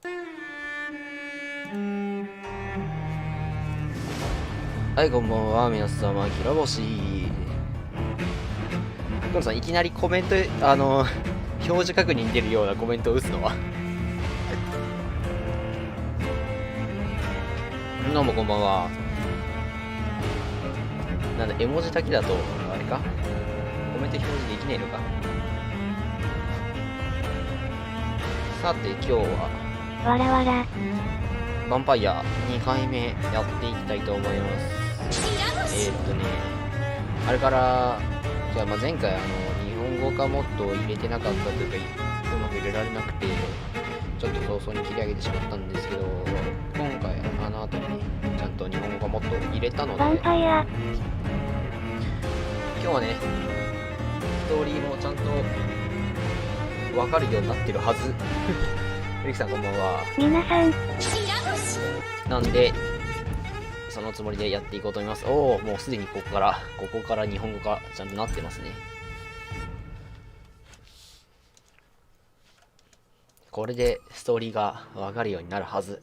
はい、こんばんは、皆様、きらぼし。トムさん、いきなりコメント、表示確認に出るようなコメントを打つのはどうもこんばんは。なんだ、絵文字だけだと、あれかコメント表示できねえのか。さて、今日は、わらわら。ヴァンパイア2回目やっていきたいと思います。あれから、じゃあまあ前回日本語化モッドを入れてなかったというか、うまく入れられなくて、ちょっと早々に切り上げてしまったんですけど、今回あの後にちゃんと日本語化モッドを入れたので、ヴァンパイア。今日はね、ストーリーもちゃんと分かるようになってるはず。ゆきさんこんばんは。皆さん。なんで、そのつもりでやっていこうと思います。おお、もうすでにここから日本語化ちゃんとなってますね。これでストーリーが分かるようになるはず。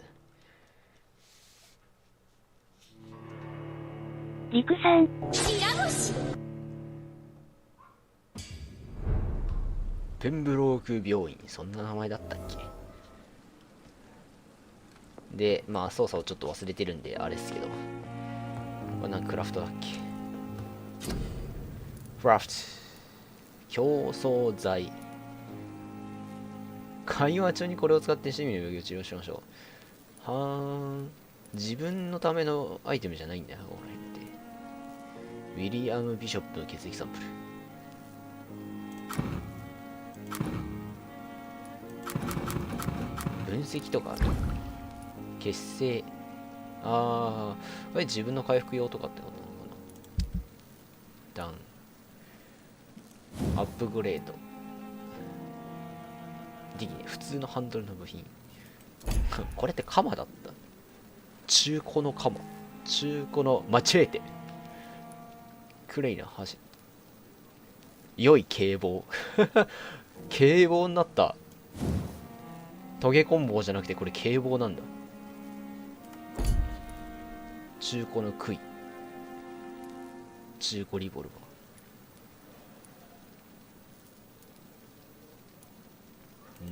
リクさん。ペンブローク病院、そんな名前だったっけ。で、まあ操作をちょっと忘れてるんであれですけど、これなんかクラフトだっけ。クラフト競争剤。会話中にこれを使って趣味の病気を治療しましょう。はーん、自分のためのアイテムじゃないんだよ、これって。ウィリアム・ビショップの血液サンプル。分析とかある。結成。これ自分の回復用とかってことなのかな。ダウン。アップグレード。できね、普通のハンドルの部品。これってカマだった。中古のカマ。中古のマチェーテ。クレイの箸。良い警棒。警棒になった。トゲコンボじゃなくてこれ警棒なんだ。中古の杭。中古リボル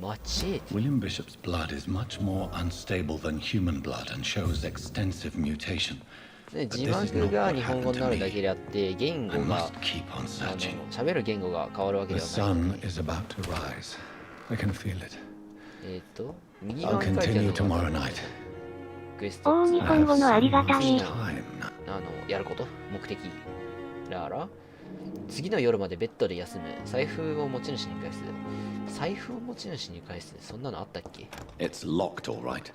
バー。マチェーテ。 William Bishop's blood is much more unstable than human blood and shows extensive mutation. 字幕が日本語になるだけであって言語が喋る言語が変わるわけではないので、右側に書いてあるのがクエスト日本語のありがたいやること目的だから、次の夜までベッドで休む、財布を持ち主に返す。財布を持ち主に返す、そんなのあったっけ。 It's locked, all right.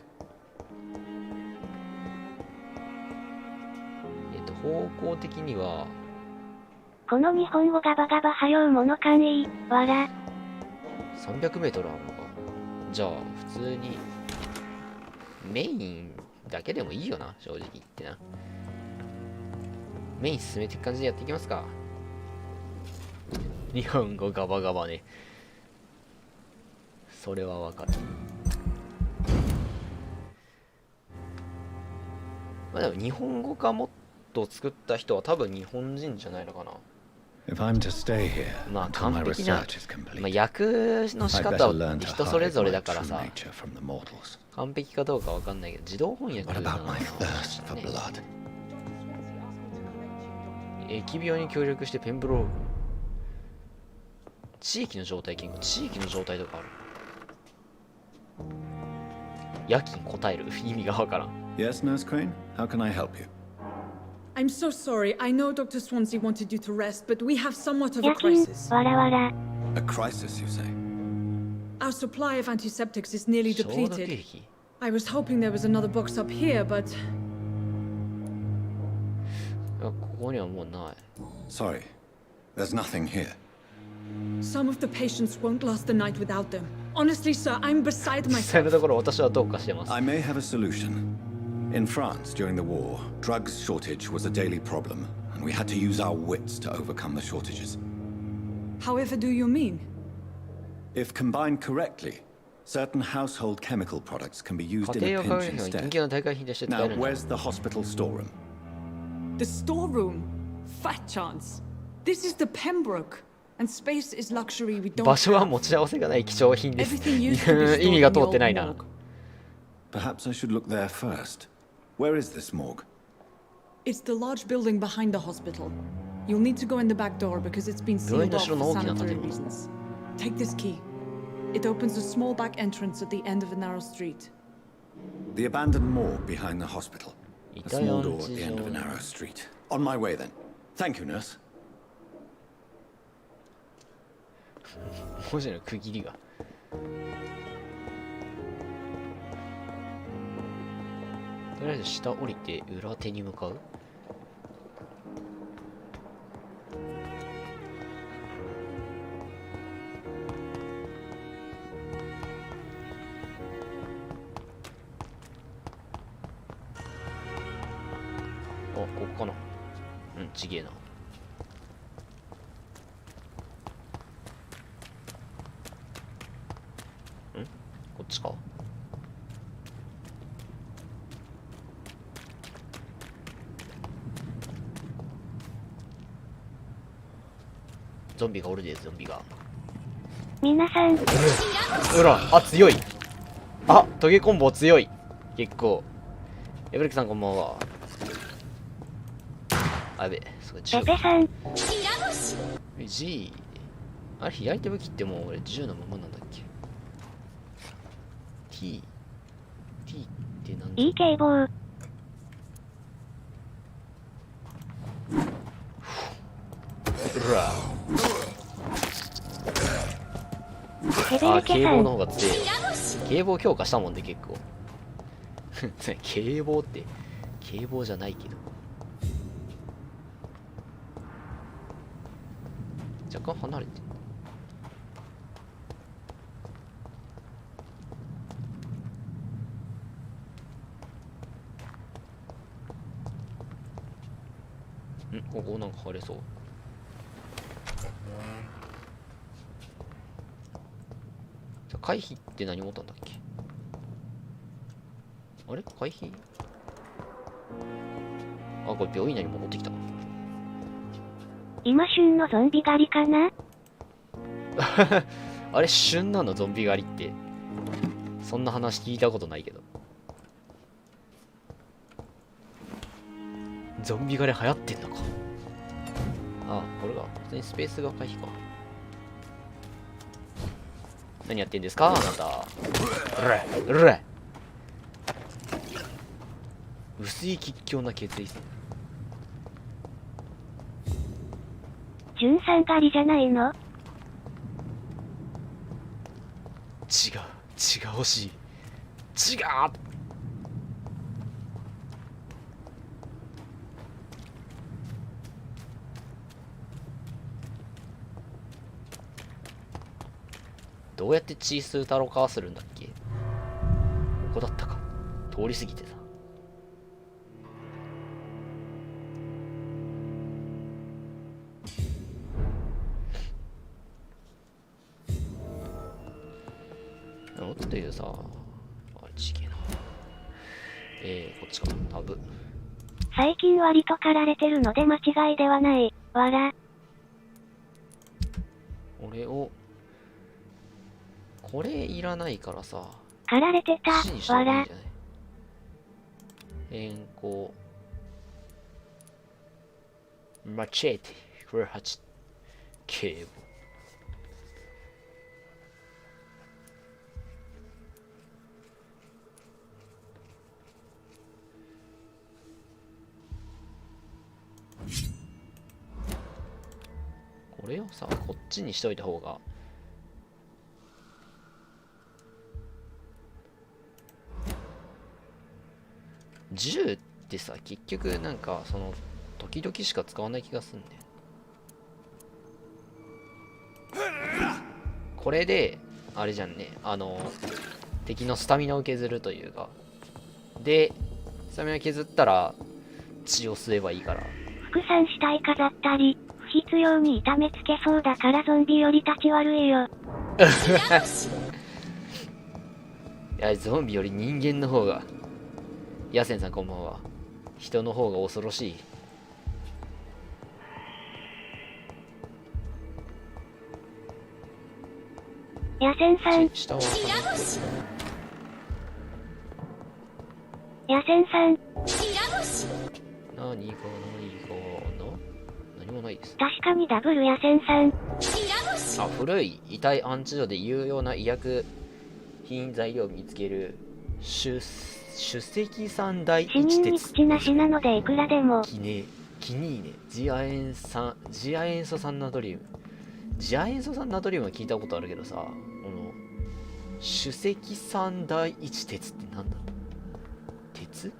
方向的にはこの日本語ガバガバはようものかんいいわら。300メートルあるのか。じゃあ普通にメインだけでもいいよな、正直言ってな。メイン進めていく感じでやっていきますか。日本語ガバガバね、それはわかる。まあでも日本語化もっと作った人は多分日本人じゃないのかな。まあ完璧な、まあ、訳の仕方は人それぞれだからさ、完璧かどうかわかんないけど、自動翻訳なのかな、ね、疫病に協力してペンブローグ。地域の状態言語、地域の状態とかある。夜勤答える意味がわからん。Yes, Nurse Crane? How can I help you? I'm so sorry. I know Dr. Swansea wanted you to rest, but we have somewhat of a crisis. わらわら。 A crisis, you say? Our supply of antiseptics is nearly depleted. I was hoping there was another box up here, but... ここにはもうない。 Sorry, there's nothing here. Some of the patients won't last the night without them. Honestly, sir, I'm beside 実際 myself. のところ私はどうかしてます。 I may have a solution. In France, during the war, drugs shortage was a daily problem, and we had to use our wits to overcome the shortages. However do you mean? If combined correctly, Certain household chemical products can be used 家 in 庭 a 用化 pinch 学品は人 instead. 気の大会品として使え Now, るんだ。 where's the hospital storeroom? The storeroom? Fat chance. This is the Pembroke. And space is luxury we don't 場所は have. 持ち合わせがない貴重品です。 Everything used to be stored 意味が in the 通って old ないな。 morgue. Perhaps I should look there first. Where is this morgue? It's the large building behind the hospital. You'll need to go in the back door because it's been sealed off for sanitary reasons. Take this key. It opens a small back entrance at the end of a narrow street. The abandoned morgue behind the hospital. A small door at the end of a narrow street. On my way then. Thank you, nurse. 文字の区切りが。とりあえず下降りて裏手に向かう。あ、ここかな。うん、ちげえな。こっちか。ゾンビがおるで、ゾンビが。皆さん、うら、あ、強い。あ、トゲコンボ強い。結構。エブレックさんこんばんは。あ、やべえ、すごい。ペペさん、G。あれ、左手武器ってもう俺10のままなんだっけ。T ってなんだ。いい警棒。うら。あ、警棒の方が強い。警棒強化したもんで結構。警棒って警棒じゃないけど。若干離れてる。ここなんか入れそう。じゃ回避って何持ったんだっけ。あれ回避。あ、これ病院内に戻ってきた。今旬のゾンビ狩りかな。あれ旬なのゾンビ狩りって。そんな話聞いたことないけど。ゾンビ狩り流行ってんのか。あ、これが普通にスペースが回避か。何やってんですかあなた。うれ薄い吉祥な決意線。純さん狩りじゃないの。違う欲しい。違う。どうやってチースータロカーするんだっけ。ここだったか。通り過ぎてさ。もっと言うさ、あれちげえな。こっちかな、タブ。最近割と狩られてるので間違いではない。わら。俺を、これいらないからさ。狩られてた。わら。変更。マチェーテ。これ8。警棒。これをさ、こっちにしといた方が。銃ってさ、結局なんかその時々しか使わない気がするんだよ。これであれじゃんね、敵のスタミナを削るというか、でスタミナ削ったら血を吸えばいいから。副産死体飾ったり不必要に痛めつけそうだからゾンビより立ち悪いよ。や、ゾンビより人間の方が。ヤセンさんこんばんは。人の方が恐ろしい。ヤセンさん。下はヤセンさん。何もないです。確かにダブルヤセンさん。あ、古い遺体安置所で有用な医薬品材料を見つける主石酸第死一鉄。人に口なしなのでいくらでも。キニーネ、ジア塩素酸ナトリウム。ジア塩素酸ナトリウムは聞いたことあるけどさ、この主石酸第一鉄ってなんだ？鉄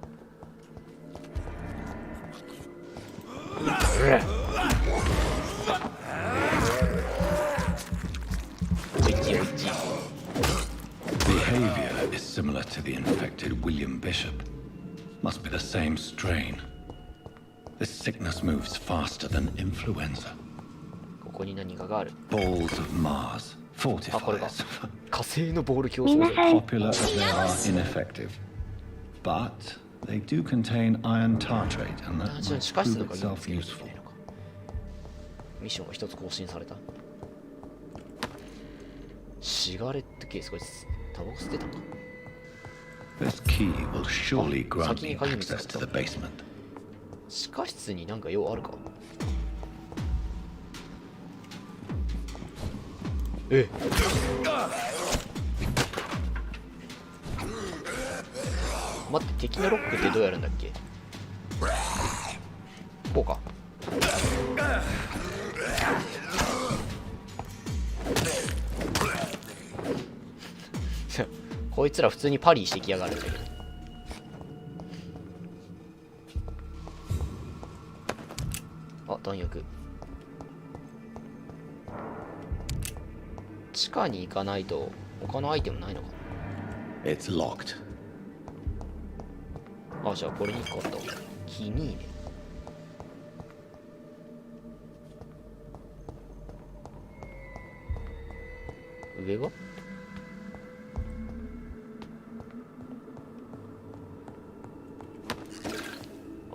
？Behavior is similar to the infected William Bishop. Must be the same strain. This sickness moves faster than influenza. ここに何かがある。 Balls of Mars, あ、これが fortifiers. 火星のボール競争皆さん。 Popular as they are ineffective. But they do contain iron tartrate, and that 地 might 下室 prove の鍵を itself つけるといけ useful. ないのか。ミッションが一つ更新された。シガレットケース、これタバコ吸ってたのか。 This key will surely grant 先 me に鍵見つかっ access た。 to the basement. 地下室になんか用あるか。え、待って、敵のロックってどうやるんだっけ。こうか。こいつら普通にパリーしてきやがるんだけど。あ、弾薬。地下に行かないと他のアイテムないのか It's locked. な。あ、じゃあこれに行こうと。君ね。上が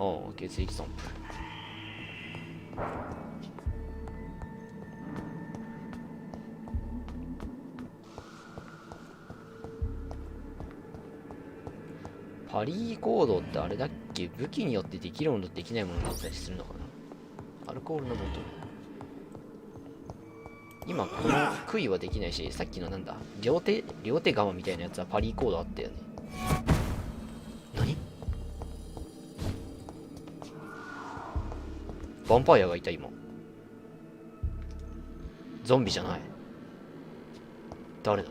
ああ、血液サンプル。パリーコードってあれだっけ。武器によってできるものとできないものだったりするのかな。アルコールのボトル。今この杭はできないし、さっきのなんだ、両手釜みたいなやつはパリーコードあったよね。何？ヴァンパイアがいた今。ゾンビじゃない。誰だ？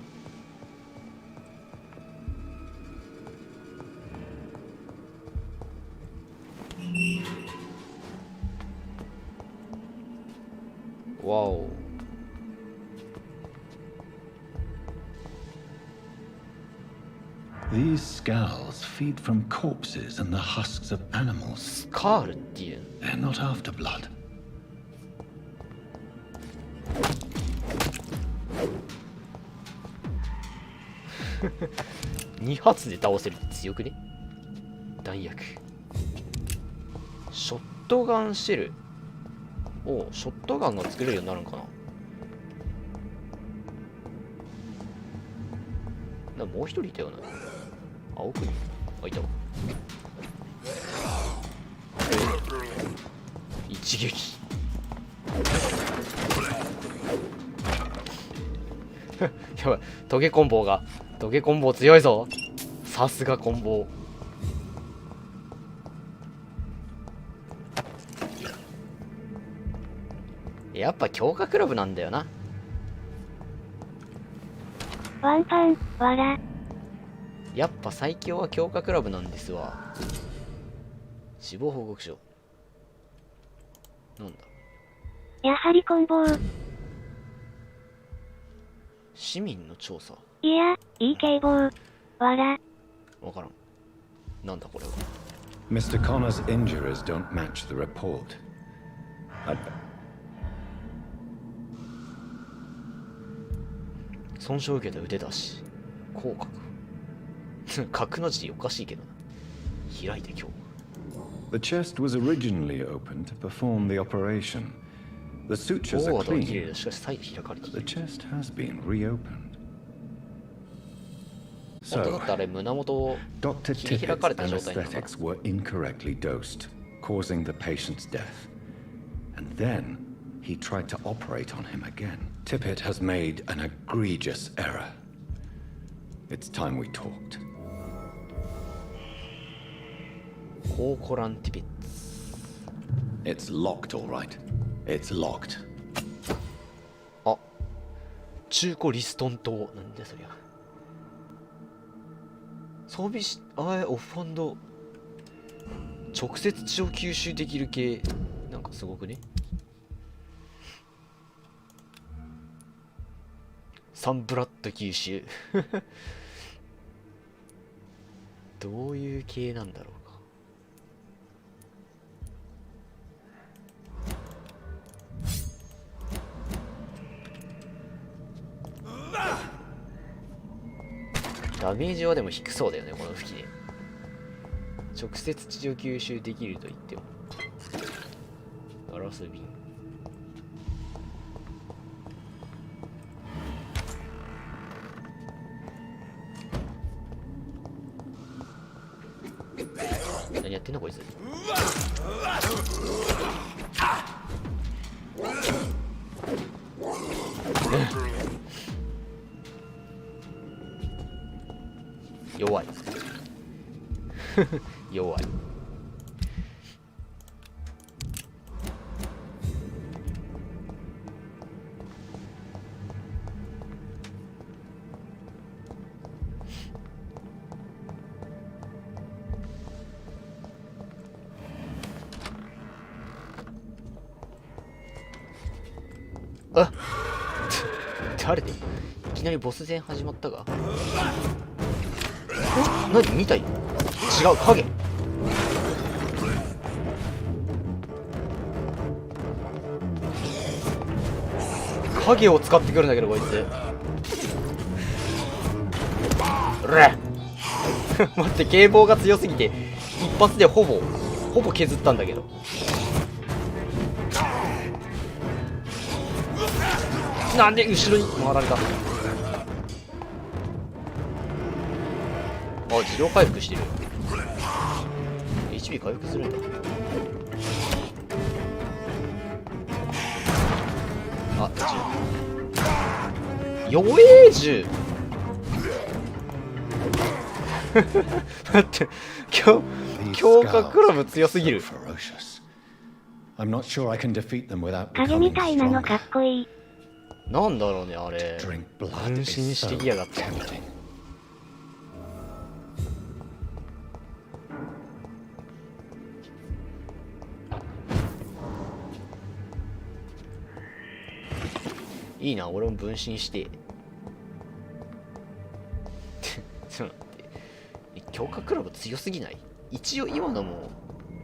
わお。These scowls feed from corpses and the husks of animals. スカールっていう。 They're not after blood. 2発で倒せるって強くね。弾薬。ショットガンシェル。おう、ショットガンが作れるようになるんかな。もう一人いたよな。あ、奥に。あ、いたわ。一撃。やばい、トゲコンボ強いぞ。さすがコンボ。やっぱ強化クラブなんだよな。ワンパン、わら。やっぱ最強は強化クラブなんですわ。死亡報告書。なんだ。やはり棍棒。市民の調査。いや、いい警棒。わら。わからん。なんだこれは。 Mr. Connor's injuries don't match the report. I'd 損傷を受けた腕だし。口角。角の字おかしいけどな。開いて今日。The chest was originally open to perform the operation. The sutures 大 are 技は綺麗 clean. だ。しかし再度開かれてい The る。 chest has been reopened. 本当だ So, ってあれ胸元を Dr. 切り開かれ Tippett's た状態なのかな。 anesthetics were incorrectly dosed, causing the patient's death. And then he tried to operate on him again. Tippett has made an egregious error. It's time we talked. コーコランティペッツ。 It's locked, all right. It's locked. あ、中古リストン島。なんだそりゃ。装備し、オフファンド。直接血を吸収できる系。なんかすごくね。サンブラッド吸収。どういう系なんだろうか。ダメージはでも低そうだよね、この武器で。直接血を吸収できると言っても。ガラス瓶。何やってんのこいつ。弱い。弱い。あ誰でいきなりボス戦始まったが。何見たい。違う影。影を使ってくるんだけどこいつ。うれ待って警棒が強すぎて一発でほぼ削ったんだけど。なんで後ろに回られた。あ、自動回復してる。 HP 回復するんだ。あ、10。弱え10。待って強化クラブ強すぎる。I'm not sure I can defeat them without 影み becoming たいなのか stronger. っこいい。なんだろうねあれ。 Drink 分 blood 身 is して so きやがった。 tempting. いいな、俺も分身して。ちょっと待って。強化クラブ強すぎない？一応今のも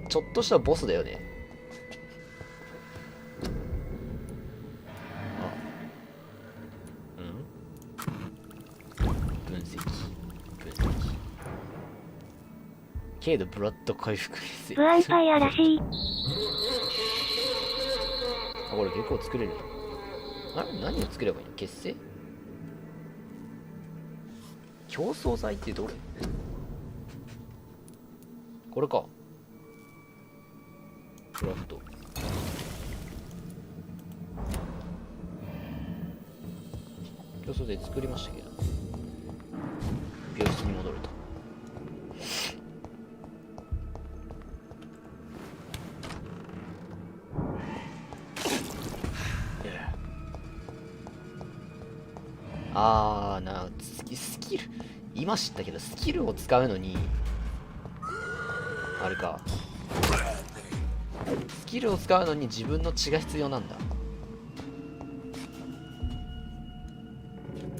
ちょっとしたボスだよね。あ、分析。軽度ブラッド回復率。ブワンパイアらしい。あ、これ結構作れるな。あれ何を作ればいいの？結成？競争剤ってどれ？これか。クラフト。競争剤作りましたけど。病室に戻ると。スキル今知ったけどスキルを使うのにあれかスキルを使うのに自分の血が必要なんだ。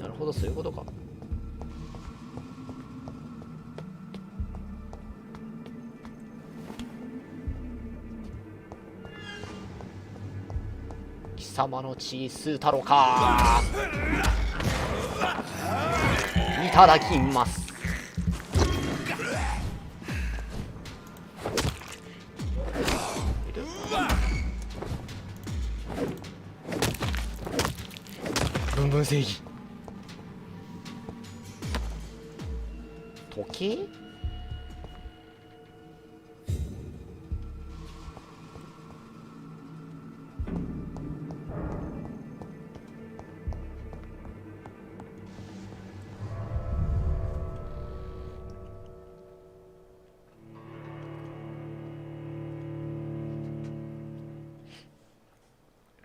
なるほど、そういうことか。貴様のチース太郎かいただきます。分正義。時計？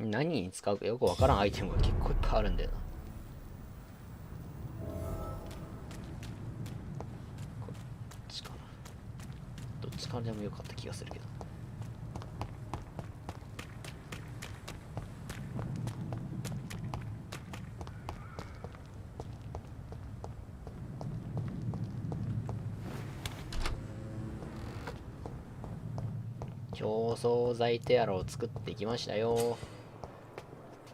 何に使うかよくわからんアイテムが結構いっぱいあるんだよな。こっちかな。どっちからでもよかった気がするけど。競争剤テアロを作ってきましたよ。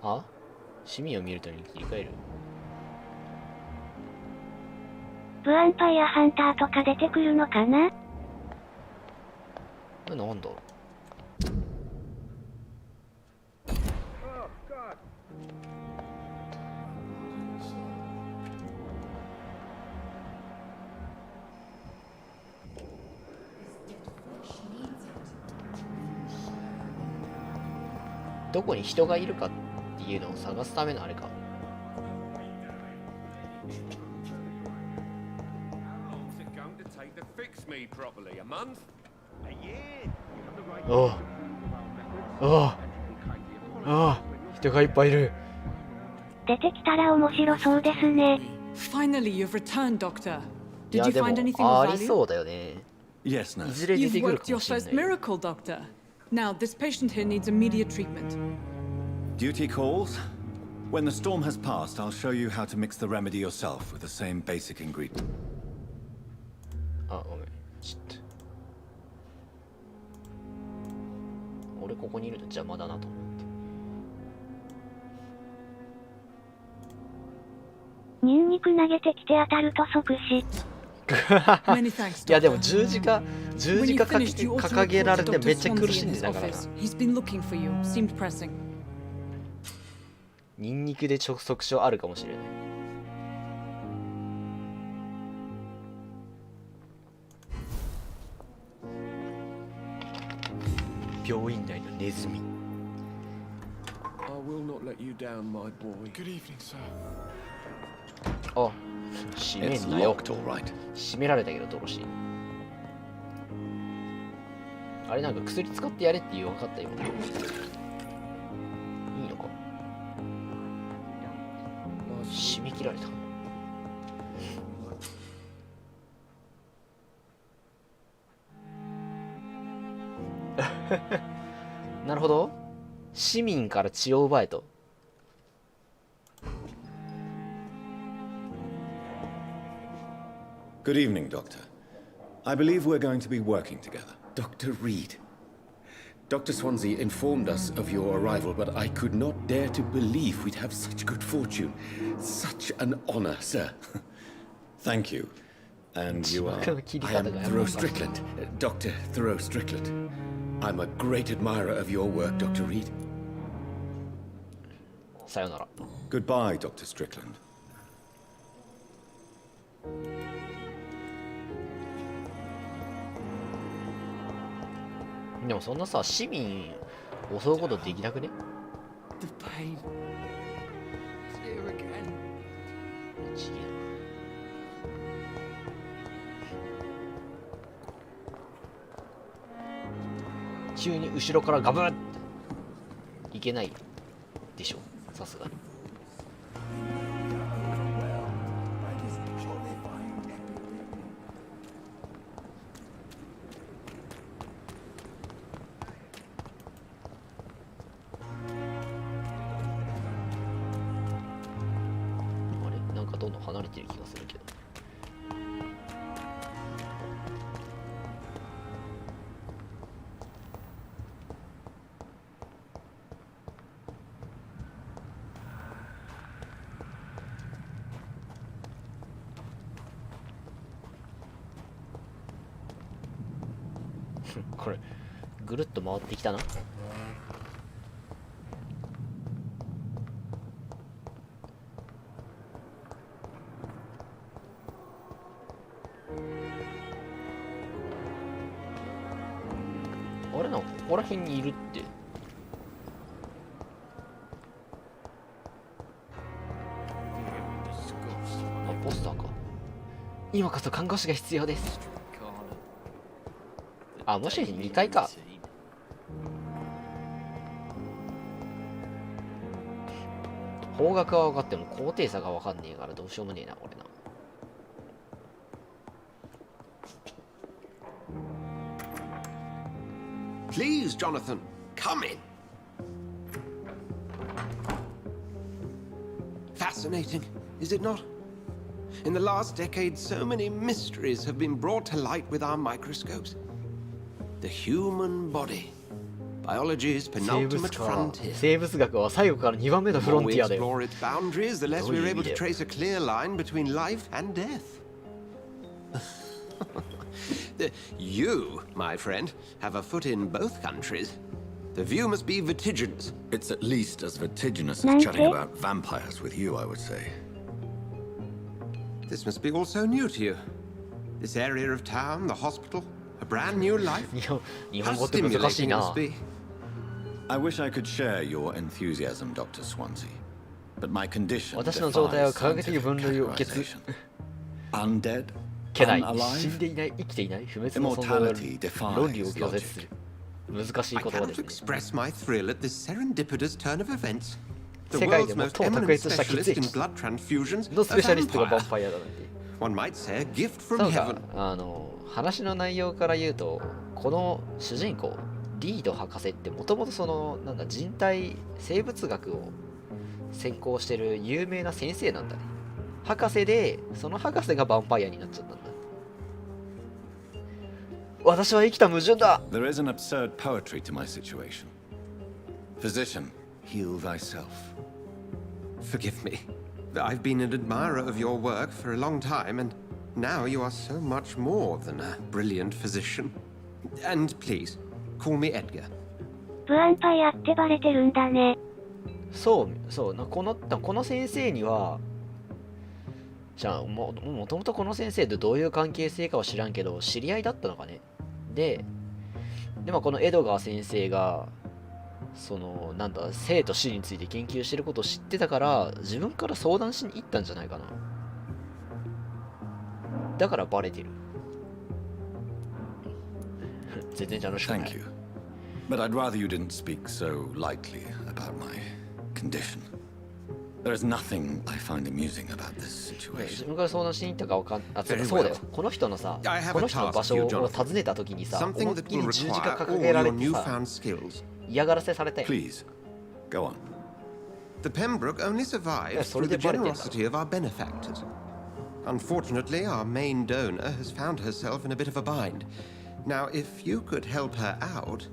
あ、市民を見るとに切り替える。ヴァンパイアハンターとか出てくるのかな？なんだ。どこに人がいるかっていうのを探すためのあれか。おああああ、人がいっぱいいる。出てきたら面白そうですね。Finally, you've returned, Doctor. い Did や you でも find anything あ of り value? そうだよね。 Yes, い nurse. ずれ出 You've てくる worked かも your しれ first ない。 miracle, Doctor. Now, this patient here needs immediate treatment. Duty calls. When the storm has passed, I'll show you how to mix the remedy yourself with the same basic ingredient. あ、ごめん。ちょっと。俺ここにいると邪魔だなと思って。ニンニク投げてきて当たると即死。Many thanks, いやでも Doctor. 十字架 When you finished, you also 掲げられ reported て Dr. めっちゃ苦 Swansea し in んで his たからな。 office. He's been looking for you. Seemed pressing. ニンニクで直側症あるかもしれない。病院内のネズミ。 I will not let you down, my boy. Good evening, sir. あ、閉め It's んなよ。 locked, all right. 閉められたけどドロシー。あれなんか薬使ってやれって言う分かったよ。いいのか。締め切られた。なるほど。市民から血を奪えと。Good evening, Doctor. I believe we're going to be working together. Dr. Reed. Dr. Swansea informed us of your arrival, but I could not dare to believe we'd have such good fortune. Such an honor, sir. Thank you. And you are... I am Thoreau Strickland, Dr. Thoreau Strickland. I'm a great admirer of your work, Dr. Reed. さよなら。 Goodbye, Dr. Strickland. でもそんなさ、市民襲うことできなくね？ The pain. Here again. 一元。急に後ろからガブッいけないでしょ、さすがに。あれなんかどんどん離れてる気がするけど。これぐるっと回ってきたな。あれな、ここら辺にいるって。あ、ポスターか。今こそ看護師が必要です。あ、もしかして2階か。方角は分かっても高低差が分かんねえからどうしようもねえな、これな。Please, Jonathan, come in. Fascinating, is it not? In the last decade, so many mysteries have been brought to light with our microscopes. The human body. Biology's 生 penultimate 物か。 frontier. 生物学は最後から2番目のフ The ロ more ン we ティアだよ。 explore its boundaries, the less どういう we're 意味 able だ to よ。 trace a clear line between life and death. You, my friend, have a foot in both countries. The view must be vertiginous. It's at least as vertiginous as Nancy? chatting about vampires with you, I would say. This must be all so new to you. This area of town, the hospital, a brand new life. 日 How 本語って難しい stimulating it な must。be. I wish I could share your enthusiasm, Dr. Swansea. But my condition 私の状態は defies 科学的 scientific 分類を受け継 categorization. Undead? けない。死ん Unalive? でいない、生きていない、不滅の存在を Immortality defies 論理を拒絶する。難しい I 言葉 cannot ですね。 express my thrill at this serendipitous turn of events. The 世界で world's 最 most も卓 eminent 越した血 specialist in 液 blood transfusions, の a スペシャリストがヴァン vampire. パイアだなんて。 One might say a gift そ from うか heaven.、話の内容から言うと、この主人公、リード博士ってもともとその、なんだ、人体、生物学を専攻してる有名な先生なんだね。博士で、その博士がヴァンパイアになっちゃったんだ。私は生きた矛盾だ。 There is an absurd poetry to my situation. Physician, heal thyself. Forgive me. I've been an admirer of your work for a long time, and now you are so much more than a brilliant physician. And please, call me Edgar. ヴァンパイアってバレてるんだね。そうな、この先生には、じゃあもともとこの先生とどういう関係性かは知らんけど、知り合いだったのかね。で、このエドガー先生が、その、なんだ、生と死について研究してることを知ってたから、自分から相談しに行ったんじゃないかな。だからバレてる。全然楽しくない。 Thank you. But I'd rather you didn't speak so lightly about my condition. There is nothing I find amusing about this 自 situation. 分から相談しに行ったかわかんあ、そう Very そうだよ well. この人のさ I have こ a の人の task 場 for you, 所を Jonathan. 訪ねた時にさ Something 思いっ that きり will 十字架 require 掲 all げられ your てさ newfound skills. 嫌がらせされたよ Please, go on. The Pembroke only survives Yes, through the already bought it, generosity of our benefactors. Unfortunately, our main donor has found herself in a bit of a bind. Now, if you could help her out...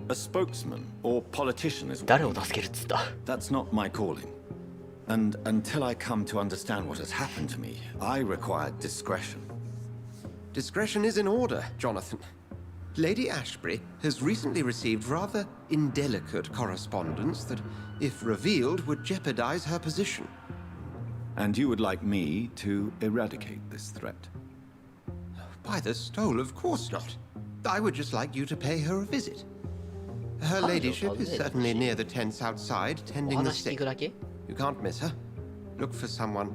A spokesman or politician is 誰を助けるっつった That's not my calling. And until I come to understand what has happened to me, I require discretion. Discretion is in order, Jonathan. Lady Ashbury has recently received rather indelicate correspondence that, if revealed, would jeopardize her position. And you would like me to eradicate this threat? By the stole, of course not. I would just like you to pay her a visit. Her ladyship is certainly near the tents outside, お tending the 話聞 sick. くだけ You can't miss her. Look for someone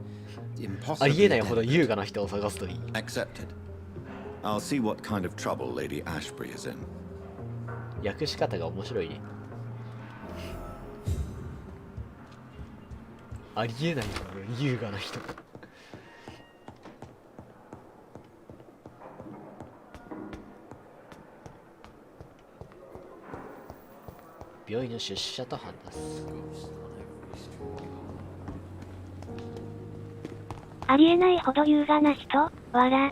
ありえ impossibly ないほど delicate. 優雅な人を探すといい Accepted. I'll see what kind of trouble Lady Ashbury is in. 訳し方が面白いねありえないほど優雅な人病院の出社と判断すありえないほど優雅な人わら。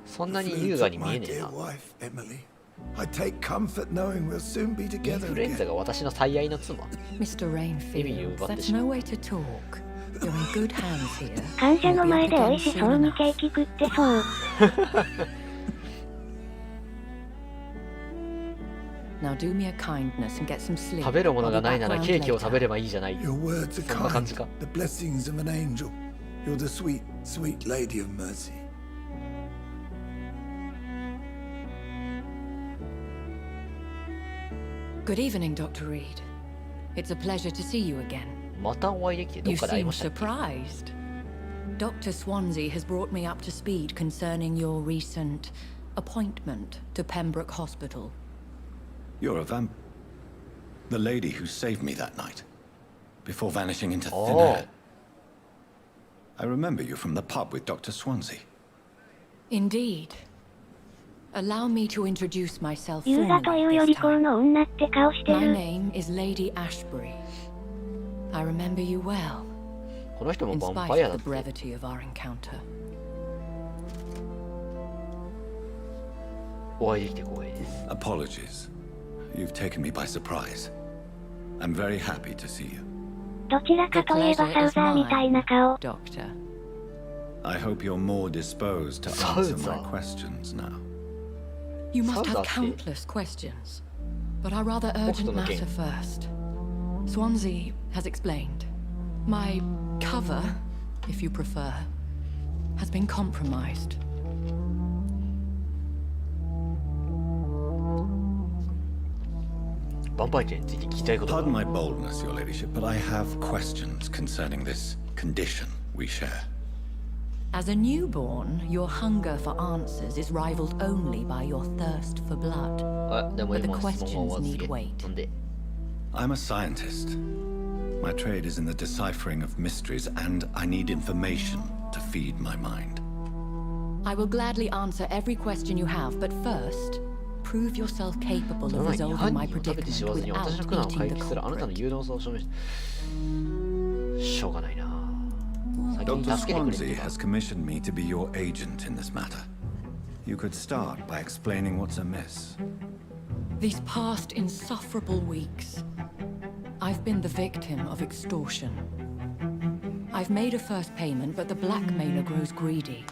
そんなに優雅に見えねえな I take comfort knowing we'll soon be イン together フルエンザ again. が私の最愛の妻 Mr. Rainfield, that's no way to talk. You're in good hands here. 患者の We'll be 前 up で美 again 味し soon そうに enough. ケーキ食ってそう。Now do me a kindness and get some sleep. 食べるものがないな I'll ら be ケー back キを round 食べれ later. ばいいじゃない Your words are Samba kind, kanji ka? the blessings of an angel. You're the sweet, sweet lady of mercy. Good evening, Dr. Reed. It's a pleasure to see you again. またお会いできてどっ You かで会い seem ましたっけ？ surprised. Dr. Swansea has brought me up to speed concerning your recent appointment to Pembroke Hospital. You're a the lady who saved me that night, before vanishing into thin Oh. air. I remember you from the pub with Dr. Swansea. Indeed. Allow me to introduce myself ユーザという formally よ this りこ time. の女って顔して My る。 name is Lady Ashbury. I remember you well, この人も in ヴァン spite パイアだ of っ the て。 brevity of our encounter. お会いできて光栄です。 Apologies. You've taken me by surprise. I'm very happy to see you. どちらかといえばサウザーみたいな顔。 Doctor. I hope you're more disposed to answer my questions now. You must Sounds have like it. countless questions, but our rather urgent on the game. matter first. Swansea has explained. My cover, if you prefer, has been compromised. ヴァンパイアについて聞きたいことが。 Pardon my boldness, Your Ladyship, but I have questions concerning this condition we share. As a newborn, your hunger for answers is rivaled only by your thirst for blood. あ、でも But the 今質問は questions すげ need え。 weight. なんで I'm a scientist. My trade is in the deciphering of mysteries, and I need information to feed my mind. I will gladly answer every question you have, but first, prove yourself capable その of 前に resolving 犯 my 人を食べて predicament 死わずに私の苦難を without 解 eating 決 the するあなたの culprit. 有能さを証明ししょうがないな。先に Dr. 助けてくれって Swansea か has commissioned me to be your agent in this matter. You could start by explaining what's amiss. These past insufferable weeks, I've been the victim of extortion. I've made a first payment, but the blackmailer grows greedy.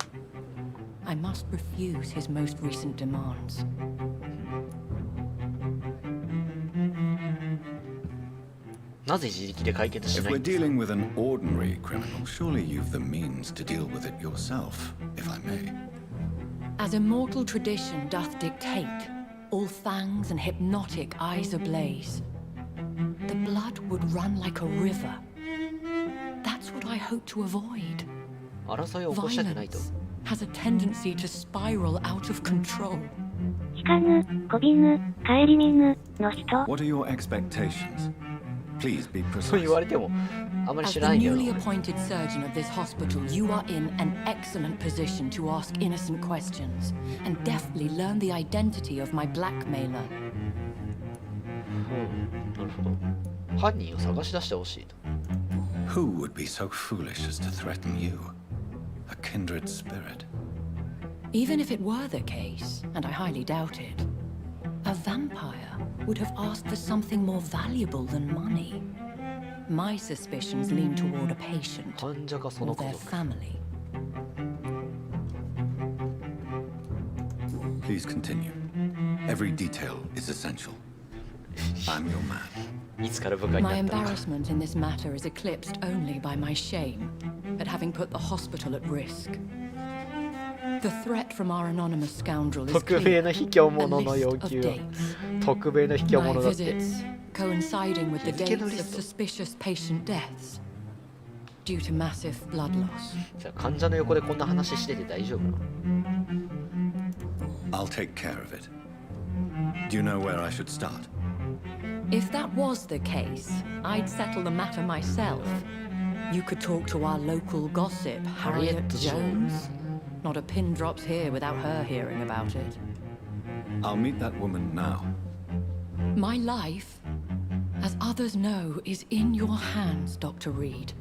I must refuse his most recent demands. なぜ自力で解決し If ない we're んですか？ dealing with an ordinary criminal, surely you've the means to deal with it yourself, if I may. As immortal tradition doth dictate, all fangs and hypnotic eyes ablaze, the blood would run like a river. That's what I hope to avoid. 争いを起こしたくないと。 Violence has a tendency to spiral out of control. 聞かぬ、こびぬ、顧みぬ、の人。 What are your expectations? Please be そう言わ precise. れてもあんまり As 知 the らないんだよな newly 俺。 appointed surgeon of this hospital, you are in an excellent position to ask innocent questions and deftly learn the identity of my blackmailer. なるほど。犯人を探し出してほしいと。 Who would be so foolish as to threaten you? A kindred spirit. Even if it were the case, and I highly doubt it, a vampire would have asked for something more valuable than money. My suspicions lean toward a patient 患者かそ or の家 their 族。 family. Please continue. Every detail is essential. I'm your man. いつから部下に My なったのか。 embarrassment in this matter is eclipsed only by my shame at having put the hospital at risk. The threat from our anonymous scoundrel is 匿 clear. 名の卑怯 A 者の要 list of 求は dates. 匿名の卑怯 My 者だって。 visits coinciding with the Qué dates of listo. suspicious patient deaths due to massive blood loss. じゃあ患者の横でこんな話してて大丈夫なの？ I'll take care of it. Do you know where I should start? If that was the case, I'd settle the matter myself. You could talk to our local gossip, Harriet Jones. Not a pin drops here without her hearing about it. I'll meet that woman now. My life, as others know, is in your hands, Dr. Reed.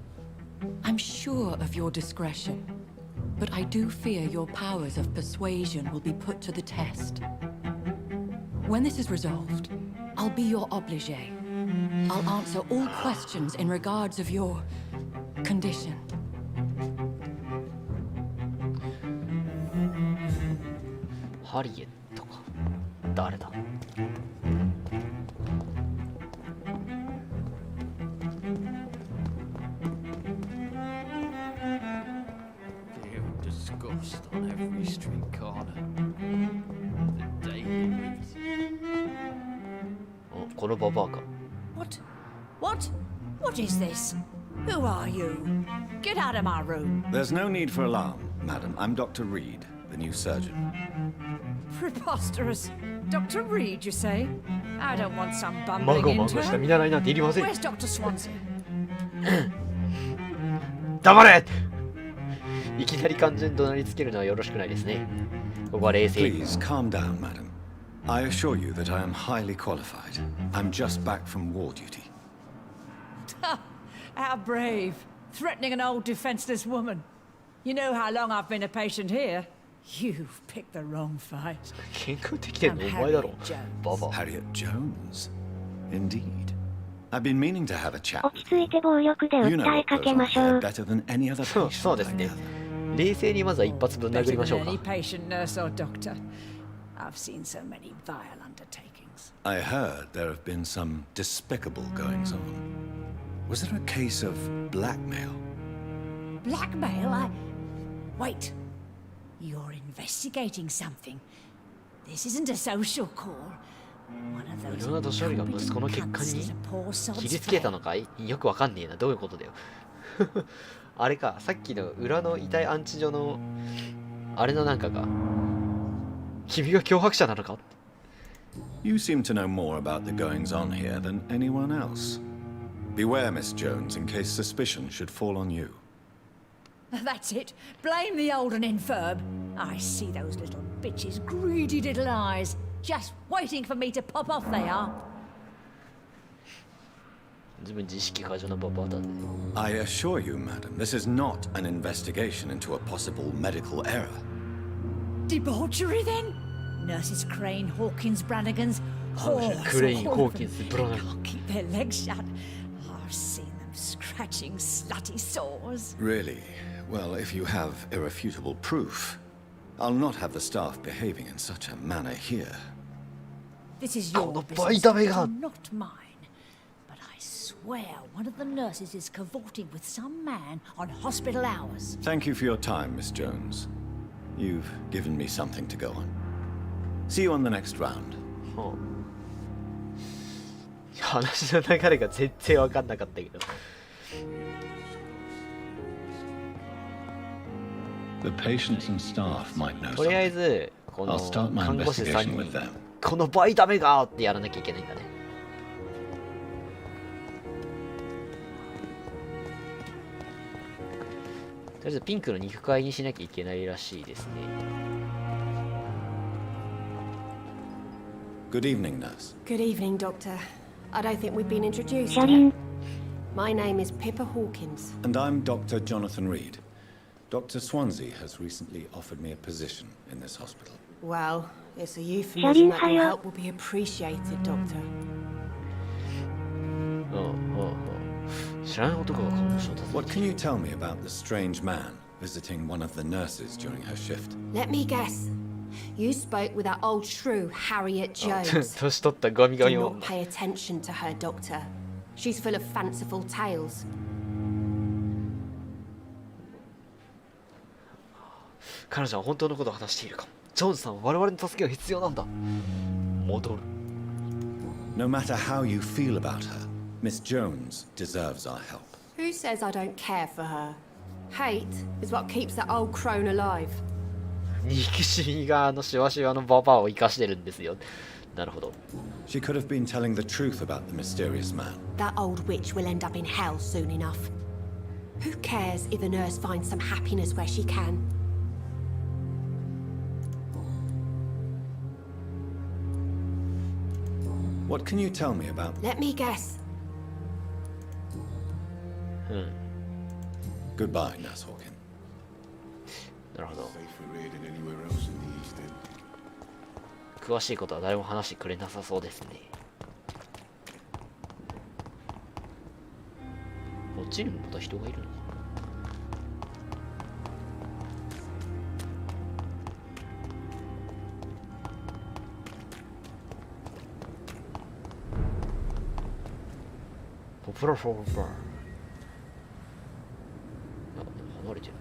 I'm sure of your discretion, but I do fear your powers of persuasion will be put to the test. When this is resolved, I'll be your obligé. I'll answer all questions in regards of your condition. ハリエットか。誰だ？ Post on every street corner. The daily news. お、このババアか。 What? What is this? Who are you? Get out of my room. There's no need for alarm, madam. I'm Dr. Reed, the new surgeon. Preposterous. Dr. Reed, you say? I don't want some ま bumbling ごまごした intern. 見習いなんていりません。 Where's Dr. Swansea? 黙れいきなり完全に怒鳴りつけるのはよろしくないですね。ここは冷静に。 Please calm down, madam. I assure you that I am highly qualified. I'm just back from war duty. How brave. Threatening an old defenseless woman. You know how long I've been a patient here? You've picked the wrong fight. 喧嘩できてんのお前だろ。ババア。 Harriet Jones. Indeed. I've been meaning to have a chat 落ち着いて暴力で You know 訴え what か goes け on ましょ here う。 better than any other そう patient そうです I ね gather. 冷静にまずは一発ぶん殴りましょう Better か than any patient, nurse, or doctor. I've seen so many vile undertakings. I heard there have been some despicable goings on. Was there a case of blackmail? Blackmail? Wait. You're investigating something. This isn't a social call. One of 無 those 料な年寄りが息子の結果 cunts に is a poor sod's 切りつけた fate. のかいよくわかんねえな。どういうことだよ。あれか、さっきの裏の遺体安置所のあれのなんかが君が脅迫者なのか You seem to know more about the goings on here than anyone else. Beware, Miss Jones, in case suspicion should fall on you. That's it. Blame the old and infirm. I see those little bitches' greedy little eyes. Just waiting for me to pop off they are. 自分自意識過剰なババアだね。 I assure you, madam, this is not an investigation into a possible medical error. Debauchery then? Nurses Crane, Hawkins, Brannigans. Oh, Crane, all of them. Hawkins, Brannigan. Can't keep their legs shut. I've seen them scratching slutty sores. Really? Well, if you have irrefutable proof, I'll not have the staff behaving in such a manner here. This is こ your の business, バイダメが not mine. But I swear one of the nurses is cavorting with some man on hospital hours. Thank you for your time, Miss Jones. You've given me something to go on. See you on the next round. はあ話の流れが全然わかんなかったけど。 The patients and staff might know とりあえ something. ずこの I'll start my 看護師さん investigation に with them. このバイダメがってやらなきゃいけないんだね。とりあえずピンクの肉塊にしなきゃいけないらしいですね。 Good evening, nurse. Good evening, Doctor. I don't think we've been introduced 車輪 yet. My name is Pippa Hawkins. And I'm Dr. Jonathan Reed. Dr. Swansea has recently offered me a position in this hospital. Well, it's a euphemism that your 하여. help will be appreciated, Doctor. うんうんうん。知らない男が看護師を訪ね What て can you tell me about the strange man visiting one of the nurses during her shift? Let me guess. You spoke with that old shrew, Harriet Jones. 年取ったゴミゴ Do ミ not 女。 pay attention to her, Doctor. She's full of fanciful tales. 彼女は本当のことを話しているかも。ジョーンズさんは我々の助けが必要なんだ。戻る。 No matter how you feel about her, Miss Jones deserves our help. Who says I don't care for her? Hate is what keeps that old crone alive. 憎しみがあのシワシワのババアを生かしてるんですよ。なるほど。 She could have been telling the truth about the mysterious man. That old witch will end up in hell soon enough. Who cares if the nurse finds some happiness where she can? What can you tell me about... Let me guess. うん。 Goodbye, Nurse Hawkins. なるほど。詳しいことは誰も話してくれなさそうですね。こっちにもまた人がいるのか。ポプラフォーバー。あ、離れてる。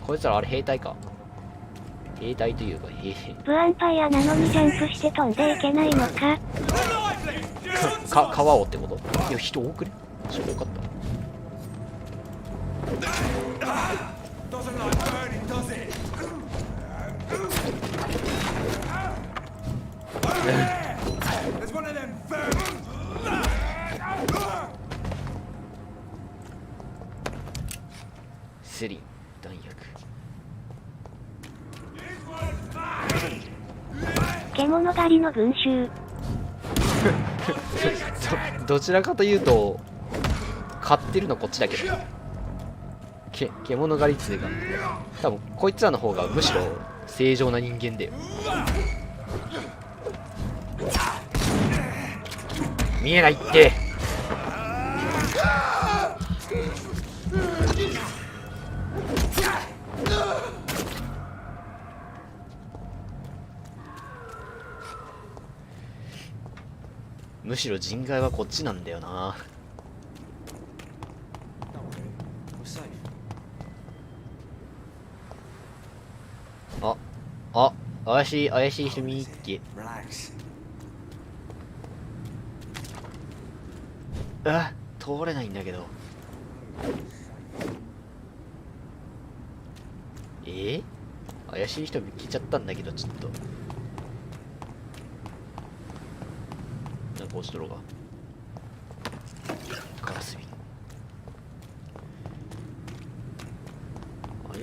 こいつらあれ兵隊か。兵隊というか兵ブアンパイアなのにジャンプして飛んでいけないのか。川をってこと？いや、人多くね？ちょっと多かった。セリン弾薬。獣狩りの群衆。どちらかというと買ってるのこっちだけど、獣狩りっつうか多分こいつらの方がむしろ正常な人間で、見えないって。むしろ人外はこっちなんだよな。怪しい人見っけ。通れないんだけど。怪しい人見つけちゃったんだけど、ちょっとなんか落ちとろうが。ガラス瓶。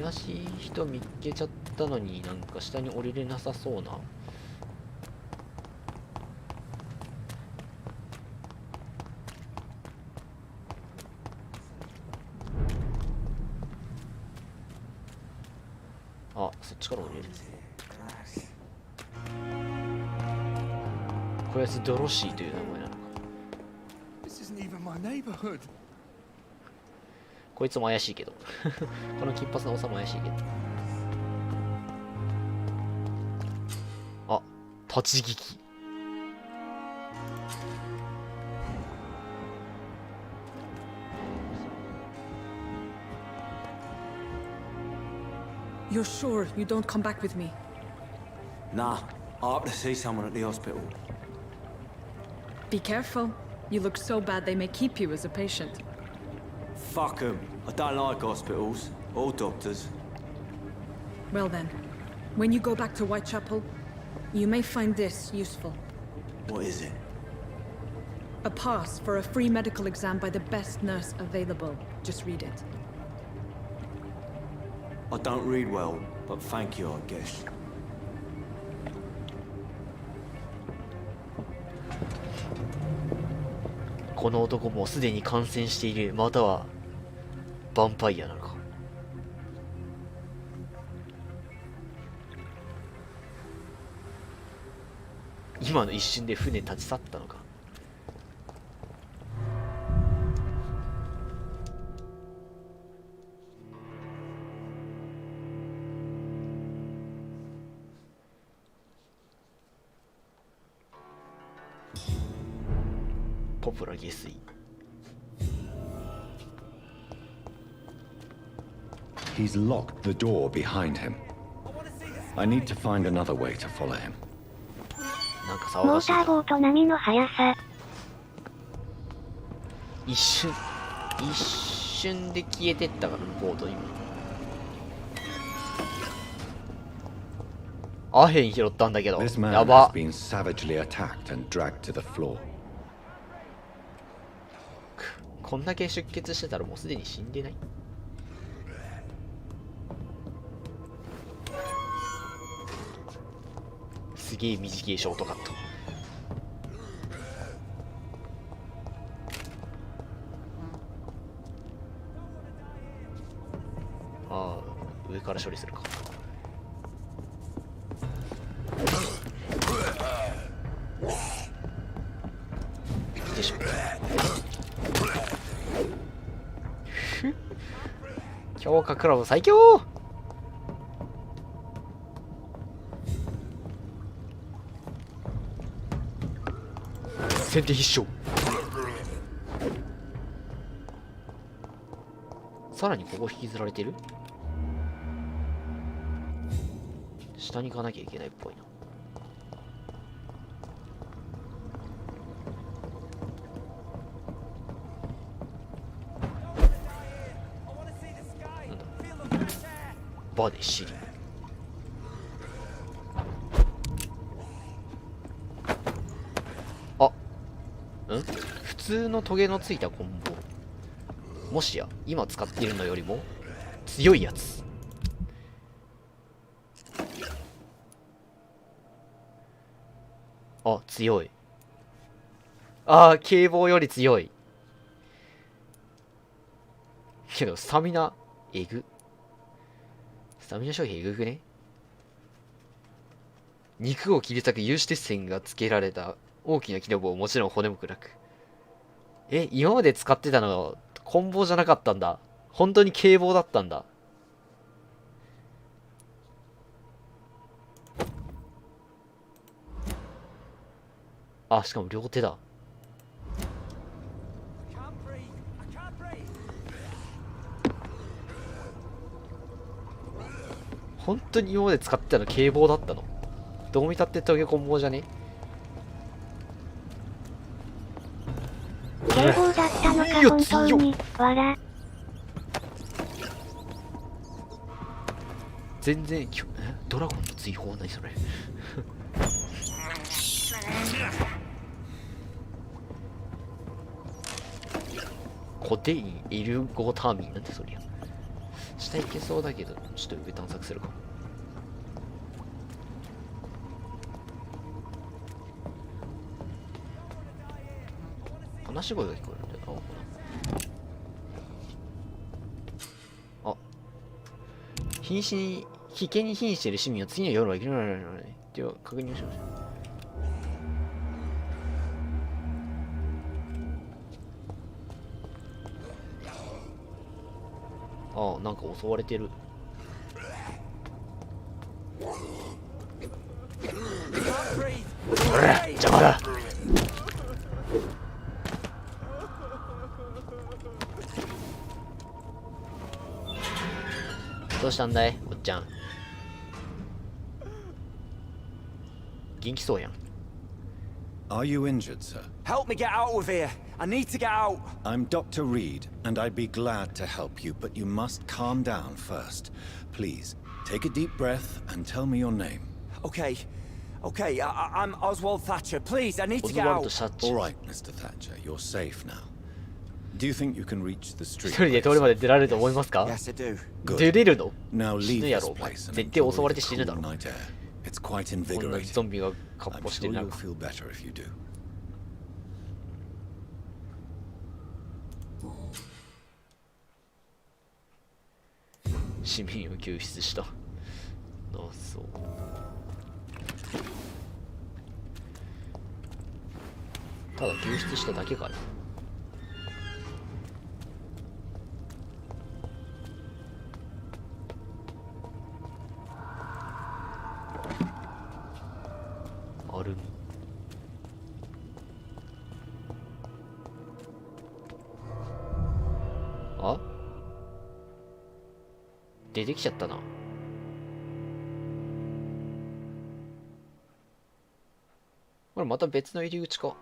怪しい人見つけちゃったのになんか下に降りれなさそうな。そっちから降りれる。こやつドロシーという名前なのか。こいつも怪しいけどこの金髪の王様も怪しいけど。立ち聞き。You're sure you don't come back with me? Nah, I have to see someone at the hospital. Be careful. You look so bad they may keep you as a patient. Fuck 'em. I don't like hospitals or doctors. Well then, when you go back to Whitechapel, you may find this useful. What is it? A pass for a free medical exam by the best nurse available. Just read it. I don't read well, but thank you, I guess. この男もすでに感染している、またはヴァンパイアなのか。今の一瞬で船立ち去ったのか。ポプラ下水。He's locked the door behind him. I need to find another way to follow him. なんか騒モーがしいな。ターボート並みの速さ。一瞬で消えてったからボート今。アヘン拾ったんだけど。 This man や has ば。 been savagely attacked and dragged to the floor. こんだけ出血してたらもうすでに死んでない？すげえ短いショートカット。上から処理するか。よいしょ。強化クラブ最強。先手必勝。さらにここ引きずられてる。下に行かなきゃいけないっぽいな。バでシリ。あ、普通のトゲのついたコンボ。もしや今使っているのよりも強いやつ。あ、強い。あ、警棒より強い。けどスタミナえぐ。スタミナ消費えぐくね。肉を切り裂く有刺鉄線が付けられた大きな木の棒、もちろん骨も砕く。今まで使ってたのはコンボじゃなかったんだ。本当に警棒だったんだ。あ、しかも両手だ。本当に今まで使ってたの警棒だったの？どう見たってトゲコンボじゃね？警棒だったのか本当に。笑。全然ドラゴンの追放何それ。コテインエルゴターミンなんてそりゃ。下行けそうだけどちょっと上探索するか。話し声が聞こえるんだよな。あ、瀕死に危険に瀕している市民は次の夜は生きられないので、では確認をしましょう。ああ、なんか襲われてる。ほら、邪魔だ。どうしたんだい、おっちゃん。元気そうやん。Are you injured, sir? Help me get out of here. I need to get out. I'm Dr. Reed, and I'd be glad to help you, but you must calm down first. Please, take a deep breath and tell me your name. Okay. I'm Oswald Thatcher. Please, I need to get out. All right, Mr. Thatcher, you're safe now. Do you think you can reach the street? 一人で通りまで出られると思いますか？ Yes, I do. 出れるの？ Now 死 leave ぬや this ろ、お前。 place and 絶対 enjoy 襲われ the て死ぬだ cool ろ。 night air. It's quite こんな invigorating. ゾンビが格 I'm 好して sure る you'll 中。 feel better if you do. 市民を救出した。あ、そう。ただ救出しただけかな。アルミ。あ？出てきちゃったな。これまた別の入り口か。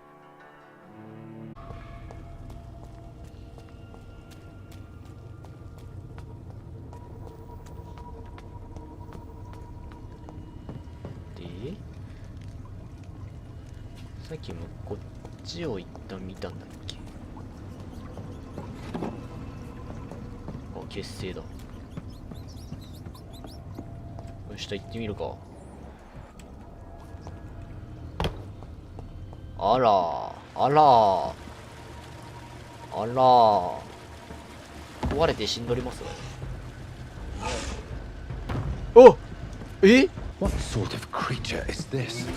で、さっきもこっちを一旦見たんだっけ。あ、結成だ。下行ってみるか。あらあらあら、壊れて死んどります。お、え？ What sort of creature is this?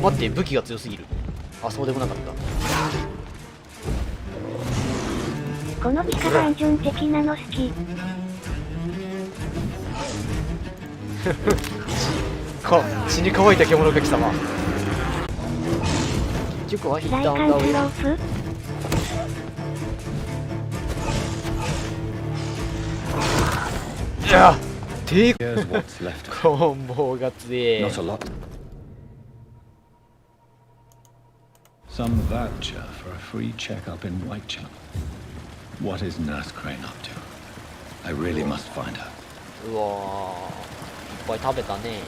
待って、武器が強すぎる。あ、そうでもなかった。この地下単純的なの好き。血に乾いた獣が貴様。結局はヒットアンダーウェイ。いや、抵 Here's what's left of コンボが強 it. え。 Not a lot. Some voucher for a free checkup in Whitechapel. What is Nurse Crane up to? I really must find her. うわー、いっぱい食べたね。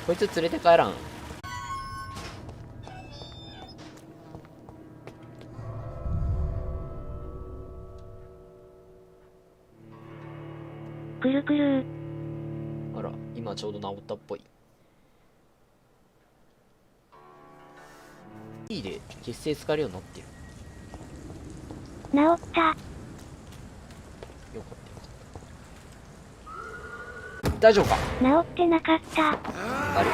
こいつ連れて帰らん。くるくる。あら、今ちょうど治ったっぽい。いいで血清使えるようになってる。治った。よかったよかった。大丈夫か。治ってなかった。あれ。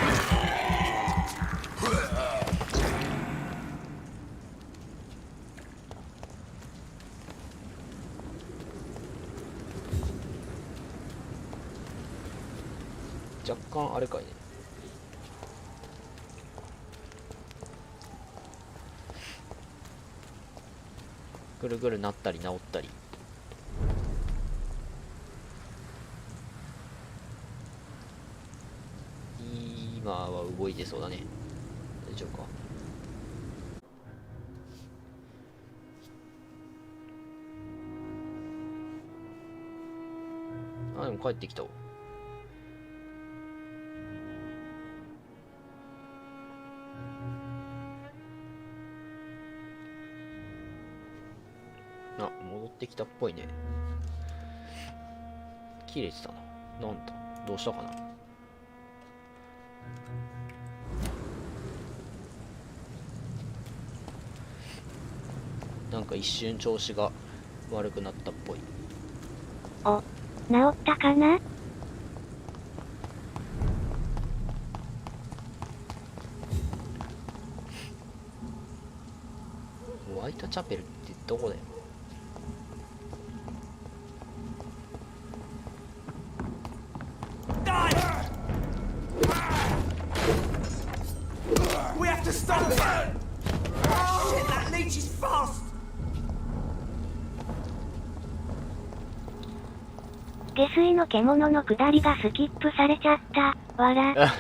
若干あれかいね。ぐるぐるなったり治ったり。今は動いてそうだね。大丈夫か。あ、でも帰ってきたわ。あ、戻ってきたっぽいね。切れてたな。なんと、どうしたかな。なんか一瞬調子が悪くなったっぽい。お、治ったかな？ホワイトチャペルってどこだよ。We have to stop it! Shit, that leech is fast! 下水の獣の下りがスキップされちゃった。わら。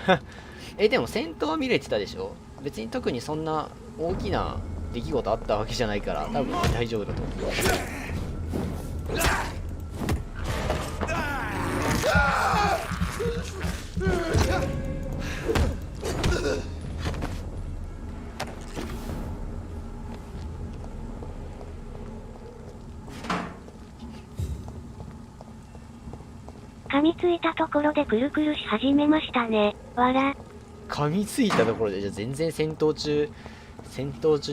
でも戦闘は見れてたでしょ。別に特にそんな大きな出来事あったわけじゃないから多分大丈夫だと思う。噛みついたところでくるくるし始めましたね。わら。噛みついたところでじゃあ全然戦闘中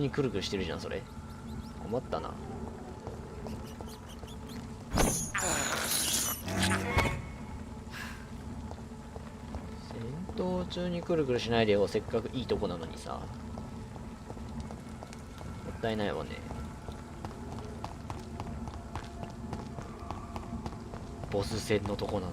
にくるくるしてるじゃんそれ。困ったな。戦闘中にくるくるしないでよ。せっかくいいとこなのにさ。もったいないわね。ボス戦のとこなの。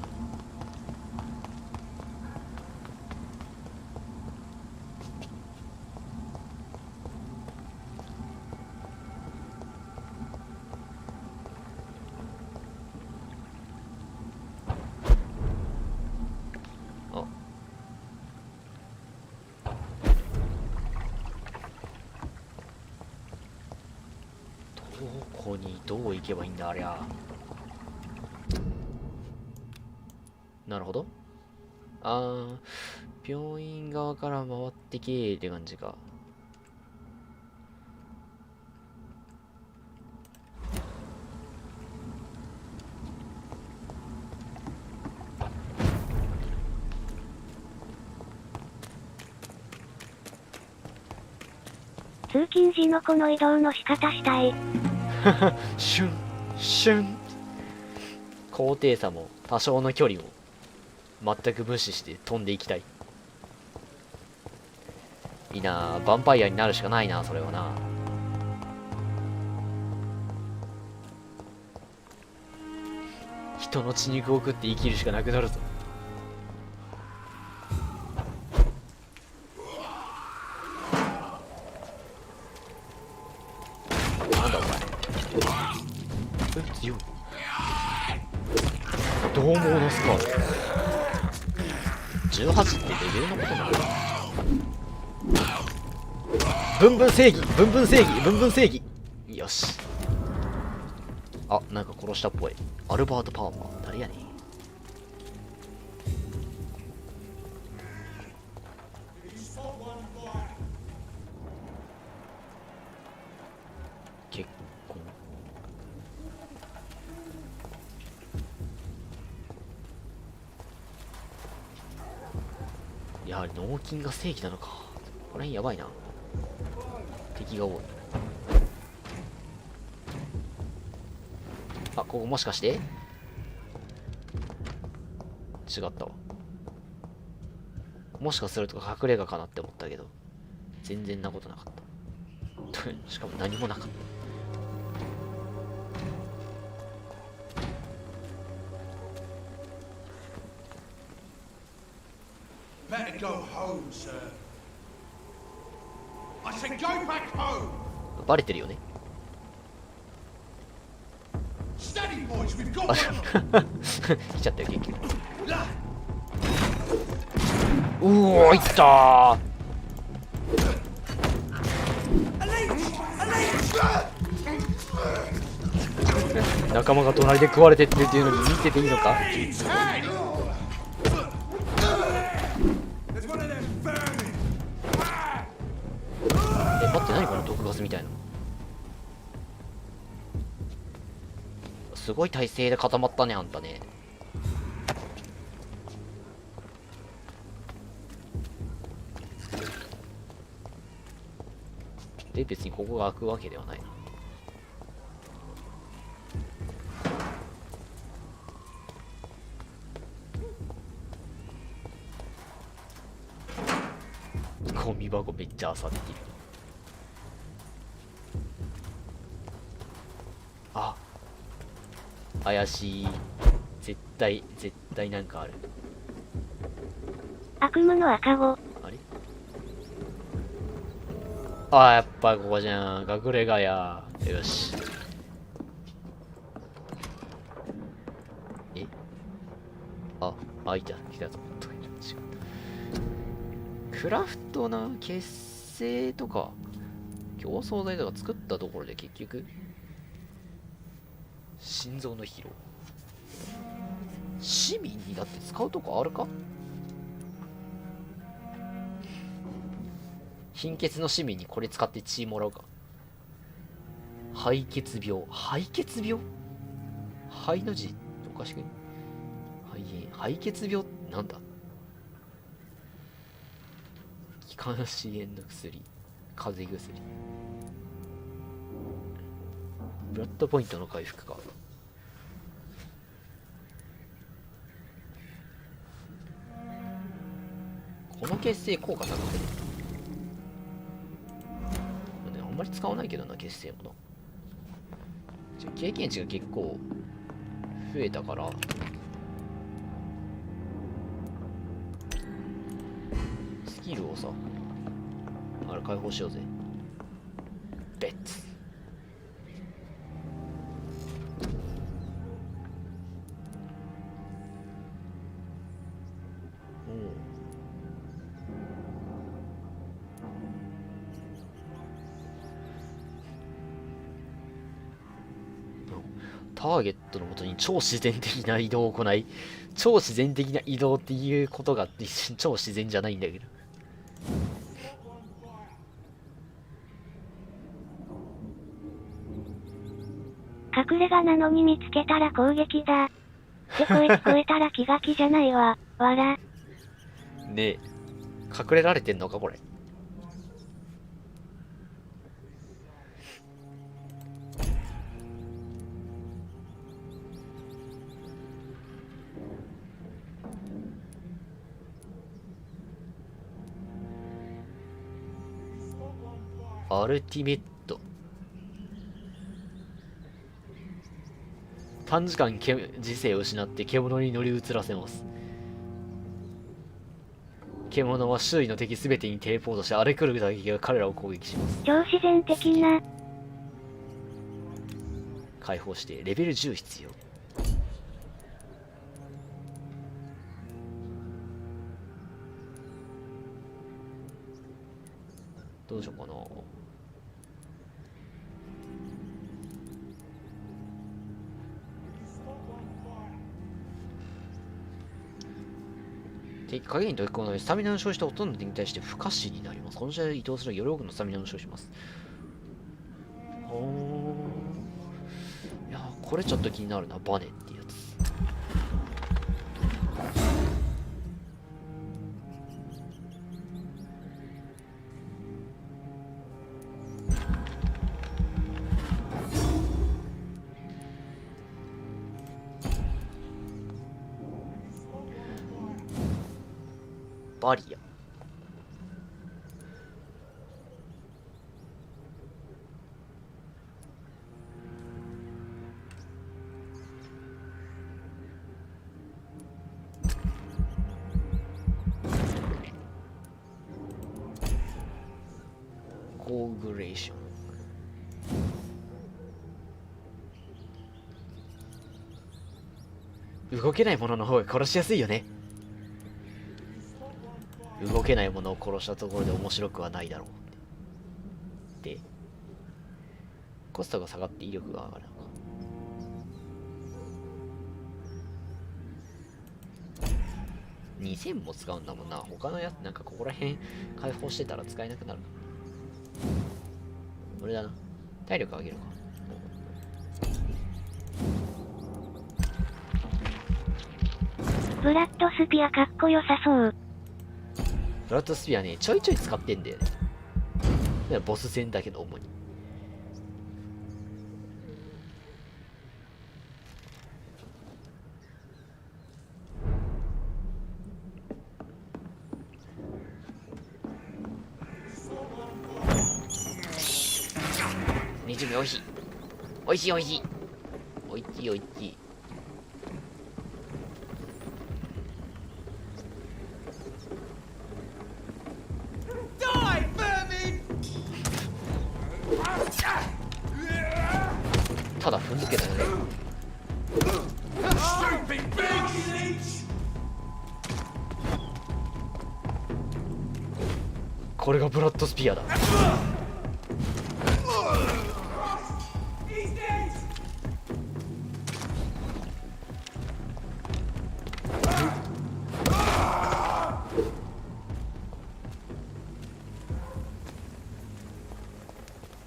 あ、どこにどう行けばいいんだありゃ。なるほど。病院側から回ってけーって感じか。通勤時のこの移動の仕方したい。シュンシュン。高低差も多少の距離も全く無視して飛んでいきたい。いいなぁ、ヴァンパイアになるしかないな、それはな。人の血肉を食って生きるしかなくなるぞ。獰猛のスカート。18ってレベルのことなの？ブンブン正義、ブンブン正義、ブンブン正義。よし。あ、なんか殺したっぽい。アルバート・パーマー。誰やねん。結婚。やはり脳筋が正義なのか。この辺やばいな。敵が多い。あ、ここもしかして違ったわ。もしかすると隠れ家かなって思ったけど、全然なことなかった。しかも何もなかった。Better go home, sir. I said go back home. バレてるよね。Steady, boys. We've got one. 来ちゃったよ結局。うおー、いったー。仲間が隣で食われてってっていうのに見てていいのか。待って、何この毒ガスみたいな。すごい体勢で固まったね、あんたね。で、別にここが開くわけではないな。ゴミ箱めっちゃ漁っている。あ、怪しい。絶対なんかある。悪夢の赤子。あれ？あ、やっぱここじゃん。隠れ家や。よし。え？あ、いた。来たと思った。違った。クラフトな結成とか競争剤とか作ったところで結局心臓の疲労。市民にだって使うとこあるか？貧血の市民にこれ使って血もらうか。肺血病。肺血病？肺の字おかしくね？肺血病ってなんだ？気管支炎の薬、風邪薬、ブラッドポイントの回復か。この結成効果高い。あんまり使わないけどな、結成もな。経験値が結構増えたから、スキルをさ、あれ解放しようぜ。ベッツ。ターゲットのもとに超自然的な移動を行い、超自然的な移動っていうことが超自然じゃないんだけど。隠れ家なのに見つけたら攻撃だ。って声聞こえたら気が気じゃないわ。わら。ねえ、隠れられてんのかこれ。アルティメット。短時間時勢を失って獣に乗り移らせます。獣は周囲の敵すべてにテレポートして荒れ狂う打撃が彼らを攻撃します。超自然的な。解放してレベル10必要。どうしようかな。敵影に取り込むのでスタミナの消費とほとんど敵に対して不可視になります。この試合で移動するより多くのスタミナを消費します。いや、これちょっと気になるな、バネってやつ。バリア。コーグレーション。動けないものの方が殺しやすいよね。動けないものを殺したところで面白くはないだろう。で、コストが下がって威力が上がるのか。2000も使うんだもんな。他のやつなんかここら辺解放してたら使えなくなるか。これだな。体力上げるか。ブラッドスピアかっこよさそう。ブラッドスピアね、ちょいちょい使ってんだよね。ボス戦だけど主に。20秒おいしい。おいしいおいしい。おいしいおいしい。ただ踏んづけたよね。これがブラッドスピアだ。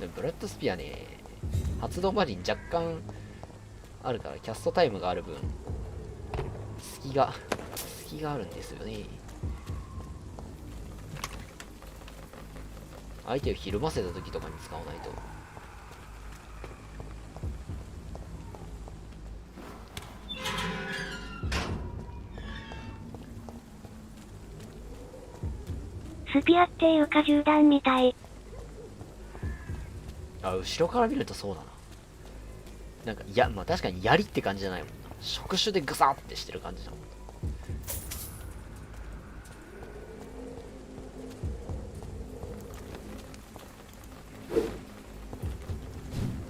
でもブラッドスピアね、発動までに若干あるから、キャストタイムがある分隙があるんですよね。相手をひるませた時とかに使わないと。スピアっていうか銃弾みたい。あ、後ろから見るとそうだな。なんか、いや、まあ確かに槍って感じじゃないもんな。触手でグサってしてる感じだもん。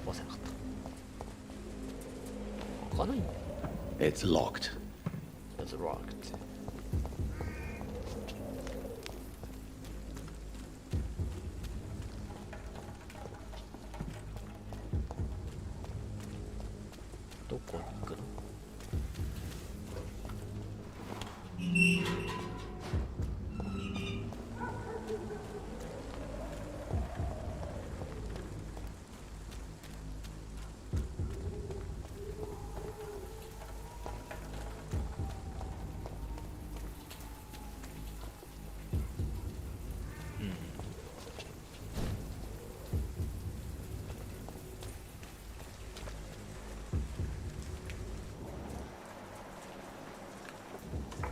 壊せなかった。開かないんだよ。It's locked. It's locked. どこに行くの？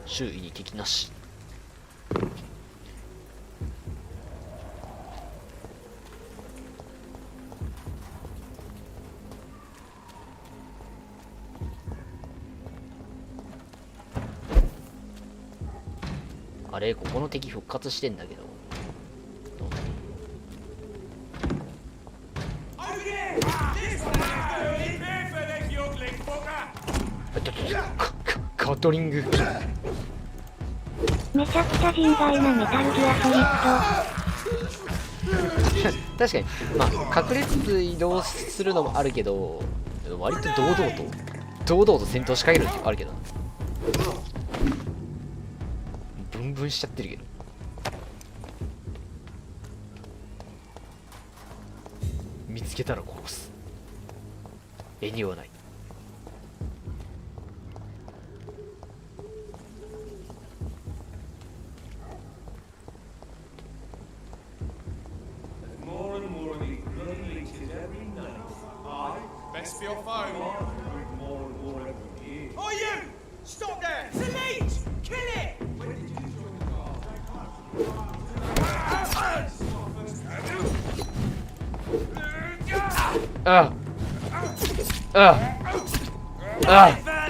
周囲に敵なし。あれ、ここの敵復活してんだけど。カトリング。めちゃくちゃ人外なメタルギアソリッド。確かにまあ隠れつつ移動するのもあるけど、割と堂々と戦闘仕掛けるのあるけどな。ブンブンしちゃってるけど。見つけたら殺す。絵にはない。Best for your phone. Oh, you! Stop there! It's a leech! Kill it! When did you join the guard?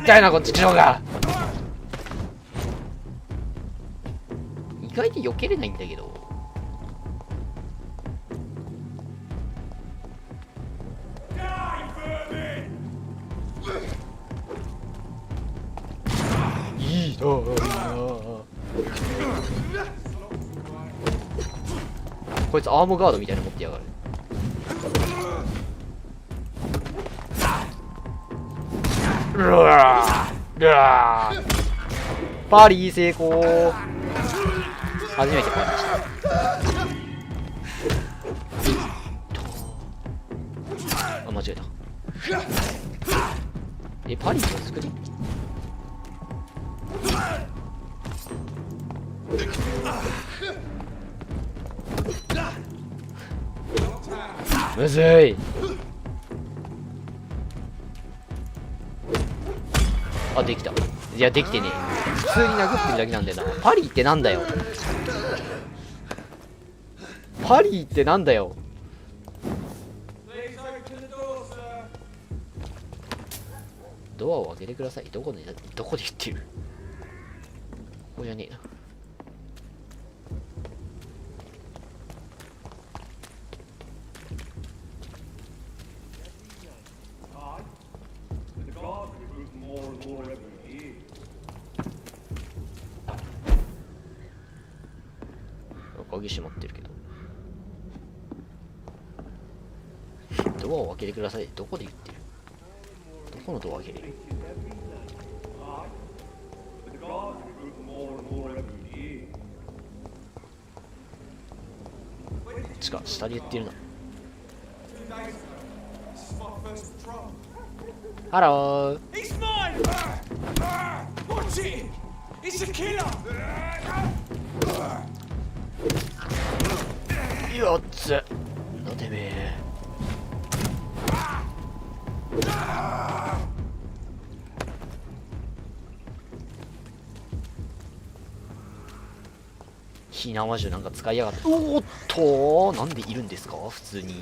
痛いなこっちの方が。意外と避けれないんだけど。いいなこいつアームガードみたいなの持ってやがる。パリー成功。初めてパリした。あ、間違えた。パリーの作りむずい。あ、できた。いや、できてねえ。普通に殴ってるだけなんだよな。パリーってなんだよ。パリーってなんだよ。ドアを開けてください。どこで言ってる？ここじゃねえな。鍵閉まってるけど。ドアを開けてください。どこで言ってる？どこのドア開けれる？ちか、下で言ってるな。ハロー。よっつのてめえ。火縄銃なんか使いやがって。おっと、なんでいるんですか普通に。ゆ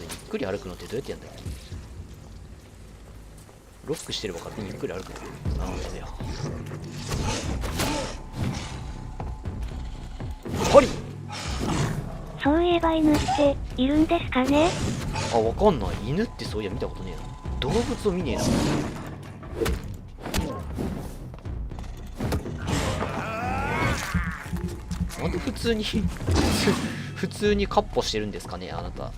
っくり歩くのってどうやってやんだっけ。ロックしてれば勝手にゆっくり歩くの。ああ、ダメや。ほり。そういえば犬っているんですかね。あ、わかんない。犬ってそういや見たことねえな。動物を見ねえな。なんで普通に普通にカッポしてるんですかねあなた。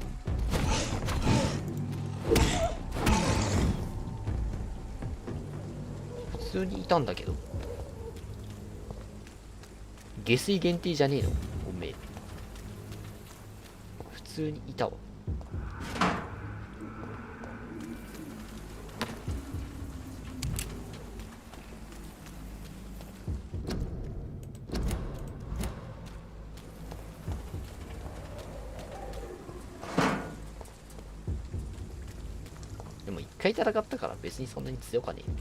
普通にいたんだけど。下水限定じゃねえのおめえ。普通にいたわ。でも一回戦ったから別にそんなに強かねえ。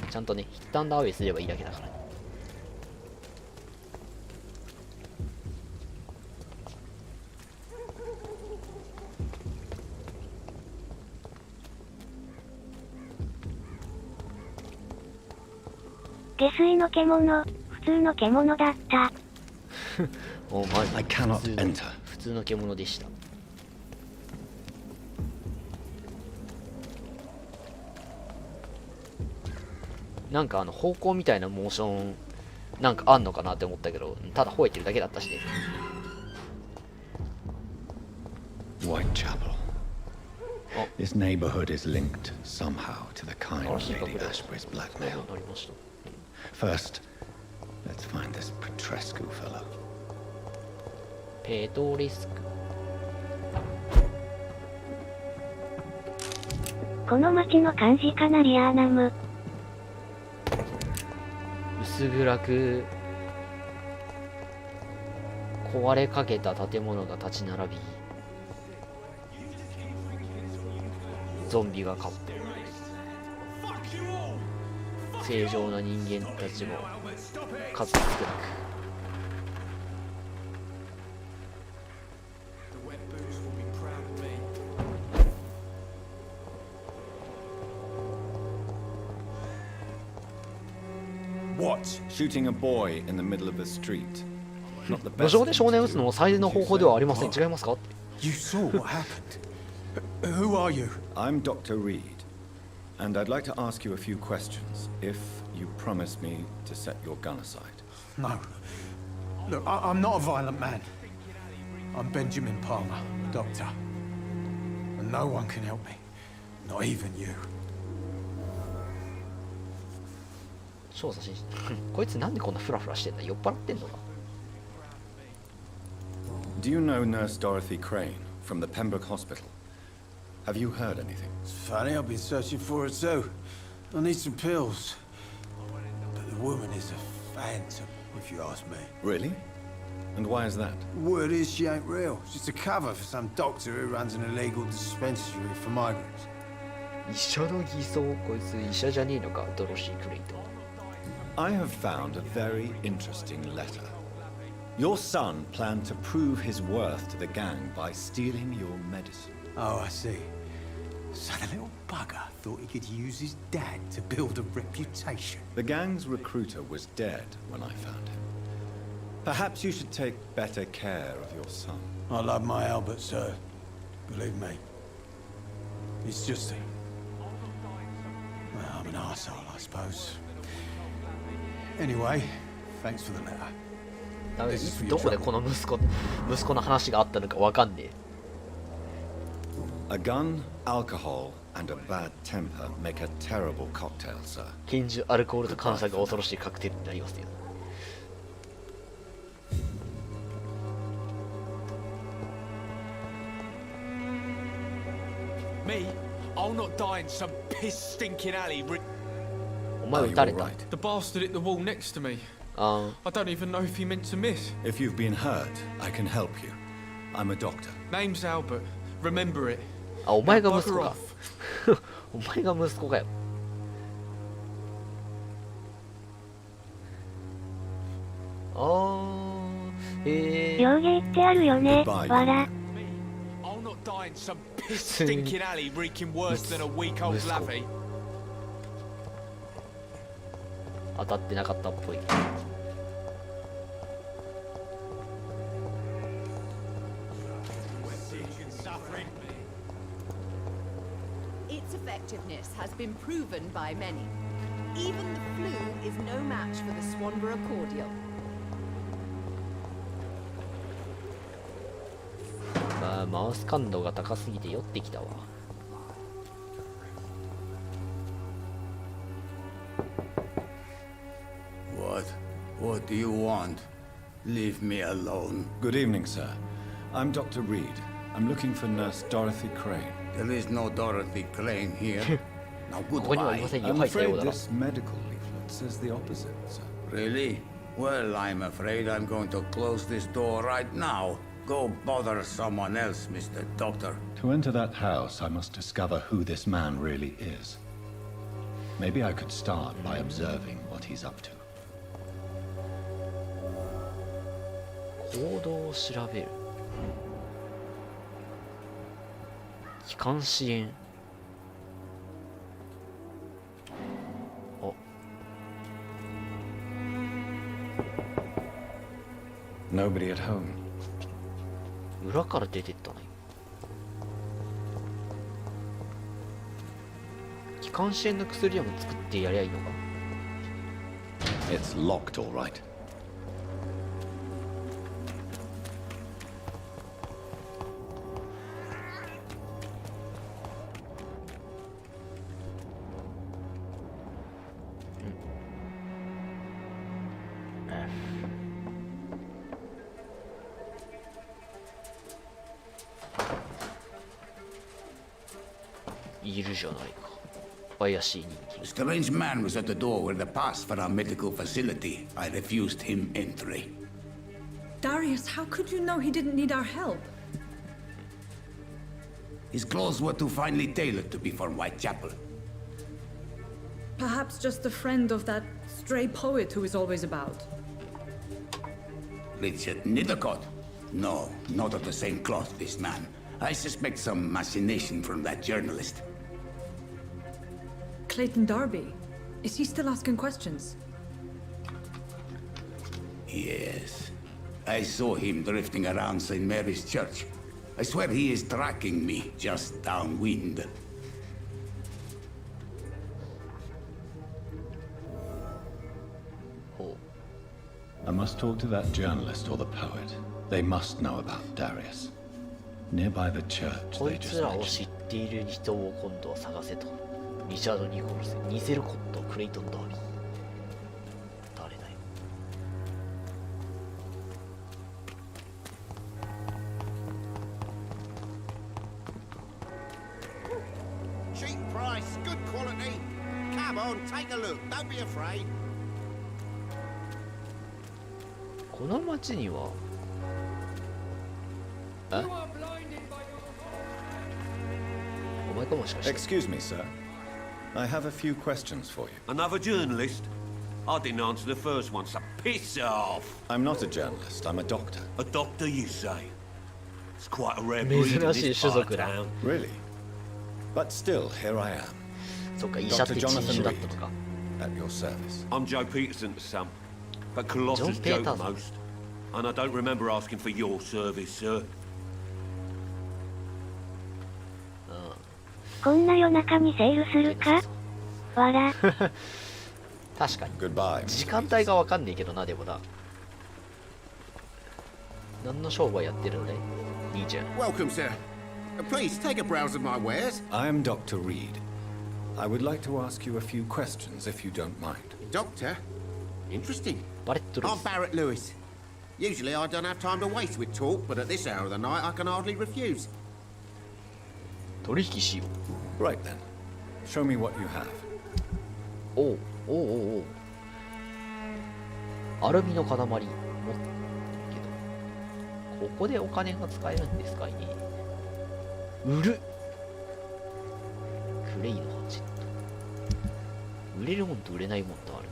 ちゃんとね、ヒットアンダーウェイすればいいだけだからね。下水の獣、普通の獣だった。おマジ I cannot enter. 普通の獣でした。なんか方向みたいなモーションなんかあんのかなって思ったけど、ただ吠えてるだけだったしね。Whitechapel. This neighborhood is linked somehow to the kind Lady Ashbury's blackmail. First, let's find this Petrescu fellow. ペトリスク。この街の漢字かなりアーナム。薄暗く壊れかけた建物が立ち並び、ゾンビがかってる。正常な人間たちも数少なく。What? Shooting a boy in the middle of the street. Not the 路上で少年を撃つのも最善の方法ではありません。違いますか？ You saw what happened. Who are you? I'm Dr. Reed, and I'd like to ask you a few questions, if you promise me to set your gun aside. No. Look, I'm not a violent man. I'm Benjamin Palmer, doctor. And no one can help me. Not even you. 調査しこいつなんでこんなフラフラしてんだ？酔っ払ってんのか？ Do you know Nurse Dorothy Crane from the Pembroke Hospital? Have you heard anything? It's funny, I've been searching for her too. I need some pills. But the woman is a phantom, if you ask me. Really? And why is that? Word is she ain't real. She's a cover for some doctor who runs an illegal dispensary for migrants. 医者の偽装？こいつ医者じゃねえのか？ドロシー・クレイト。 I have found a very interesting letter. Your son planned to prove his worth to the gang by stealing your medicine. Oh, I see. So the little bugger thought he could use his dad to build a reputation. The gang's recruiter was dead when I found him. Perhaps you should take better care of your son. I love my Albert, sir. Believe me. It's just well, I'm an arsehole, I suppose. Anyway, thanks for the letter. いつどこでこの息子の話があったのかわかんねえ。A gun, alcohol, and a bad temper make a terrible cocktail, sir. 拳銃、アルコールと感謝が恐ろしいカクテルになりますよ。Me? I'll not die in some piss stinking alley. お前撃たれた。 The bastard hit the wall next to me. I don't even know if he meant to miss. If you've been hurt, I can help you. I'm a doctor. Name's Albert. Remember it. あ、お前が息子か。お前が息子かよ。両言ってあるよね、わら。 I'll not die in some piss stinking alley reeking worse than a week old lavvy. 当たってなかったっぽい。 Its effectiveness has been proven by many. Even the flu is no match for the Swanborough cordial. マウス感度が高すぎて酔ってきたわ。 What do you want? Leave me alone. Good evening, sir. I'm Dr. Reed. I'm looking for Nurse Dorothy Crane. There is no Dorothy Crane here. Now goodbye. I'm afraid this medical leaflet says the opposite, sir. Really? Well, I'm afraid I'm going to close this door right now. Go bother someone else, Mr. Doctor. To enter that house, I must discover who this man really is. Maybe I could start by observing what he's up to. 行動を調べる。気管支炎。あ。Nobody at home. 裏から出てったね。気管支炎の薬でも作ってやりゃいいのか。It's locked, all right. F いるじゃないか。怪しい人間。 A strange man was at the door with a pass for our medical facility. I refused him entry. Darius, how could you know he didn't need our help? His clothes were too finely tailored to be from Whitechapel. Perhaps just a friend of that stray poet who is always about. Richard Nethercott? No, not of the same cloth, this man. I suspect some machination from that journalist. Clayton Darby. Is he still asking questions? Yes. I saw him drifting around St. Mary's Church. I swear he is tracking me just downwind. I must talk to that journalist or the poet. They must know about Darius. Nearby the church, こ they い just つらを mentioned. 知っている人を今度は探せと。リチャード・ニコルセン、ニゼルコット、クレイトン・ダービー。誰だよ。 Cheap price, good quality. Come on, take a look. Don't be afraid. この町にはえお前かもしかして Excuse me, sir. I have a few questions for you. Another journalist? I didn't answer the first one, so piss off! I'm not a journalist, I'm a doctor. A doctor, you say? It's quite a rare breed in this part of town. Really? But still, here I am. そっか、医者って Dr. 人 Jonathan 種だったのか。 Reed, at your service. I'm Joe Peterson's son, but Colossus John joke Peterson. most. And I don't remember asking for your service, sir. こんな夜中にセールするかわら。確かに。 Goodbye. 時間帯がわかんねえけどな、でもな。何の商売やってるのね、兄ちゃん。 Welcome, sir. Please take a browse of my wares. I am Dr. Reed. I would like to ask you a few questions if you don't mind. Doctor? Interesting. バレットルイ I'm ス。 Barrett Lewis. Usually I don't have time to waste with talk, but at this hour of the night I can hardly refuse. 取引しよう。 Right then. Show me what you have. おうおうおうおう。アルミの塊持ってるけど、ここでお金が使えるんですかいね。売る。クレイのハチェット。売れるもんと売れないもんとある。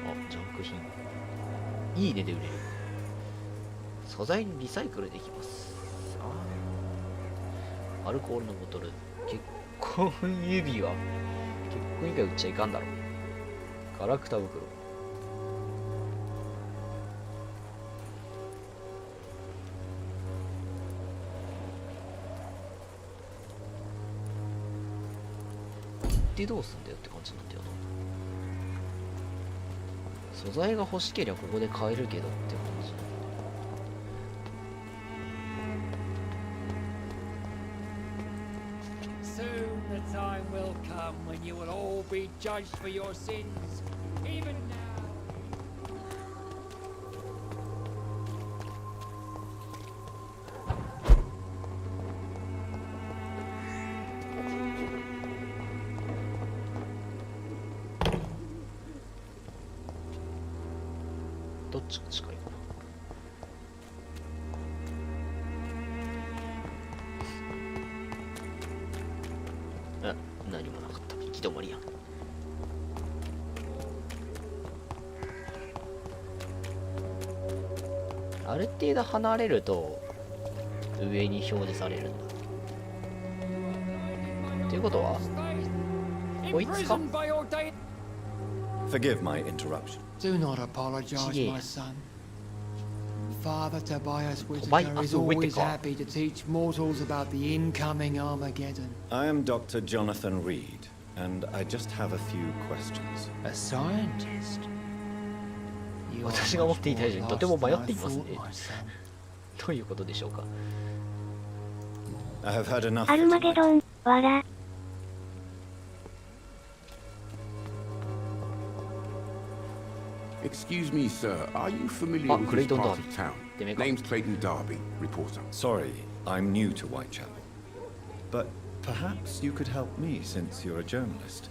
あ、ジャンク品。いい値で売れる。素材にリサイクルできます。アルコールのボトル。結婚指輪。結婚以外売っちゃいかんだろ。ガラクタ袋。でどうすんだよって感じになったよな。素材が欲しけりゃここで買えるけどって感じ。 Soon the time will come when you will all be judged for your sins. Even now. どっちが近いかな。あ、何もなかった。行き止まりやん。ある程度離れると上に表示されるんだ。っていうことはこいつか Imprisoned by your day. Forgive my interruption. Do not apologize, Yeah. my son. Father Tobias Tobias Whittaker is always Whittaker. happy to teach mortals about the incoming Armageddon. I am Dr. Jonathan Reed, and I just have a few questions. A scientist? 私が持っていた以上にとても迷っていますね。どういうことでしょうか。I have had enough. アルマゲドン、わら。Excuse me, sir. Are you familiar with this Clayton part Darby. of town? Demeka. Name's Clayton Darby, reporter. Sorry, I'm new to Whitechapel. But perhaps you could help me since you're a journalist.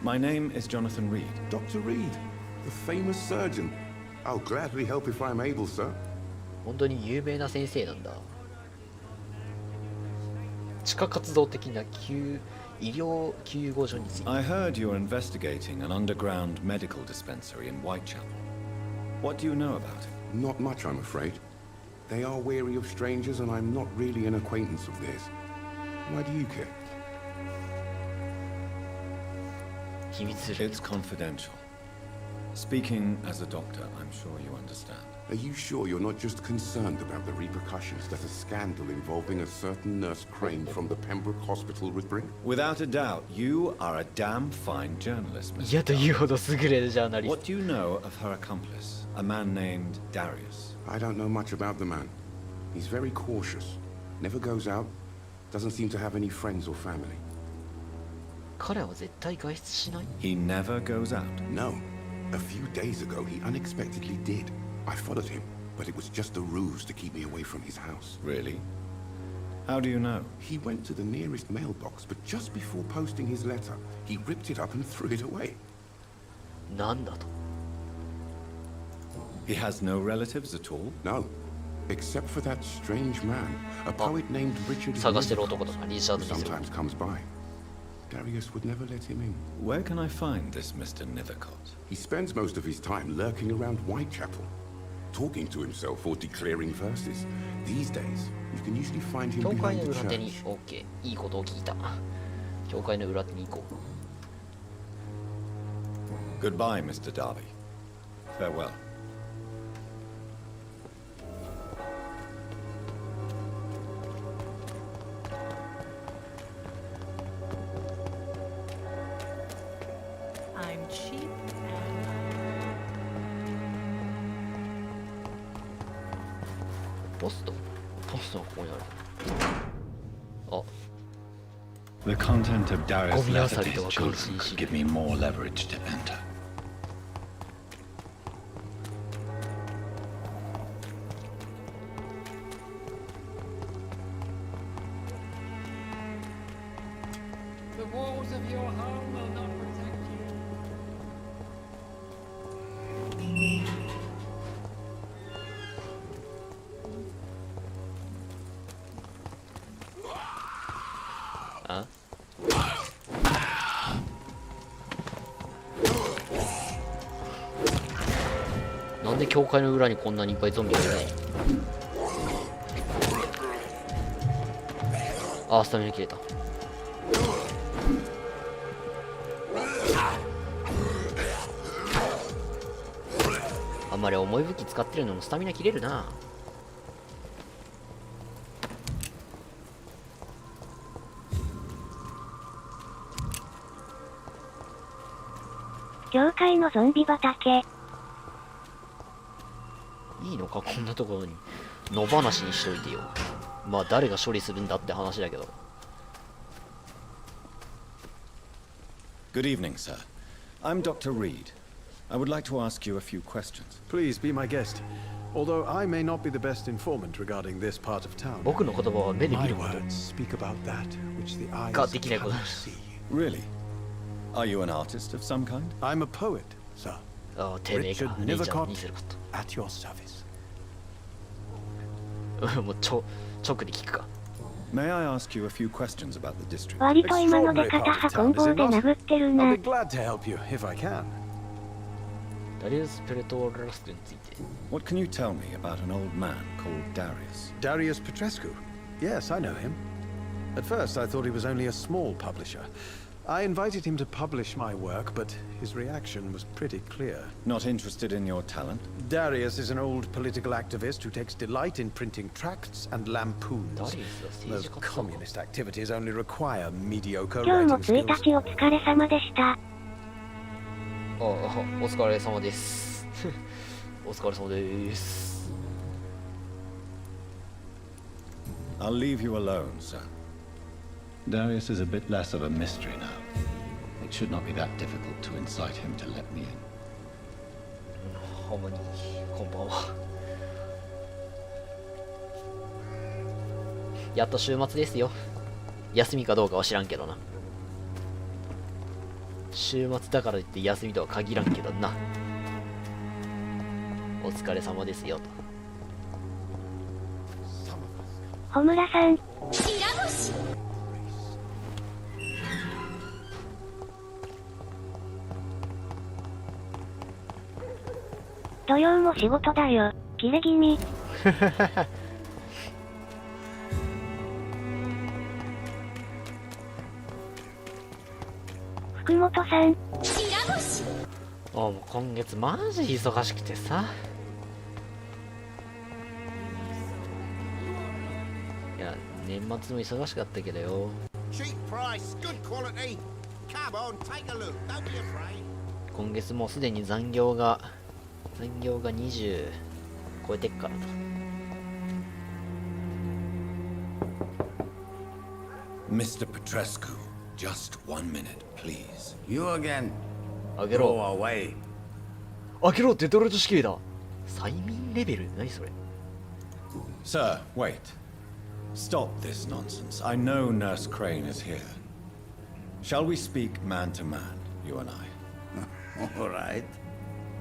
My name is Jonathan Reed. Dr. Reed, the famous surgeon. I'll gladly help if I'm able, sir. 本当に有名な先生なんだ。地下活動的な医療救護所について。I heard you're investigating an underground medical dispensary in Whitechapel. What do you know about it? Not much, I'm afraid. They are wary of strangers, and I'm not really an acquaintance of theirs. Why do you care? 秘密裏。It's confidential. Speaking as a doctor, I'm sure you understand. Are you sure you're not just concerned about the repercussions that a scandal involving a certain nurse Crane from the Pembroke Hospital would bring? Without a doubt, you are a damn fine journalist, Mr. いやというほど優れるジャーナリスト。 What do you know of her accomplice, a man named Darius? I don't know much about the man. He's very cautious. Never goes out. Doesn't seem to have any friends or family. 彼は絶対外出しない。 He never goes out. No. A few days ago, he unexpectedly did. I followed him, but it was just a ruse to keep me away from his house. Really? How do you know? He went to the nearest mailbox, but just before posting his letter, he ripped it up and threw it away. なんだと。 He has no relatives at all? No. Except for that strange man, a poet named Richard. 探してる男だな、リチャード・ Sometimes comes by. Darius would never let him in. Where can I find this Mr. Nethercott? He spends most of his time lurking around Whitechapel, talking to himself or declaring verses. These days, you can usually find him 教会 behind の the 裏手に church. OK いいことを聞いた。教会の裏手に行こう。 Goodbye, Mr. Darby. Farewell. I'm cheap ポストはここにある。あ、 The content of Darius' ゴミ letter 漁 to り his とは children 感心 could し give me more leverage to enter. The walls of your home will not protect you. Huh?なんで教会の裏にこんなにいっぱいゾンビがいるの？あ、スタミナ切れた。あんまり重い武器使ってるのもスタミナ切れるな。教会のゾンビ畑。いいのかこんなところに野放しにしといてよ。まあ誰が処理するんだって話だけど。 Good evening, sir. I'm Dr. Reed. I would like to ask you a few questions. Please be my guest. Although I may not be the best informant regarding this part of town. 僕の言葉は目で見 My ること words speak about that which the eyes ができないこと cannot see. Really? Are you an artist of some kind? I'm a poet, sir. ああ、てめえか。 Richard レイちゃん Nethercott にするか at your service. と。もう直で聞くか。 May I ask you a few questions about the district? 割と今の出方運棒で殴ってる I'll な be。glad to help you if I can. ダリウス・ペレトラストについて。 What can you tell me about an old man called Darius? Darius Petrescu. Yes, I know him. At first, I thought he was only a small publisher, I invited him to publish my work, but his reaction was pretty clear. Not interested in your talent? Darius is an old political activist who takes delight in printing tracts and lampoons. Those communist activities only require mediocre 今日も writing 1 skills. 日お疲れ様でした。お疲れ様です。お疲れ様です。I'll leave you alone, sir. Darius is a bit less of a mystery now. It should not be that difficult to incite him to let me in. ほんまにこんばんは。やっと週末ですよ。休みかどうかは知らんけどな。週末だからといって休みとは限らんけどな。お疲れ様ですよと。穂村さん。土曜も仕事だよ。切れ気味。福本さん。もう今月マジ忙しくてさ。いや、年末も忙しかったけどよ。Cheap price, good quality. Come on, take a look. Don't be afraid. 今月もうすでに残業が20超えてっからな。Mr. Petrescu, just 1 minute, please. You again. あげろ。 Go away. あげろ、デトロイト死刑だ。催眠レベル？何それ？ Sir, wait. Stop this nonsense. I know Nurse Crane is here. Shall we speak man to man, you and I? All right.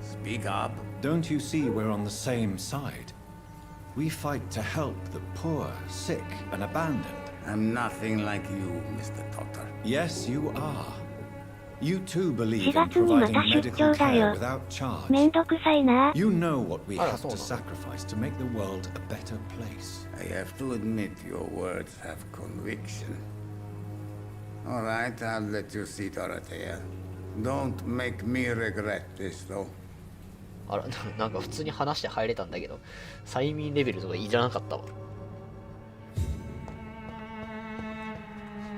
Speak up. Don't you see we're on the same side? We fight to help the poor, sick, and abandoned. I'm nothing like you, Mr. Doctor. Yes, you are. You too believe 4 in 月にまた providing 出 medical 張だ care よ。 without charge. めんどくさいな。You know what we have to sacrifice to make the world a better place. I have to admit your words have conviction. All right, I'll let you see Dorothea. Don't make me regret this, though. あら、なんか普通に話して入れたんだけど、催眠レベルとかいらなかったわ。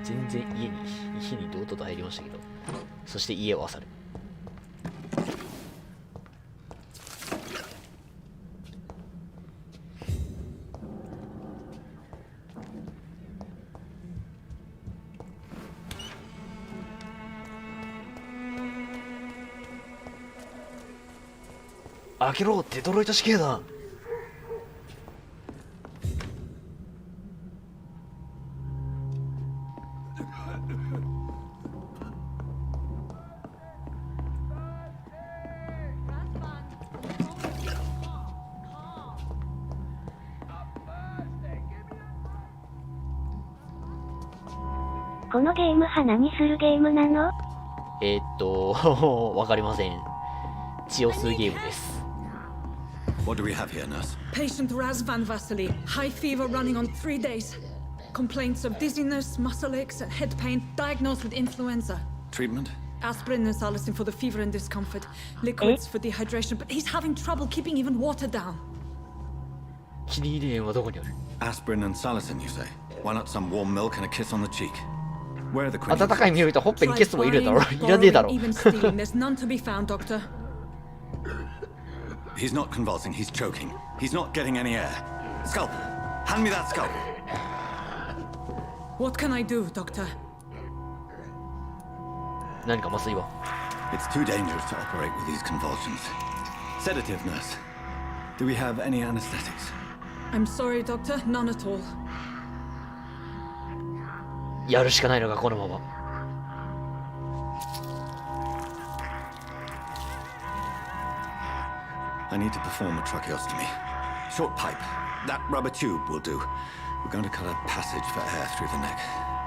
全然家に堂々と入りましたけど、そして家を漁る。開けろ、デトロイト死刑だ。このゲームは何するゲームなの？わかりません。血を吸うゲームです。What do we have here, nurse? Patient Raz Van Vasily, high fever running on 3 days. Complaints of dizziness, muscle aches, and head pain, diagnosed with influenza. Treatment? Aspirin and salicin for the fever and discomfort. Liquids for dehydration, but he's having trouble keeping even water down. 気に入り炎はどこにある？ Aspirin and salicin, you say? Why not some warm milk and a kiss on the cheek? Where are the quinines? 温かいミルとほっぺにキスもいるだろ。いらねえだろ。 Even stealing, there's none to be found, Doctor. He's not convulsing, he's choking. He's not getting any air. Scalpel! Hand me that scalpel! What can I do, Doctor? 何か麻酔は？ It's too dangerous to operate with these convulsions. Sedative, nurse. Do we have any anesthetics? I'm sorry, Doctor, none at all. やるしかないのがこのまま。I need to perform a tracheostomy. Short pipe. That rubber tube will do. We're going to cut a passage for air through the neck.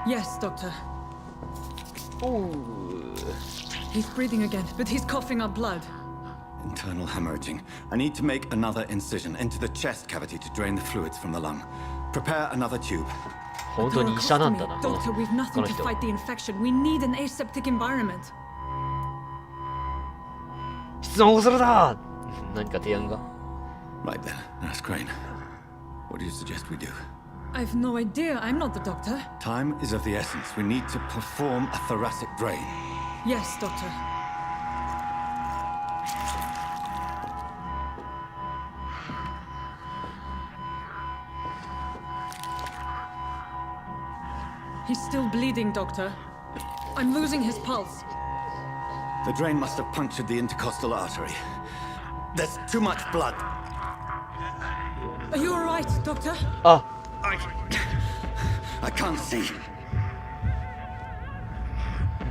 Yes, Doctor. Ooh. He's breathing again, but he's coughing up blood. Internal hemorrhaging. I need to make another incision into the chest cavity to drain the fluids from the lung. Prepare another tube. 本当に医者なんだな、この Doctor, we've nothing to 人。 fight the infection. We need an aseptic environment. 質問をするな。何か提案が。 Right then, Nurse Crane. What do you suggest we do? I've no idea. I'm not the doctor. Time is of the essence. We need to perform a thoracic drain. Yes, doctor. He's still bleeding, doctor. I'm losing his pulse. The drain must have punctured the intercostal artery. There's too much blood. Are you all right, doctor? I can't see.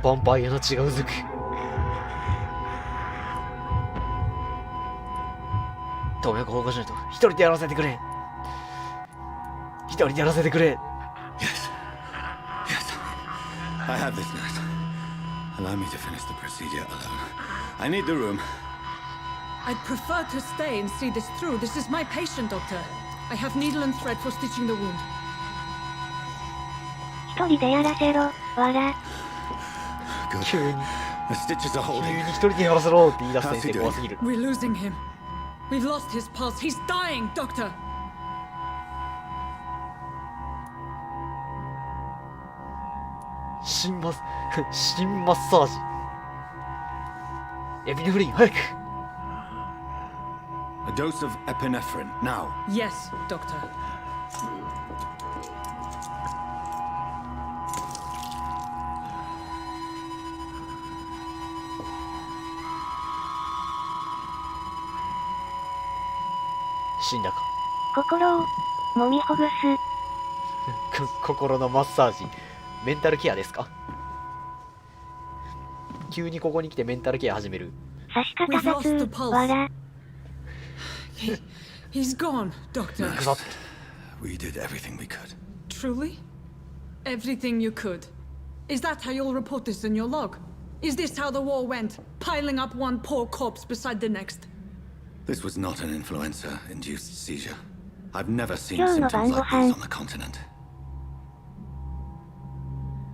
ヴァンパイアの血がうずく。動脈保護しないと。一人でやらせてくれ。一人でやらせてくれ。I have this, nurse. Allow me to finish the procedure alone. I need the room. I'd prefer to stay and see this through. This is my patient, doctor. I have needle and thread for stitching the wound. 一人でやらせろ、わら。急に The stitches are 急 holding. に一人でやらせろって言い出す先生怖すぎる。 We're losing him. We've lost his pulse. He's dying, doctor. 心マッサージ。エピネフリン早く。 A dose of epinephrine, now. Yes, doctor. Shinda 死んだか。心を揉みほぐす。心のマッサージ。メンタルケアですか？急にここに来てメンタルケア始める。差し方がつ、わら。He's gone, doctor. We did everything we could. Truly? Everything you could. Is that how you'll report this in your log? Is this how the war went? Piling up one poor corpse beside the next? This was not an influenza-induced seizure. I've never seen symptoms like these on the continent.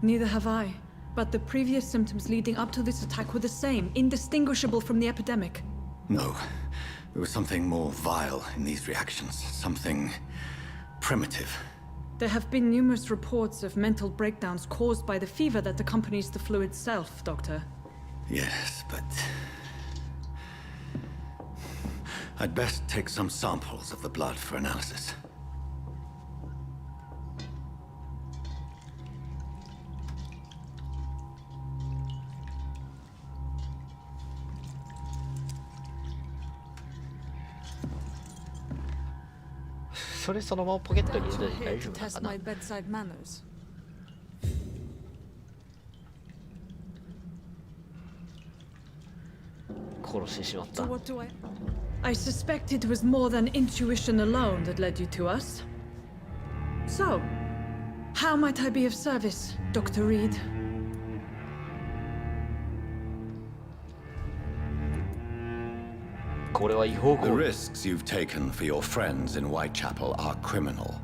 Neither have I. But the previous symptoms leading up to this attack were the same, indistinguishable from the epidemic. No. There was something more vile in these reactions. Something primitive. There have been numerous reports of mental breakdowns caused by the fever that accompanies the flu itself, Doctor. Yes, but... I'd best take some samples of the blood for analysis. So そのままポケットに入れて大丈夫なのかな。 My bedside manners. 殺してしまった。 So what do I suspect it was more than intuition alone that led you to us. So, how might I be of service, Dr. Reed? The risks you've taken for your friends in Whitechapel are criminal,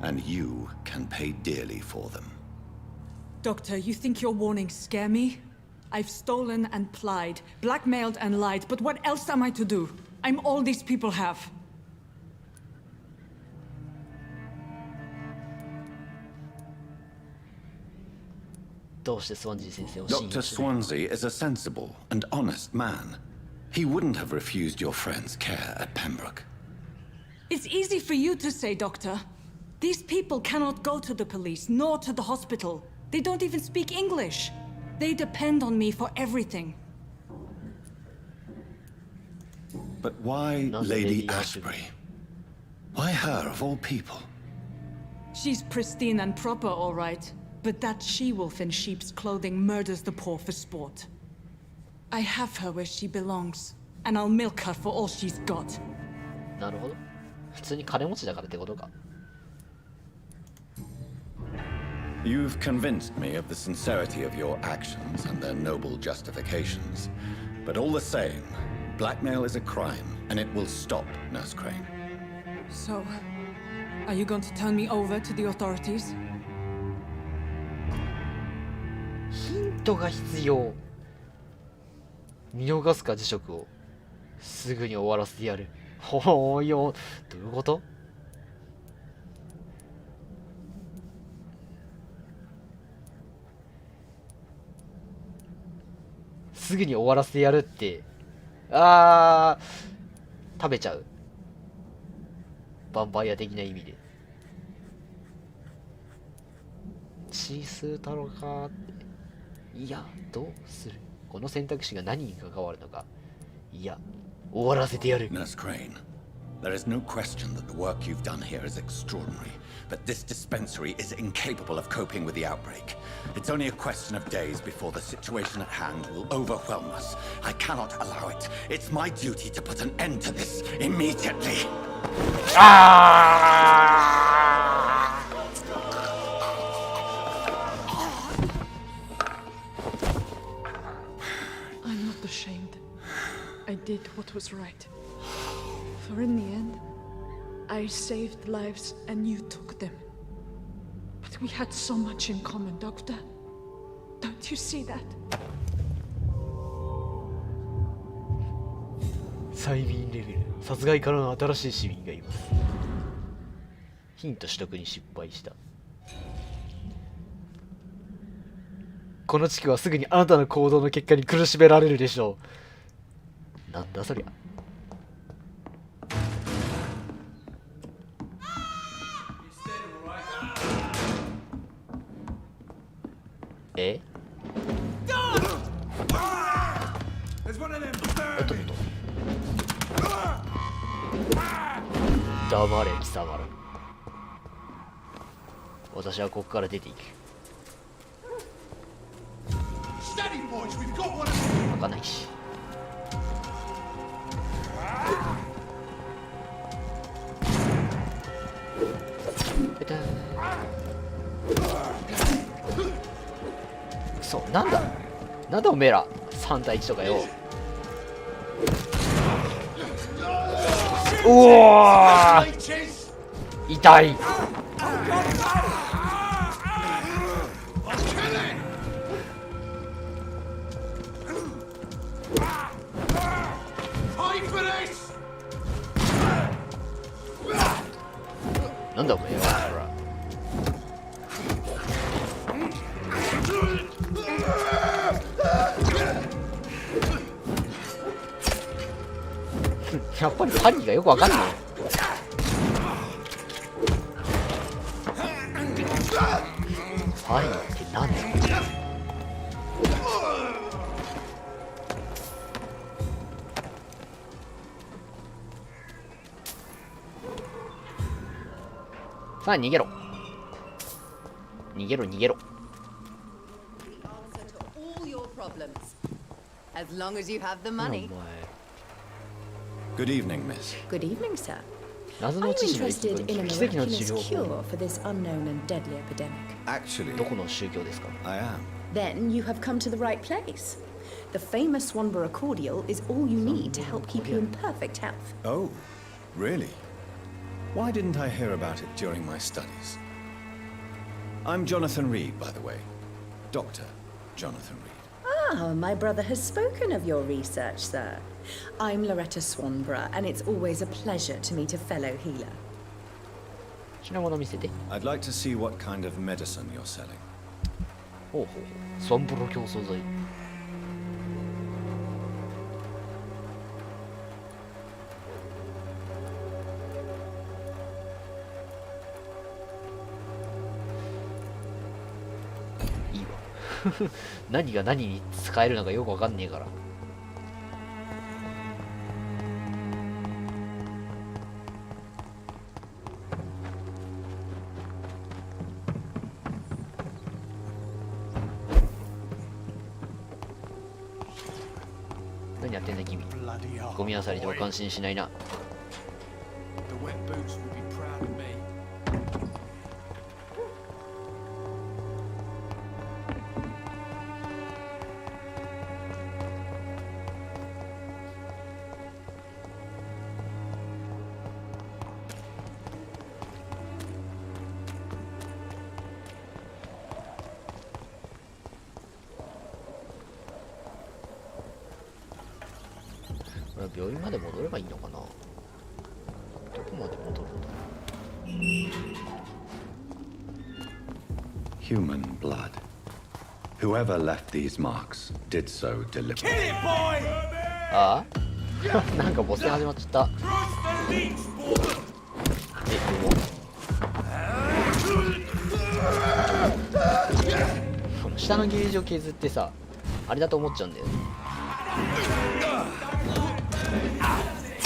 and you can pay dearly for them. Doctor, you think your warnings scare me? I've stolen and plied, blackmailed and lied, but what else am I to do? I'm all these people have. Dr. Swansea is a sensible and honest man. He wouldn't have refused your friend's care at Pembroke. It's easy for you to say, Doctor. These people cannot go to the police, nor to the hospital. They don't even speak English. They depend on me for everything. But why Lady Ashbury? Why her, of all people? She's pristine and proper, all right. But that she-wolf in sheep's clothing murders the poor for sport. I have her where she belongs, and I'll milk her for all she's got. なるほど。普通に金持ちだからってことか。 You've convinced me of the sincerity of your actions and their noble justifications. But all the same, blackmail is a crime, and it will stop, Nurse Crane. So, are you going to turn me over to the authorities? ヒントが必要。見逃すか辞職を。すぐに終わらせてやる。ほーよ。どういうこと？すぐに終わらせてやるって。食べちゃう。ヴァンパイア的な意味で。チィスウタロカって。いや、どうする？この選択肢が何に関わるのか。いや、終わらせてやる。Nurse Crane, there is no question that the work you've done here is extraordinary, but this dispensary is incapable of coping with the outbreak. It's only a question of days before the situation at hand will overwhelm us. I cannot allow it. It's my duty to put an end to this immediately. I'm not ashamed. I did what was right. For in the end, I saved lives and you took them. But we had so much in common, Doctor. Don't you see that? 催眠レベル。殺害からの新しい市民がいます。ヒント取得に失敗した。この地区はすぐにあなたの行動の結果に苦しめられるでしょう。なんだそりゃ。え？黙れ貴様ら。私はここから出ていく。開かないし。そう、なんだおめえら3対1とかよ。おお、痛い。なんだおめえは。やっぱりパニーがよくわかんない。パニーって何だ？さあ逃げろ。逃げろ逃げろ。As long as you have the money. Good evening, miss. Good evening, sir. 謎 Are の you 知識の interested in a 奇跡の治 miraculous 療法。 cure for this unknown and deadly epidemic? Actually, どこの宗教ですか？ I am. Then you have come to the right place. The famous Swanborough cordial is all you need to help keep you in perfect health. Oh, really? Why didn't I hear about it during my studies? I'm Jonathan Reed, by the way. Dr. Jonathan Reed. Ah, my brother has spoken of your research, sir. I'm Loretta Swanborough, and it's always a pleasure to meet a fellow healer. 品物見せて。 I'd like to see what kind of medicine you're selling. ほうほうほう。スワンブロ競争剤。いいわ。何が何に使えるのかよくわかんねえから。何やってんだ君。ゴミ漁りでは感心しないな。The wet boots will be proud of me. 病院まで戻ればいいのかな。どこまで戻るんだ。Human blood. Whoever left these marks did so deliberately. ああなんかボス戦始まっちゃった。この下のゲージを削ってさ、あれだと思っちゃうんだよね。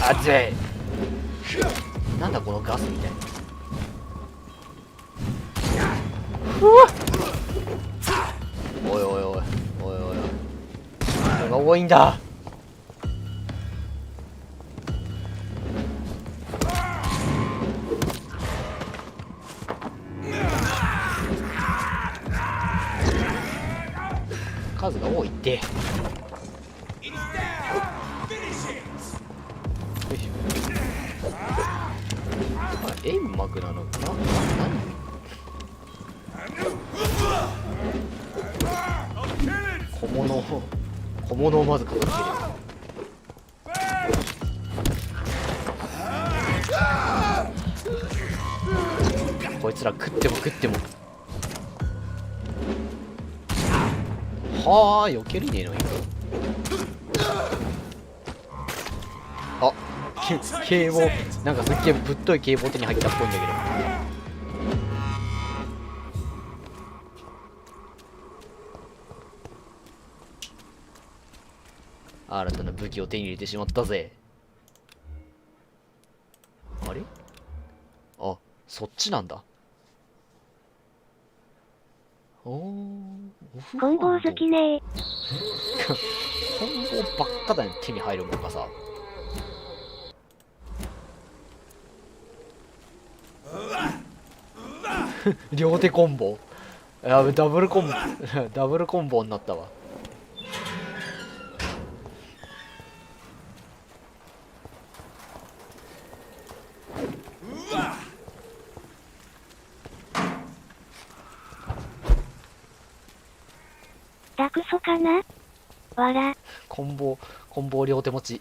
熱い。なんだこのガスみたいな。おいおいおいおいおいおい。人が多いんだ。数が多いって。よいしょ。煙幕なのかな。小物をまず片付ける。こいつら食っても食っても。はあ、避けるねえの今。あ、警棒、なんかすっげえぶっとい警棒手に入ったっぽいんだけど。新たな武器を手に入れてしまったぜ。あれ？あ、そっちなんだ。棍棒好きね棍棒ばっかだね、手に入るもんがさ。両手コンボ。やべ、ダブルコンボダブルコンボになったわ。ダクソかなわら。コンボ両手持ち。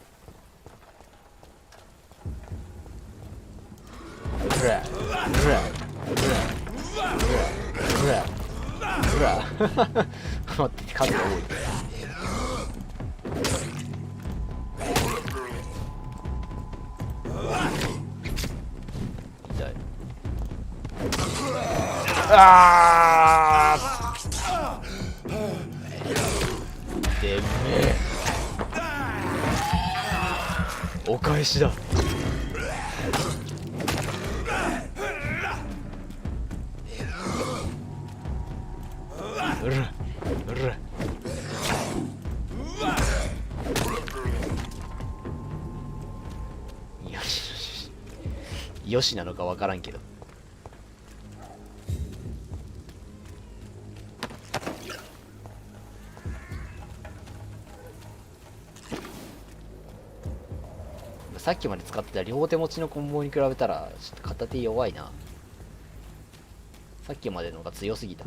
うらうらうらうら待って、数が多い。痛い。ああてめえ、お返しだ。うらうら。よしよしなのかわからんけど。さっきまで使ってた両手持ちのコンボに比べたらちょっと片手弱いな。さっきまでのが強すぎた。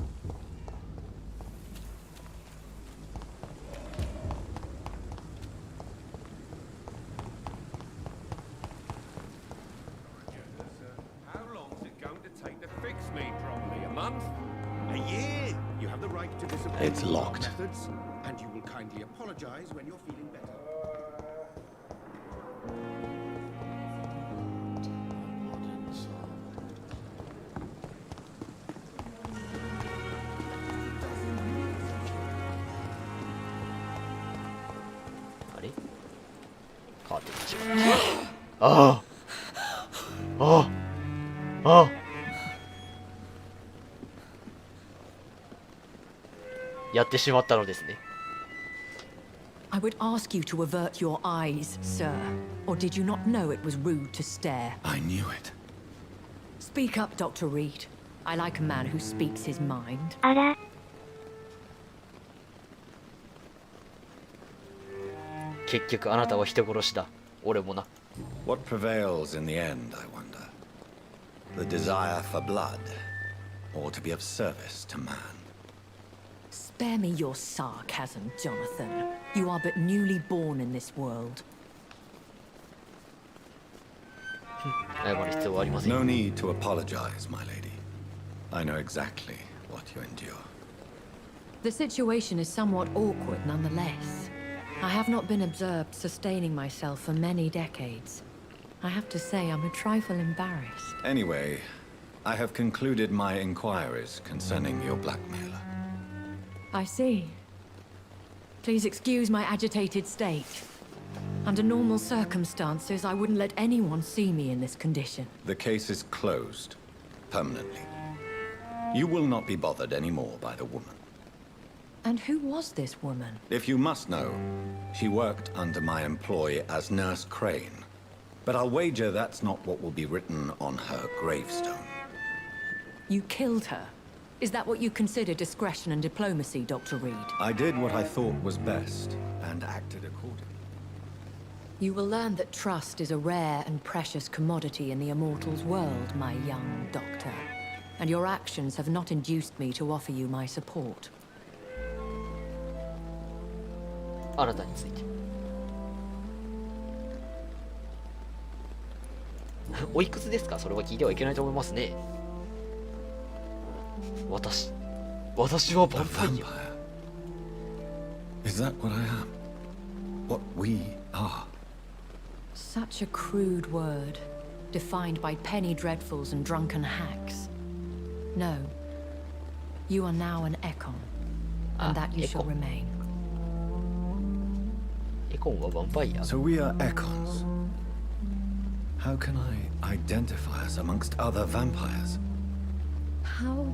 It's locked. And you will kindly apologize when you're feeling better. あれ？カーテンにしまう。あああああ、やってしまったのですね。I would ask you to avert your eyes, sir. Or did you not know it was rude to stare? I knew it. Speak up, Dr. Reed. I like a man who speaks his mind. あら。結局あなたは人殺しだ。俺もな。What prevails in the end, I wonder? The desire for blood, or to be of service to man? Spare me your sarcasm, Jonathan. You are but newly born in this world. 謝る必要はありません。 No need to apologize, my lady. I know exactly what you endure. The situation is somewhat awkward nonetheless. I have not been observed sustaining myself for many decades. I have to say I'm a trifle embarrassed. Anyway, I have concluded my inquiries concerning your blackmailer. I see. Please excuse my agitated state. Under normal circumstances, I wouldn't let anyone see me in this condition. The case is closed, permanently. You will not be bothered anymore by the woman. And who was this woman? If you must know, she worked under my employ as Nurse Crane. But I'll wager that's not what will be written on her gravestone. You killed her. Is that what you consider discretion and diplomacy, Dr. Reed? I did what I thought was best, and acted accordingly. You will learn that trust is a rare and precious commodity in the Immortals world, my young doctor. And your actions have not induced me to offer you my support. あなたについて。おいくつですか？それは聞いてはいけないと思いますね。私はヴァンパイア。Is that what I am? What we are? Such a crude word, defined by penny dreadfuls and drunken hacks. No. You are now an Econ, and that you shall remain. Econ はヴァンパイア。 So we are Econs. How can I identify us amongst other vampires? How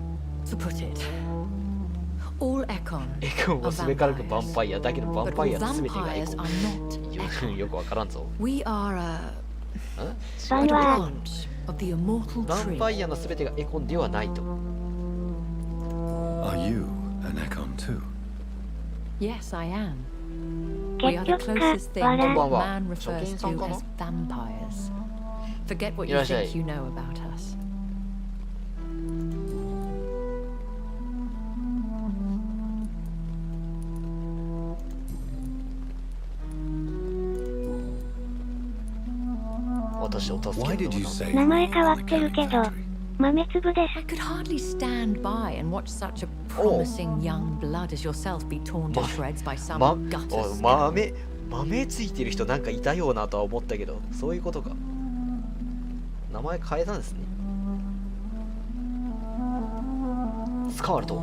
to put it? All Econ エコンはすべからくヴァンパイアだけどヴァンパイアのすべてがエコ are not ンよくわからんぞ。 We are a ん branch of the immortal ヴァン tree. パイアのすべてがエコンではないと。 Are you an Econ too? Yes, I am. We are the 結局か、 closest thing 笑 that う。 man refers to as vampires. Forget what you think you know about us. Why did you say 名前変わってるけど、豆粒です。 I could hardly stand by and watch such a promising young blood as yourself be torn to shreds by some gutter scoundrel. 豆ついてる人なんかいたようなとは思ったけど、そういうことか。名前変えたんですね。スカールト。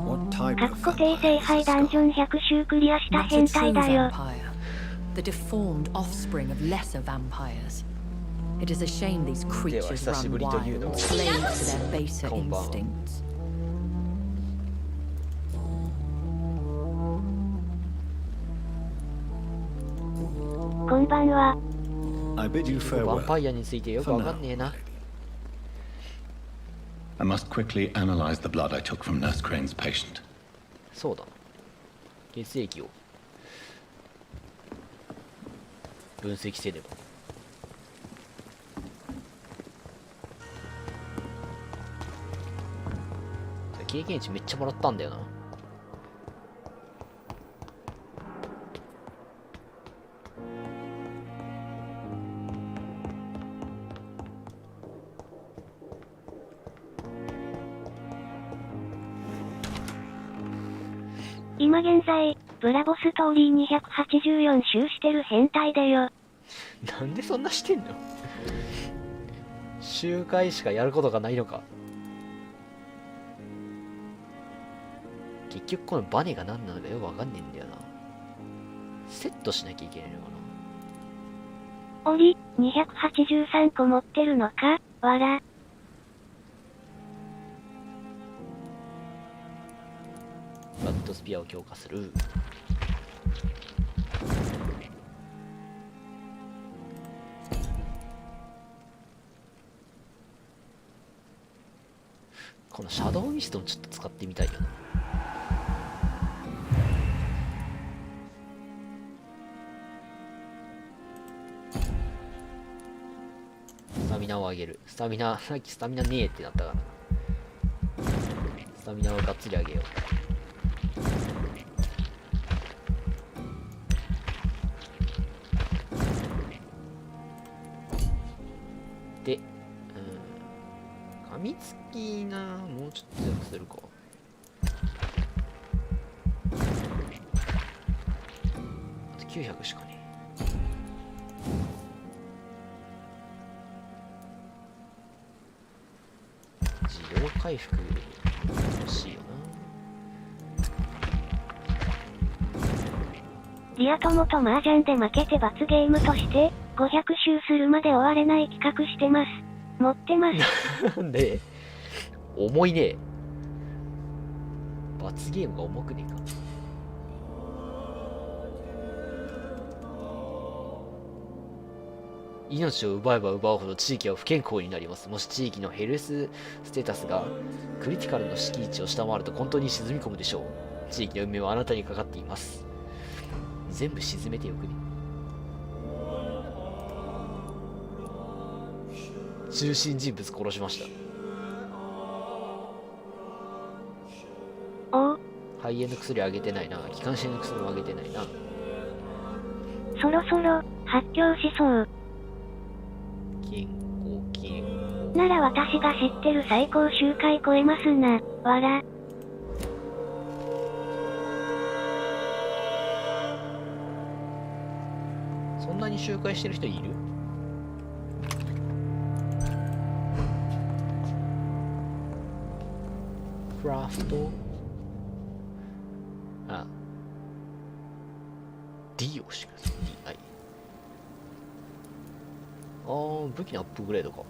定聖杯ダンジョン100周クリアした変態だよ。 The deformed offspring of lesser vampires. It is a shame these creatures run wild, slaves to their baser instincts. こんばんは。 I bid you ヴァン farewell. パイアについてよくわかんねえな。 I must quickly analyze the blood I took from Nurse Crane's patient. そうだな。血液を分析せねば。経験値めっちゃもらったんだよな。今現在、ブラボストーリー284周してる変態でよ。なんでそんなしてんの？周回しかやることがないのか。結局このバネが何なのかよくわかんねえんだよな。セットしなきゃいけないのかな。檻、283個持ってるのか、わら。バッドスピアを強化する。このシャドウミストもちょっと使ってみたいよな。スタミナを上げる。スタミナ、さっきスタミナねえってなったから。スタミナをがっつり上げよう。で、いな。もうちょっと強くするか。あと900しかねえ。自動回復欲しいよな。リア友と麻雀で負けて罰ゲームとして500周するまで終われない企画してます。持ってます。なんで重いね。罰ゲームが重くねえか。命を奪えば奪うほど地域は不健康になります。もし地域のヘルスステータスがクリティカルの敷地を下回ると本当に沈み込むでしょう。地域の運命はあなたにかかっています。全部沈めてよくね。中心人物殺しました。おう、肺炎の薬あげてないな。気管支炎の薬もあげてないな。そろそろ発狂しそう。健康健康なら私が知ってる最高周回超えますな。わら。そんなに周回してる人いる？クラフト、あ、D をしてください。D、はい。あー、武器のアップグレードか。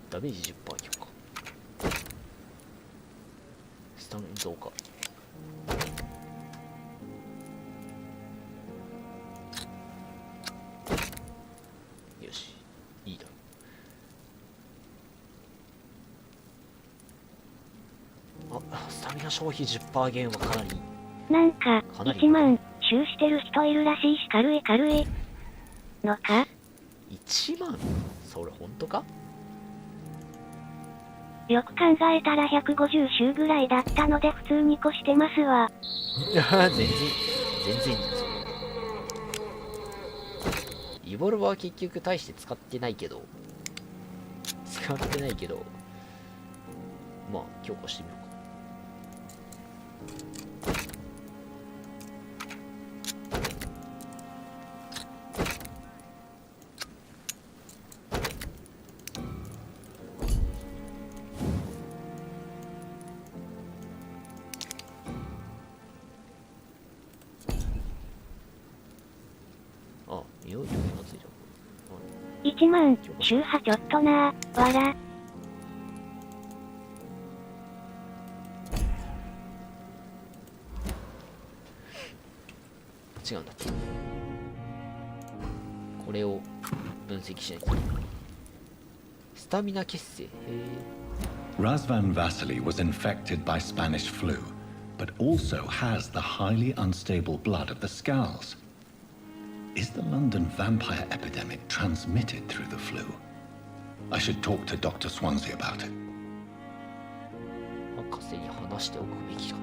ダメージ 10% 強化。スタミナ増加。よし、いいだろう。あ、スタミナ消費 10% 減はかなり。なんか、1万周してる人いるらしいし、軽いのか？ 1万？それ本当か？よく考えたら150周ぐらいだったので普通に越してますわ。全然リボルバーは結局大して使ってないけどまあ強化してみようか。1万周波ちょっとなー、わら。違うんだって。これを分析しないといけない。スタミナ結成。Razvan Vasily was infected by Spanish flu, but also has the highly unstable blood of the Scowls. Is the London vampire epidemic transmitted through the flu? I should talk to Dr. Swansea about it. 博士に話しておくべきか。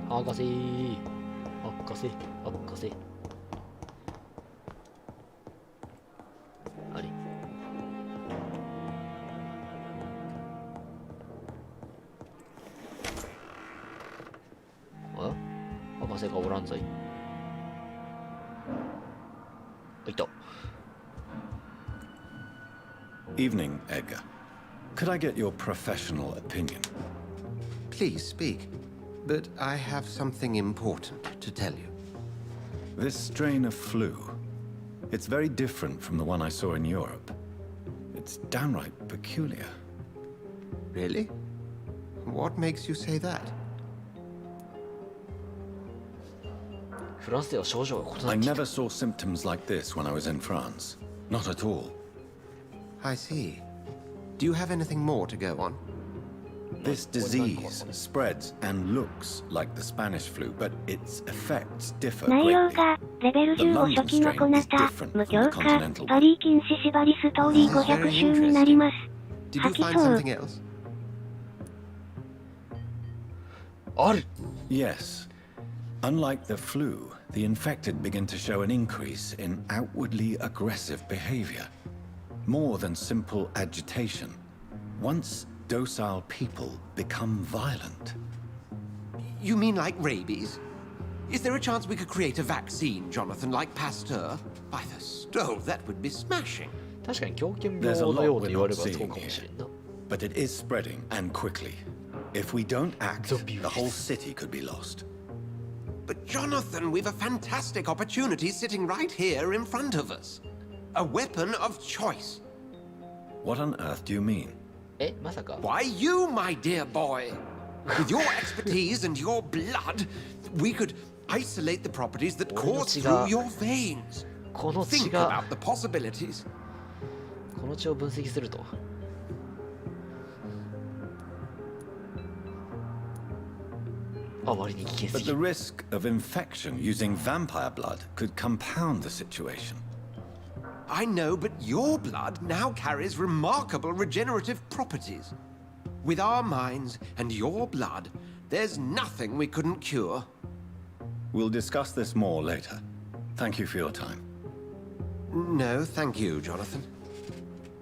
博士。あれ？あ？博士がおらんぞい。いた。Evening, Edgar. Could I get your professional opinion? Please speak, but I have something important to tell you. This strain of flu, it's very different from the one I saw in Europe. It's downright peculiar. Really? What makes you say that? フランスでは症状が異な I っていた。 never saw symptoms like this when I was in France. Not at all. I see. Do you have anything more to go on? This disease spreads and looks like the Spanish flu, but its effects differ 内容 greatly. がレベル15初期の小型無強化パリー禁止縛りストーリー500周になります。 Did you 吐き find そう。 something else? ある。 Yes. Unlike the flu, the infected begin to show an increase in outwardly aggressive behavior. More than simple agitation. Once docile people become violent. You mean like rabies? Is there a chance we could create a vaccine, Jonathan, like Pasteur? By the stove, that would be smashing. 確かに狂犬病 There's a の lot ようと we're 言わ not ればそう seeing かもしれんな。 here. But it is spreading, and quickly. If we don't act, the whole city could be lost. But Jonathan, we've a fantastic opportunity sitting right here in front of us. A weapon of choice. What on earth do you mean? え、まさか。 Why, you, my dear boy. With your expertise and your blood, we could isolate the properties that course through your veins. この血 Think が about the possibilities. この血を分析すると。あまりに危険す But ぎ the る。 risk of infection using vampire blood could compound the situation. I know, but your blood now carries remarkable regenerative properties. With our minds and your blood, there's nothing we couldn't cure. We'll discuss this more later. Thank you for your time. No, thank you, Jonathan.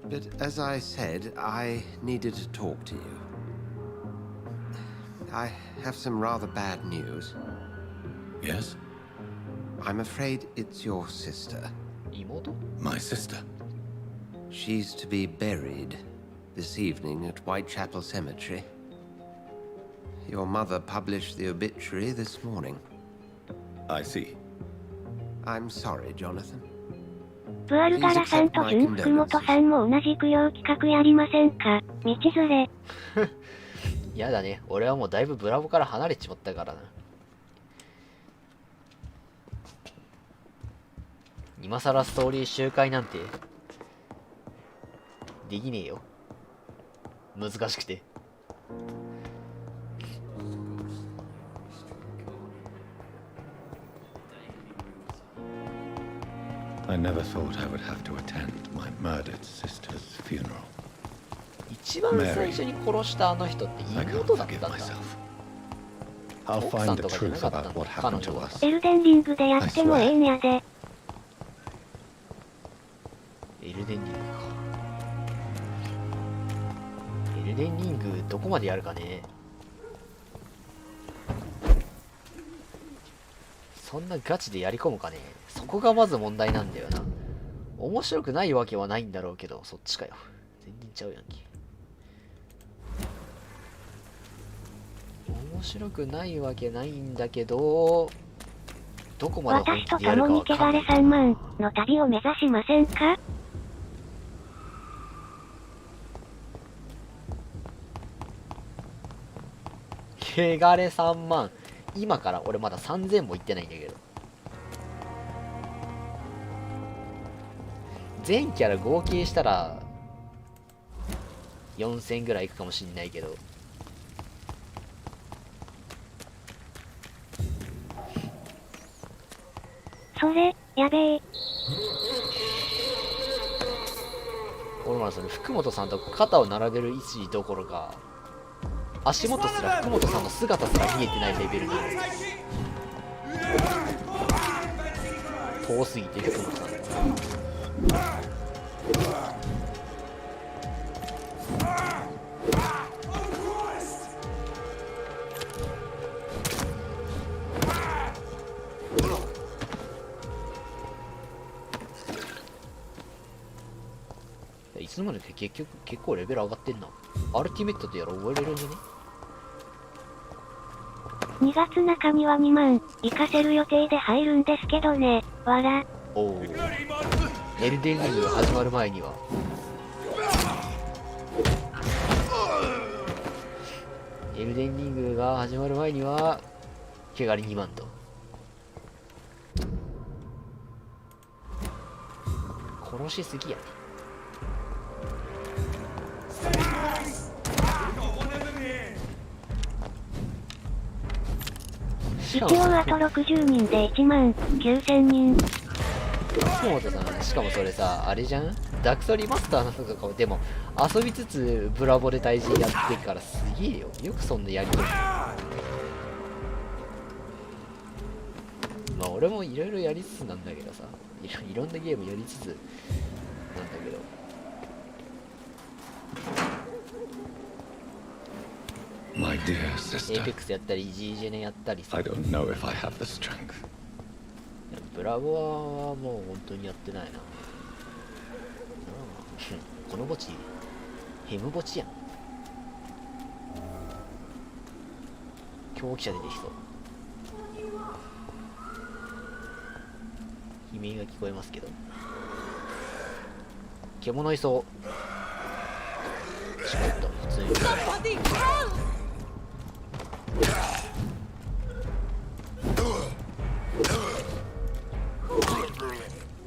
But as I said, I needed to talk to you. I have some rather bad news. Yes? I'm afraid it's your sister. 妹？ My sister. She's to be buried this evening at Whitechapel Cemetery. Your mother published the obituary this morning. I see. I'm sorry, Jonathan. プアルガラさんと純福本さんも同じ供養企画やりませんか？道連れ。やだね。俺はもうだいぶブラボから離れちまったからな。今さらストーリー周回なんてできねえよ。難しくて。I never thought I would have to attend my murdered sister's funeral. 一番最初に殺したあの人って妹だったんだ。 I'll 奥さ find ん the とかじゃな truth かったん about だ what 彼 happened 女 to は。 us. エルデンリングでやってもええんやで。エルデンリングか。エルデンリングどこまでやるかね。そんなガチでやり込むかね。そこがまず問題なんだよな。面白くないわけはないんだろうけど、そっちかよ。全然ちゃうやんけ。面白くないわけないんだけど、どこまで本私と気でやる共かわかんない。に汚れ3万の旅を目指しませんか？汚れ3万。今から俺まだ3000も行ってないんだけど。全キャラ合計したら4000ぐらいいくかもしんないけど。それ、やべえ。俺まだその福本さんと肩を並べる位置どころか、足元すら福本さんの姿すら見えてないレベルに遠すぎて福本さん。いつの間にか結構レベル上がってんな。アルティメットとやら覚えれるんじゃね。2月中には2万、行かせる予定で入るんですけどね、わら。おお。エルデンリングが始まる前には。エルデンリングが始まる前には、毛刈り2万と。殺しすぎやね。一応あと60人で1万9000人。福本さん、しかもそれさ、あれじゃん、ダクソリマスターなのかも。でも遊びつつブラボで対人やってるからすげえよ。よくそんなやりとり。俺もいろいろやりつつなんだけどさ、いろんなゲームやりつつなんだけど、My dear sister, エイペックスやったり G ジェネやったりさ。 I don't know if I have the strength. ブラボアはもう本当にやってないな。この墓地ヘム墓地やん。狂気者出てきそう。悲鳴が聞こえますけど、獣いそう。しまった、普通に。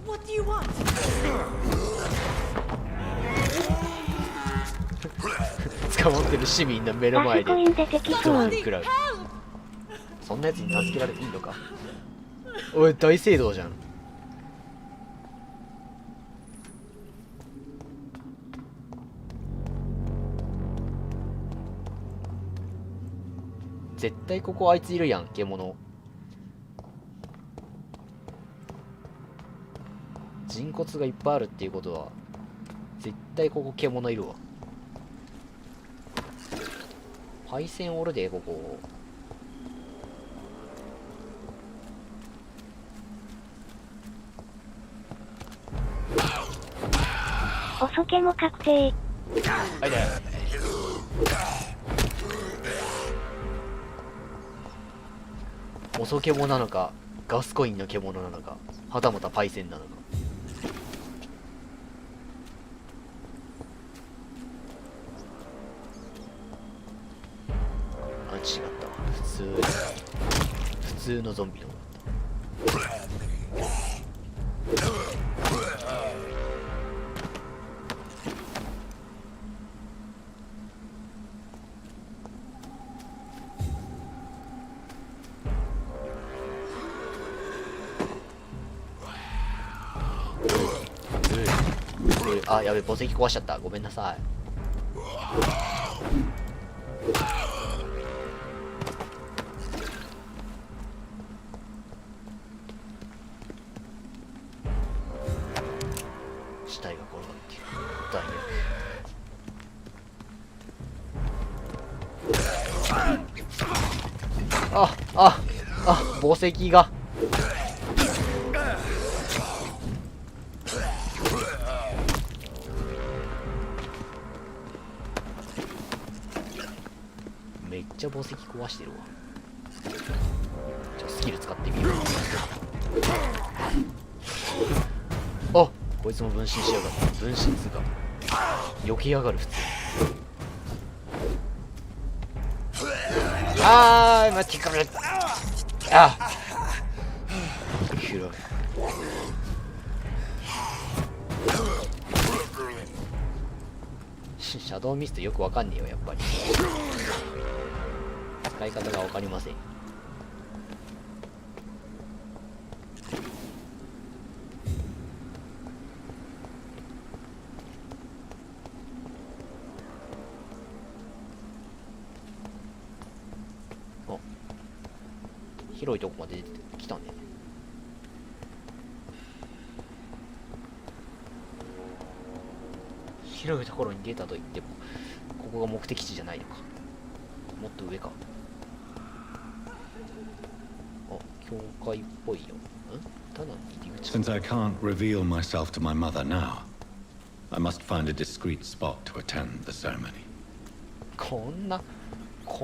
What do you want? 捕まってる市民の目の前でラスコイン出てきそう。食らう。そんなやつに助けられていいのか。おい、大聖堂じゃん。絶対ここあいついるやん、獣。人骨がいっぱいあるっていうことは絶対ここ獣いるわ。パイセンおるで、ここ。おそけも確定。はいだよ。おそ獣なのか、ガスコインの獣なのか、はたまたパイセンなのか。あ、違ったわ。普通のゾンビの方だった。あ、やべ、墓石壊しちゃった。ごめんなさい。死体が転がっている。大悪。墓石が。めっちゃ墓石壊してるわ。じゃあスキル使ってみよう。あ、こいつも分身しやがった。分身つうか避けやがる。普通。あー、待ってくれ。あ広い。シャドウミストよくわかんねえよ、やっぱり。使い方がわかりません。あ、広いとこまで出てきたね。広いところに出たと言っても、ここが目的地じゃないのか。もっと上か。あ、教会っぽいよ。ただの入り口。 Since I can't reveal myself to my mother now, I must find a discreet spot to attend the ceremony. こ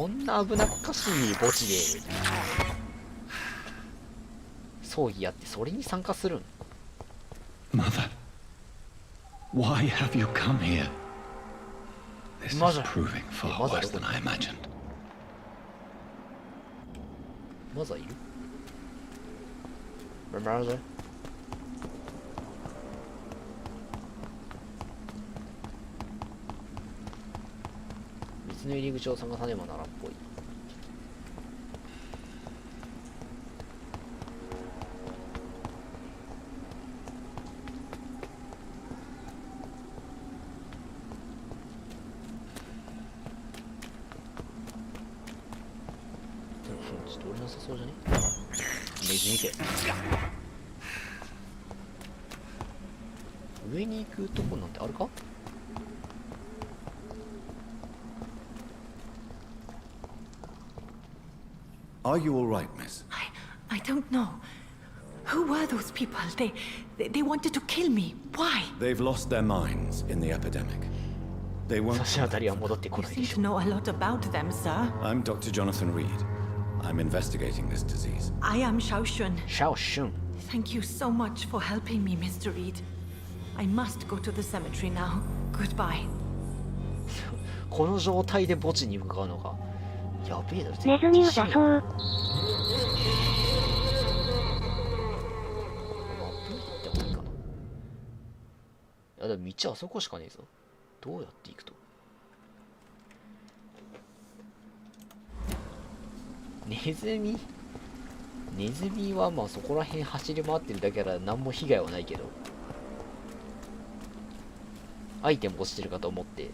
んな危なっかしい墓地で葬儀やってそれに参加するん？ Mother, why have you come here? This is proving far worse than I imagined. マザーいる？マザー？別の入り口を探さねばならんっぽい。ちょっと俺なさそうじゃね？ネズミ系。上に行くとこなんてあるか？ Are you all right, miss? I don't know. Who were those people? They wanted to kill me. Why? They've lost their minds in the epidemic. They won't. You seem to know a lot about them, sir. I'm Dr. Jonathan Reed. I'm investigating this disease. I am Xiaoxun. Xiaoxun. Thank you so much for helping me, Mr. Reed. I must go to the cemetery now. Goodbye. この状態で墓地に向かうのか。やべえだろ。ネズミを出そう。いや、でも道あそこしかねえぞ。どうやって行くと。ネズミはまあそこら辺走り回ってるだけだから何も被害はないけど、アイテム落ちてるかと思って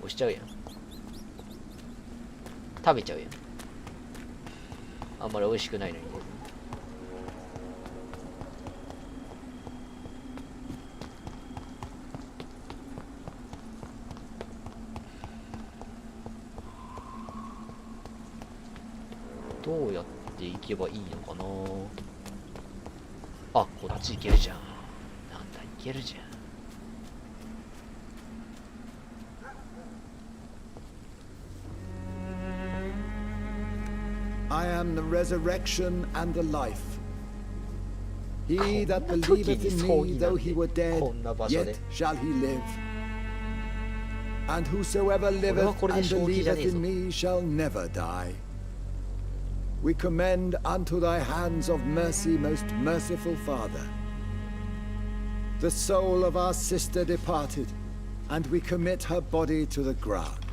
押しちゃうやん。食べちゃうやん。あんまり美味しくないのに。どうやって行けばいいのかな。あ、こっち行けるじゃん。なんだ、行けるじゃん。I am the resurrection and the life. He that believeth in me, though he were dead, yet shall he live. And whosoever liveth and believeth in me shall never die. We commend unto thy hands of mercy, most merciful Father, the soul of our sister departed, and we commit her body to the ground.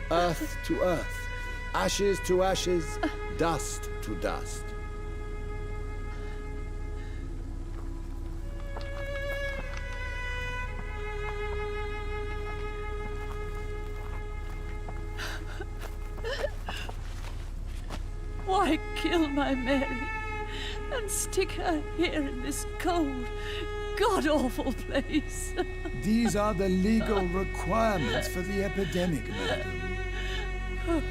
Earth to earth, ashes to ashes, dust to dust. Why kill my Mary and stick her here in this cold, god-awful place? These are the legal requirements for the epidemic, madam. Oh,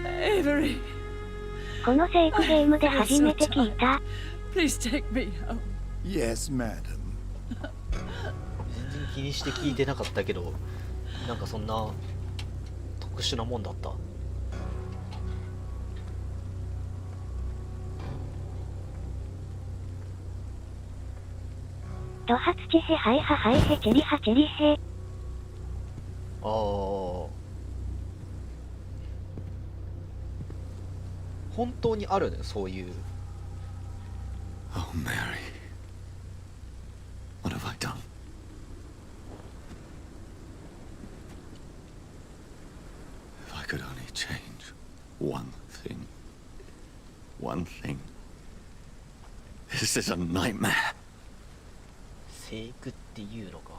Avery. このセーブゲームで初めて聞いた。 Please take me home. Yes, madam. 全然気にして聞いてなかったけど、なんかそんな特殊なもんだった。ドハツチヘハイハハイヘチェリハチェリヘ。ああ。本当にあるね、そういう。Oh, Mary. What have I done? If I could only change one thing. One thing. This is a nightmare. 聖句っていうのか。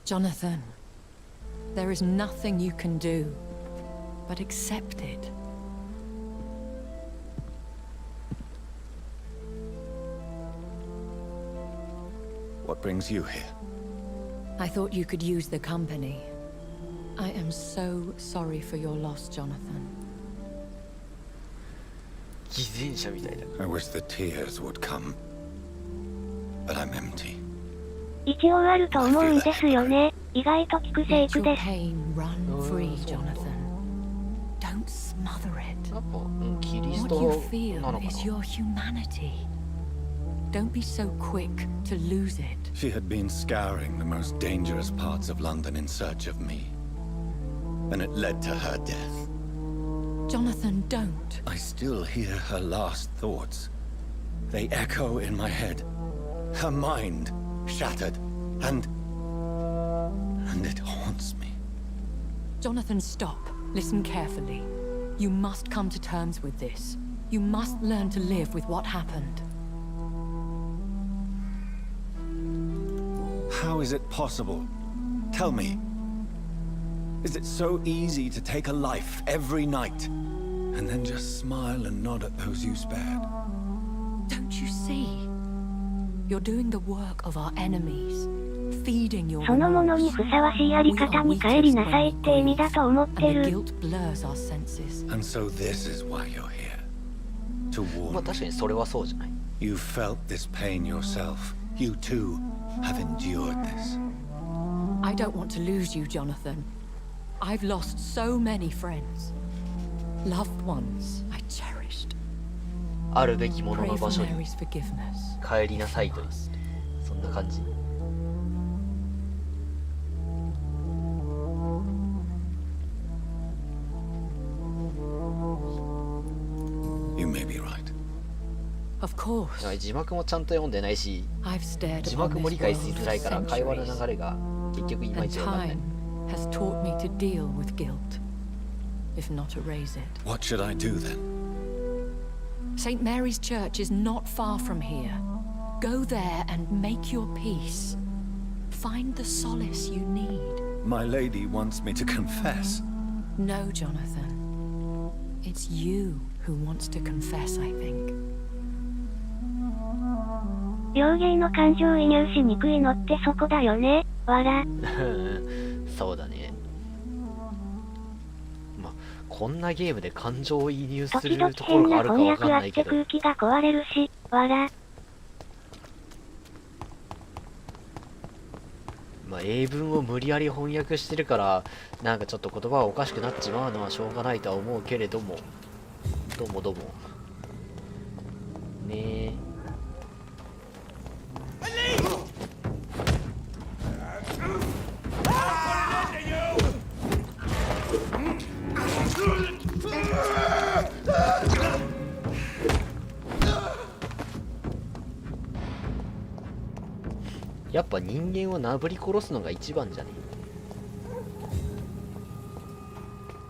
Jonathan, there is nothing you can do but accept it. What brings you here? I thought you could use the company. I am so sorry for your loss, Jonathan. 偽善者みたいだ。 I wish the tears would come. But I'm empty. 一応あると思うんですよね。意外と効くセーブです。 Pain run free, Jonathan. Don't smother it. What you feel is your humanity. Don't be so quick to lose it. She had been scouring the most dangerous parts of London in search of me. And it led to her death. Jonathan, don't. I still hear her last thoughts. They echo in my head. Her mind shattered, and it haunts me. Jonathan, stop. Listen carefully. You must come to terms with this. You must learn to live with what happened. How is it possible? Tell me. Is it so easy to take a life every night and then just smile and nod at those you spared. Don't you see? You're doing the work of our enemies, feeding your そのものにふさわしいやり方に帰りなさいって意味だと思ってる。 guilt blurs our senses. And so this is why you're here. To warn まあ確かにそれはそうじゃない。 You felt this pain yourself. You too have endured this. I don't want to lose you, Jonathan. I've lost so many friends. Loved ones I cherished. あるべきものの Pray 場 for 所に Mary's forgiveness. 帰りなさいと言って、そんな感じ。You may be right. Of course. 字幕もちゃんと読んでないし、 I've stared 字 upon 幕も this 理解し world づ for らいから会話の centuries. 流れが結局いまい And ちわかんない。 time has taught me to deal with guilt, if not erase it. What should I do then? St. Mary's Church is not far from here. Go there and make your peace. Find the solace you need. My lady wants me to confess. No, Jonathan. It's you who wants to confess, I think. 両芸の感情移入しにくいのってそこだよね。わら。そうだね。まあこんなゲームで感情を移入す時々るところ変ながあるかわ翻訳あってかんないけど、空気が壊れるし、わら。まあ英文を無理やり翻訳してるからなんかちょっと言葉がおかしくなっちまうのはしょうがないとは思うけれども、どうもどうもねえ。やっぱ人間をなぶり殺すのが一番じゃねえ。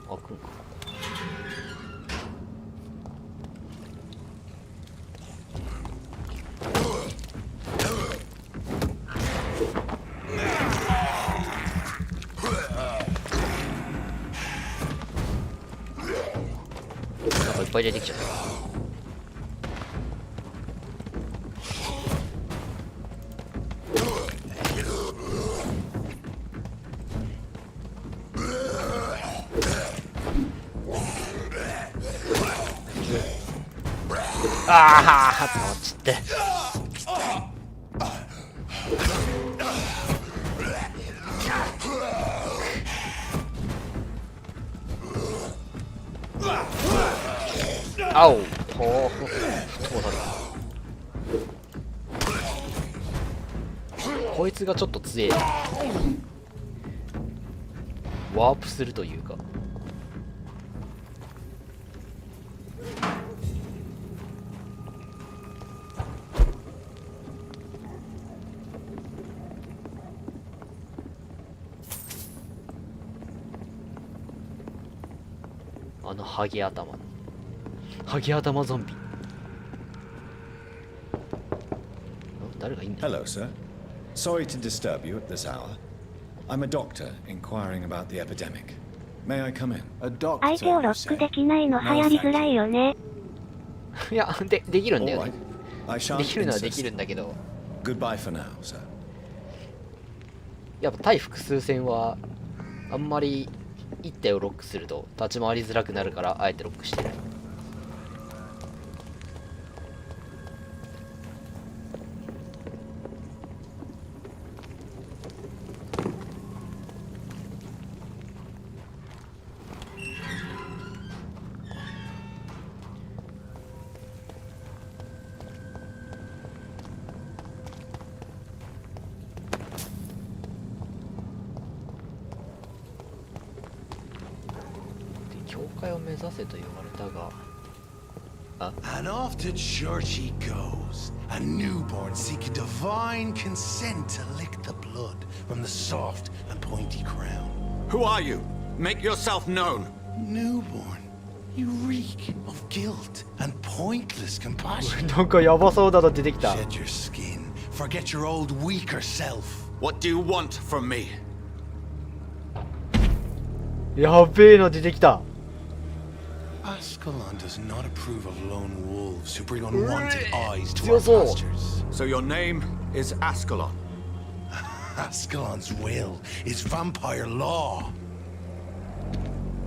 開くんか。なんかいっぱい出てきちゃった。ああ、捕まっちって。あお、ほう、そうだね。こいつがちょっと強え。ワープするというか。あのハゲ頭ゾンビ。誰がいいんだ。 Hello, sir. Sorry to disturb you at this hour. I'm a doctor inquiring about the epidemic. May I come in? A doctor. 相手をロックできないの流行りづらいよね。いや、できるんだよね。 I shan't できるのはで insist. きるんだけど、 Goodbye for now, sir. やっぱ対複数戦はあんまり一体をロックすると立ち回りづらくなるからあえてロックしてる。教会を目指せと言われたが、And off to church he goes, a newborn seeking divine consent to lick the blood from the soft and pointy crown. Who are you? Make yourself known. Newborn, you reek of guilt and pointless compassion. なんかヤバそうだの出てきた。 Shed your skin, forget your old weaker self. What do you want from me? やべえの出てきた。Ascalon does not approve of lone wolves who bring unwanted eyes to our pastures. So your name is Ascalon? Ascalon's will is vampire law.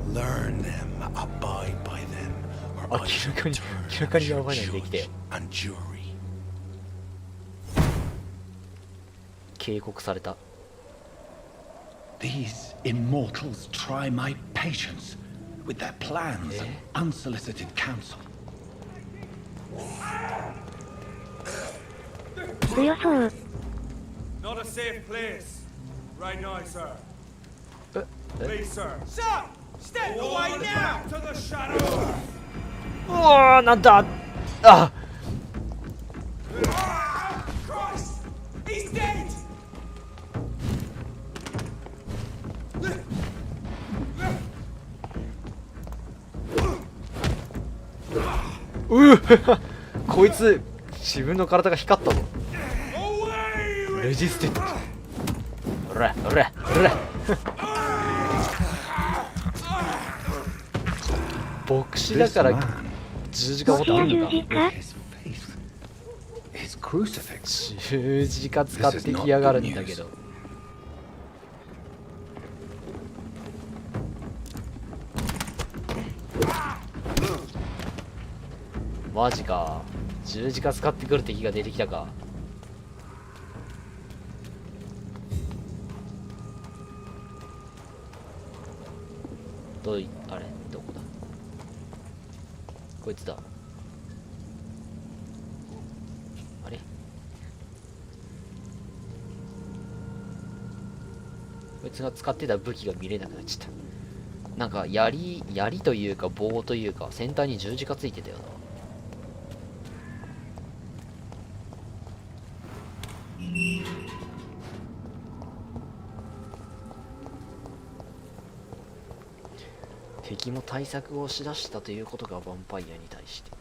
Learn them, abide by them, or I shall turn your judge and jury. 警告された。These immortals try my patience with their plans and unsolicited counsel. 強そう。 Not a safe place. Right now, sir. Please, sir. Sir! Step away now! To the shadow! うわー、なんだあ Christ! He's dead! こいつ自分の体が光ったぞ。レジステント。おらおらおら牧師だから十字架持ってあるのか。十字架使ってきやがるんだけど。マジか。十字架使ってくる敵が出てきたか。あれどこだ。こいつだ。あれこいつが使ってた武器が見れなくなっちゃった。なんか槍というか棒というか先端に十字架ついてたよな。敵も対策をしだしたということがヴァンパイアに対して。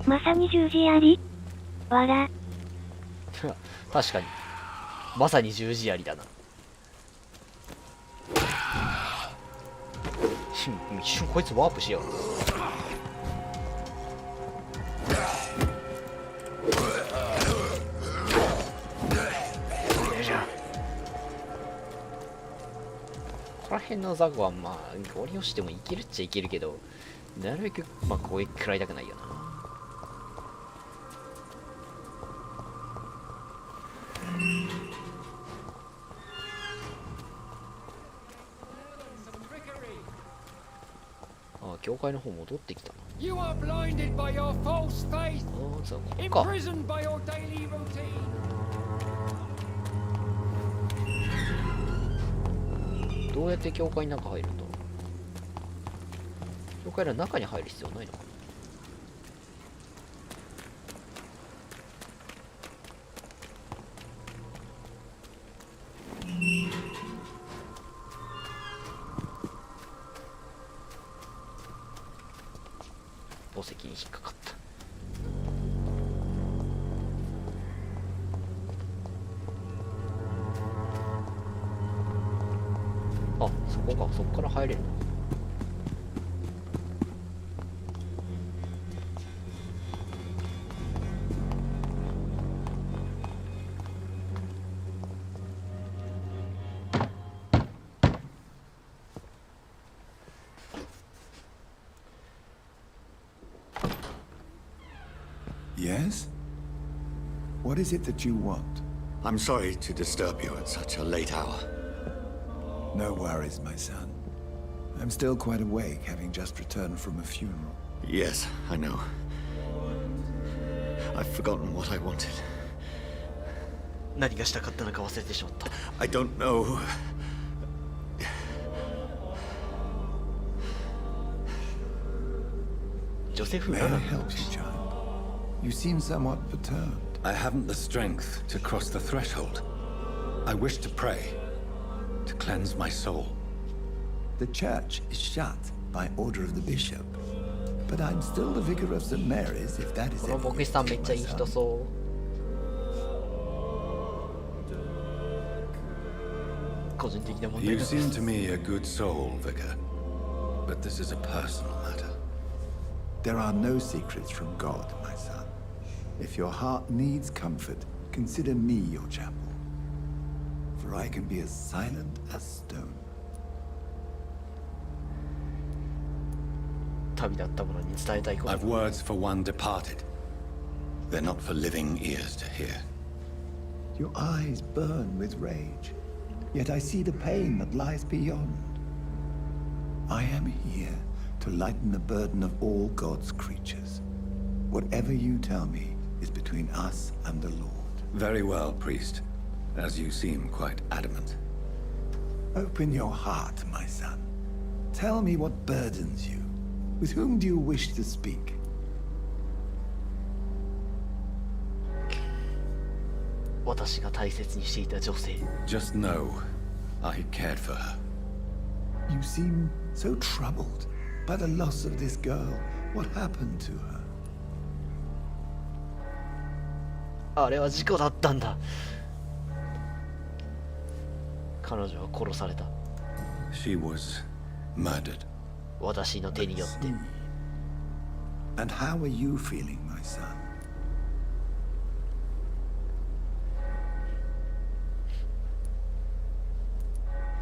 まさに十字槍わら。確かにまさに十字槍だな。一瞬こいつワープしよう。ここら辺のザコはまあゴリ押してもいけるっちゃいけるけど、なるべくまあ攻撃食らいたくないよな。ああ、教会の方戻ってきたな。You are blinded by your false faith, ああ、そうここか。 imprisoned by your daily routine. どうやって教会の中入るんだ。教会の中に入る必要ないのかな。墓石に引っかかった。あ、そこか、そこから入れるの。Yes? What is it that you want? I'm sorry to disturb you at such a late hour. No worries, my son. I'm still quite awake, having just returned from a funeral. Yes, I know. I've forgotten what I wanted. 何がしたかったのか忘れてしまった。I don't know. May I help you, child? You seem somewhat perturbed. I haven't the strength to cross the threshold. I wish to pray, to cleanse my soul. The church is shut by order of the bishop. But I'm still the vicar of St. Mary's, if that is この牧師さんめっちゃいい人そう。個人的な問題 You だ。 seem to me a good soul, Vicar. But this is a personal matter. There are no secrets from God, my son. If your heart needs comfort, consider me your chapel. For I can be as silent as stone. 旅立った者に伝えたいこと。 I've words for one departed. They're not for living ears to hear. Your eyes burn with rage, yet I see the pain that lies beyond. I am here to lighten the burden of all God's creatures. Whatever you tell me is between us and the Lord. Very well, priest. As you seem quite adamant. Open your heart, my son. Tell me what burdens you. With whom do you wish to speak? 私が大切にしていた女性。 Just know, I cared for her. You seem so troubled by the loss of this girl. What happened to her? あれは事故だったんだ。彼女は殺された。 She was murdered. 私の手によって。 And how are you feeling, my son?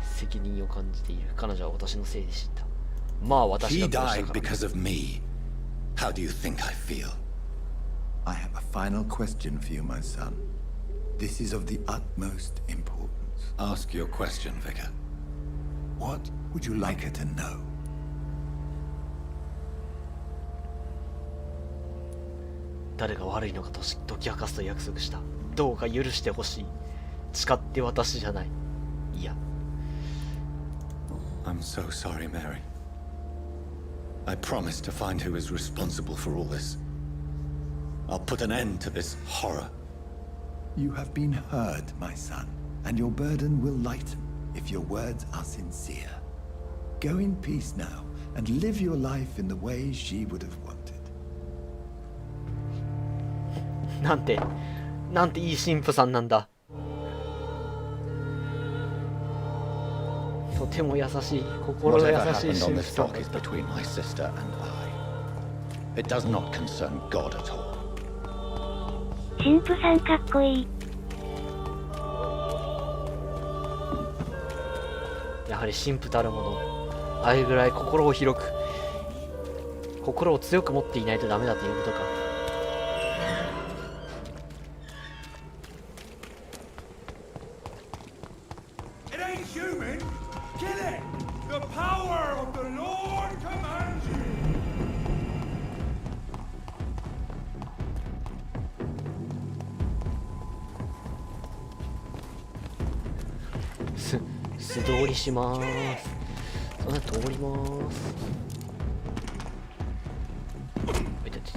責任を感じている。彼女は私のせいで死んだ。まあ私 She が殺し died たから。 because of me. How do you think I feel? I have a final question for you, my son. This is of the utmost importance. Ask your question, Vicar. What would you like her to know? 誰が悪いのかと解き明かすと約束した。どうか許してほしい。誓って私じゃない。いや。 I'm so sorry, Mary. I promise to find who is responsible for all this. I'll put an end to this horror. You have been heard, my son, and your burden will lighten if your words are sincere. Go in peace now and live your life in the way she would have wanted. なんていい神父さんなんだ。とても優しい、心の優しい神父さんだった。 between my sister and I. It does not concern God at all. 神父さんかっこいい。やはり神父たるもの、あれぐらい心を広く、心を強く持っていないとダメだということか。 素通りしまーす。そんな通りまーす。いたいたいた。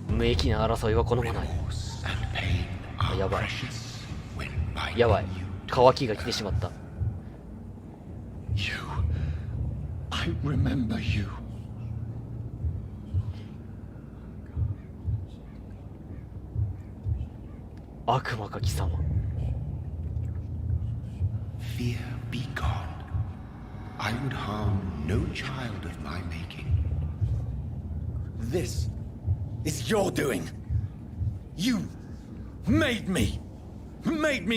無益な争いは好まない。あ、やばい。やばい。乾きが来てしまった。 You. I remember you. 悪魔か貴様。 Fear be gone. I would harm no child of my making. This is your doing. You made me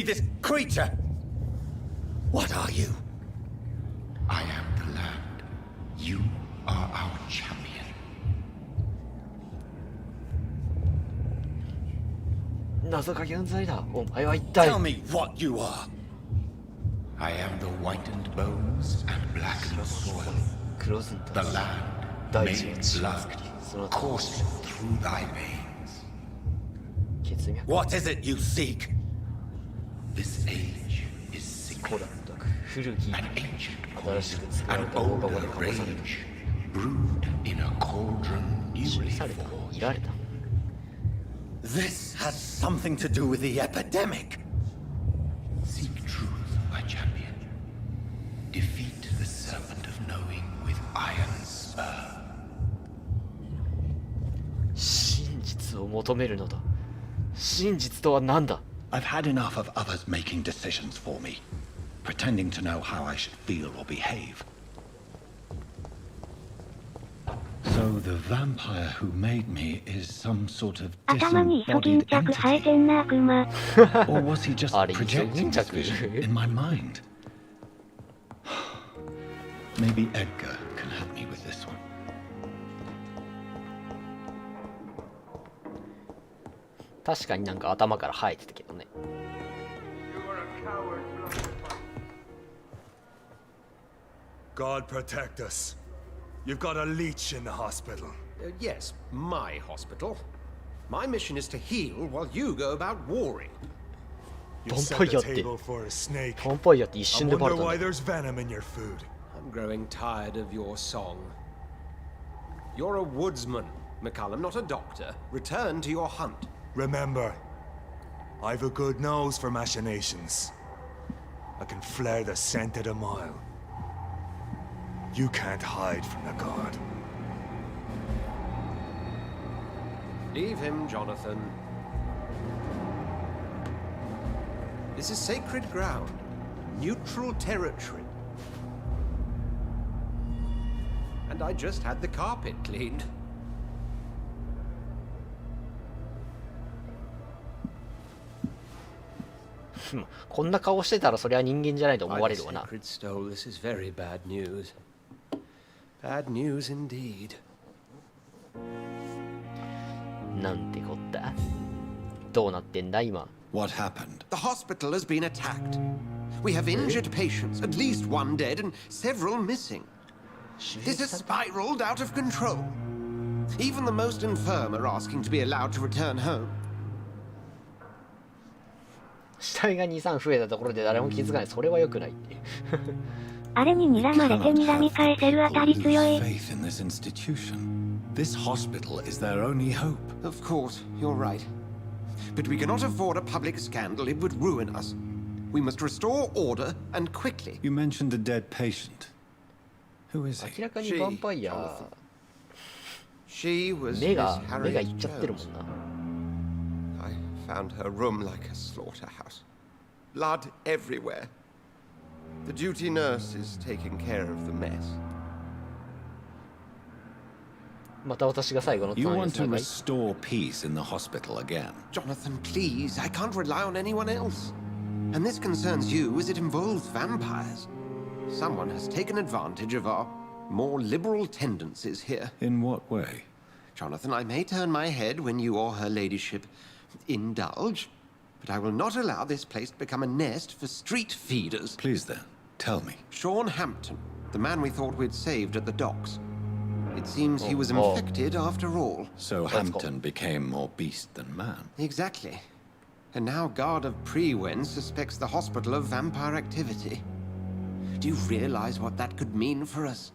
this creature. What are you? I am the land. You are our champion. 謎かけ犯罪だ。お前は一体。 Tell me what you are. I am the whitened bones and blackened soil. 黒ずん The だ land 大地 made が血を blood 作り、その coursing through thy veins. 血脈。 What is it you seek? This age is 古 sick. だったく古き An ancient 新しく作られ An た大 older 川でかまされ rage brewed in a cauldron た。 newly 示された。 forged. いられた。 This has something to do with the epidemic. Seek truth, my champion. Defeat the serpent of knowing with iron spur. 真実を求めるのだ。真実とは何だ。 I've had enough of others making decisions for me, pretending to know how I should feel or behave. So the vampire who made me is some sort of 頭にイソギン disembodied チャク生え entity? てんな悪魔。 Or was he just あれ、イソギ projecting ンチャ this ク vision in my mind? Maybe Edgar can help me with this one. 確かになんか頭から生えてたけどね。God protect us. You've got a leech in the hospital. Yes, my hospital. My mission is to heal while you go about warring. You ヴァン set パイ the アって、 table for a snake. ヴァンパイアって一 I 瞬でバレ wonder た why ね。 there's venom in your food. I'm growing tired of your song. You're a woodsman, McCallum, not a doctor. Return to your hunt. Remember, I've a good nose for machinations. I can flare the scent at a mile. You can't hide from the god. Leave him, Jonathan. This is sacred ground. Neutral territory. And I just had the carpet cleaned. こんな顔してたらそれは人間じゃないと思われるわな。 Sacred stole. This is very bad news. Bad news indeed. なんてこった。どうなってんだ今。 What happened? The hospital has been attacked. We have injured patients, at least one dead and several missing. This has spiraled out of control. Even the most infirm are asking to be allowed to return home. 死体が2、3増えたところで誰も気づかない。それは良くないって。あれに睨まれて睨み返せるあたり強い。 Faith in this institution. This hospital is their only hope. Of course, you're right. But we cannot afford a public scandal. It would ruin us. We must restore order, and quickly. You mentioned a dead patient. Who is he? 明らかにヴァンパイア She was 目が Miss 目が Harriet いっちゃってるもんな。 I found her room like a slaughterhouse. Blood everywhere. The duty nurse is taking care of the mess. また私が最後の You ターン want です to かい？ restore peace in the hospital again. Jonathan, please. I can't rely on anyone else. And this concerns you as it involves vampires. Someone has taken advantage of our more liberal tendencies here. In what way? Jonathan, I may turn my head when you or her ladyship indulge, but I will not allow this place to become a nest for street feeders. Please then, tell me. Sean Hampton, the man we thought we'd saved at the docks. It seems he was infected after all. So Hampton became more beast than man. Exactly. And now Guard of Prewen suspects the hospital of vampire activity. Do you realize what that could mean for us?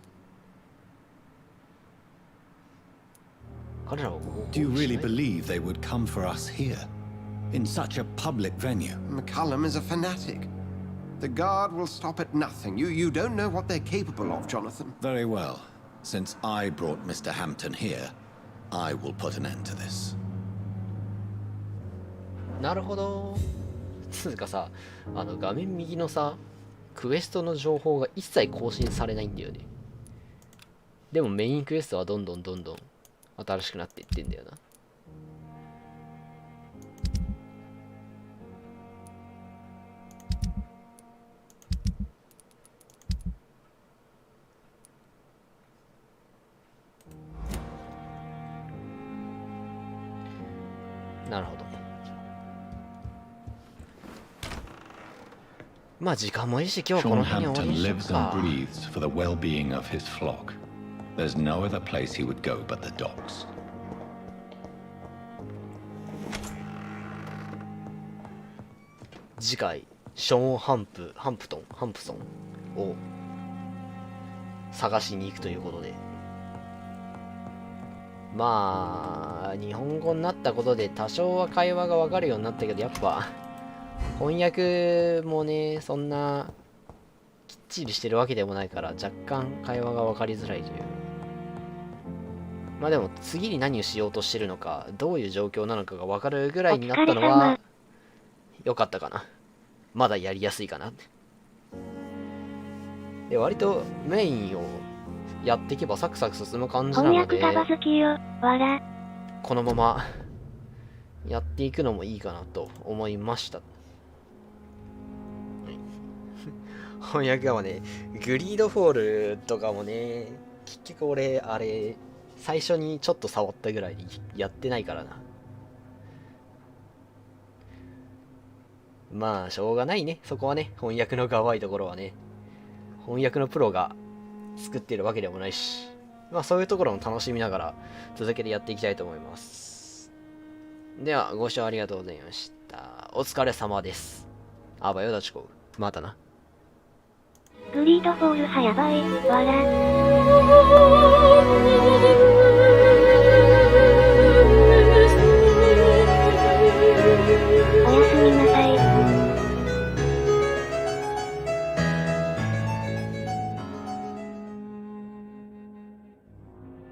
彼らを Do you really believe they would come for us here? In such a public venue? McCullum is a fanatic. The Guard will stop at nothing. You don't know what they're capable of, Jonathan. Very well. Since I brought Mr. Hampton here, I will put an end to this. なるほど。つうかさ、画面右のさ、クエストの情報が一切更新されないんだよね。でもメインクエストはどんどん新しくなっていってんだよな。なるほど。まあ時間もいいし、今日はこ Sean の辺に終わり Hampton にしよ lives う and か。 breathes for the well-being of his flock. There's no other place he would go but the docks. 次回、ショーン・ハンプソンを探しに行くということで。まあ、日本語になったことで多少は会話がわかるようになったけど、やっぱ、翻訳もね、そんなきっちりしてるわけでもないから、若干会話がわかりづらいという。まあでも次に何をしようとしてるのか、どういう状況なのかが分かるぐらいになったのは良かったかな。まだやりやすいかなって。で、割とメインをやっていけばサクサク進む感じなので、このままやっていくのもいいかなと思いました。翻訳はね、グリードフォールとかもね、結局俺、あれ、最初にちょっと触ったぐらいにやってないからな。まあ、しょうがないね。そこはね、翻訳のがわいところはね。翻訳のプロが作ってるわけでもないし。まあ、そういうところも楽しみながら続けてやっていきたいと思います。では、ご視聴ありがとうございました。お疲れ様です。あばよだちこう。またな。グリードフォールはやばい、わら。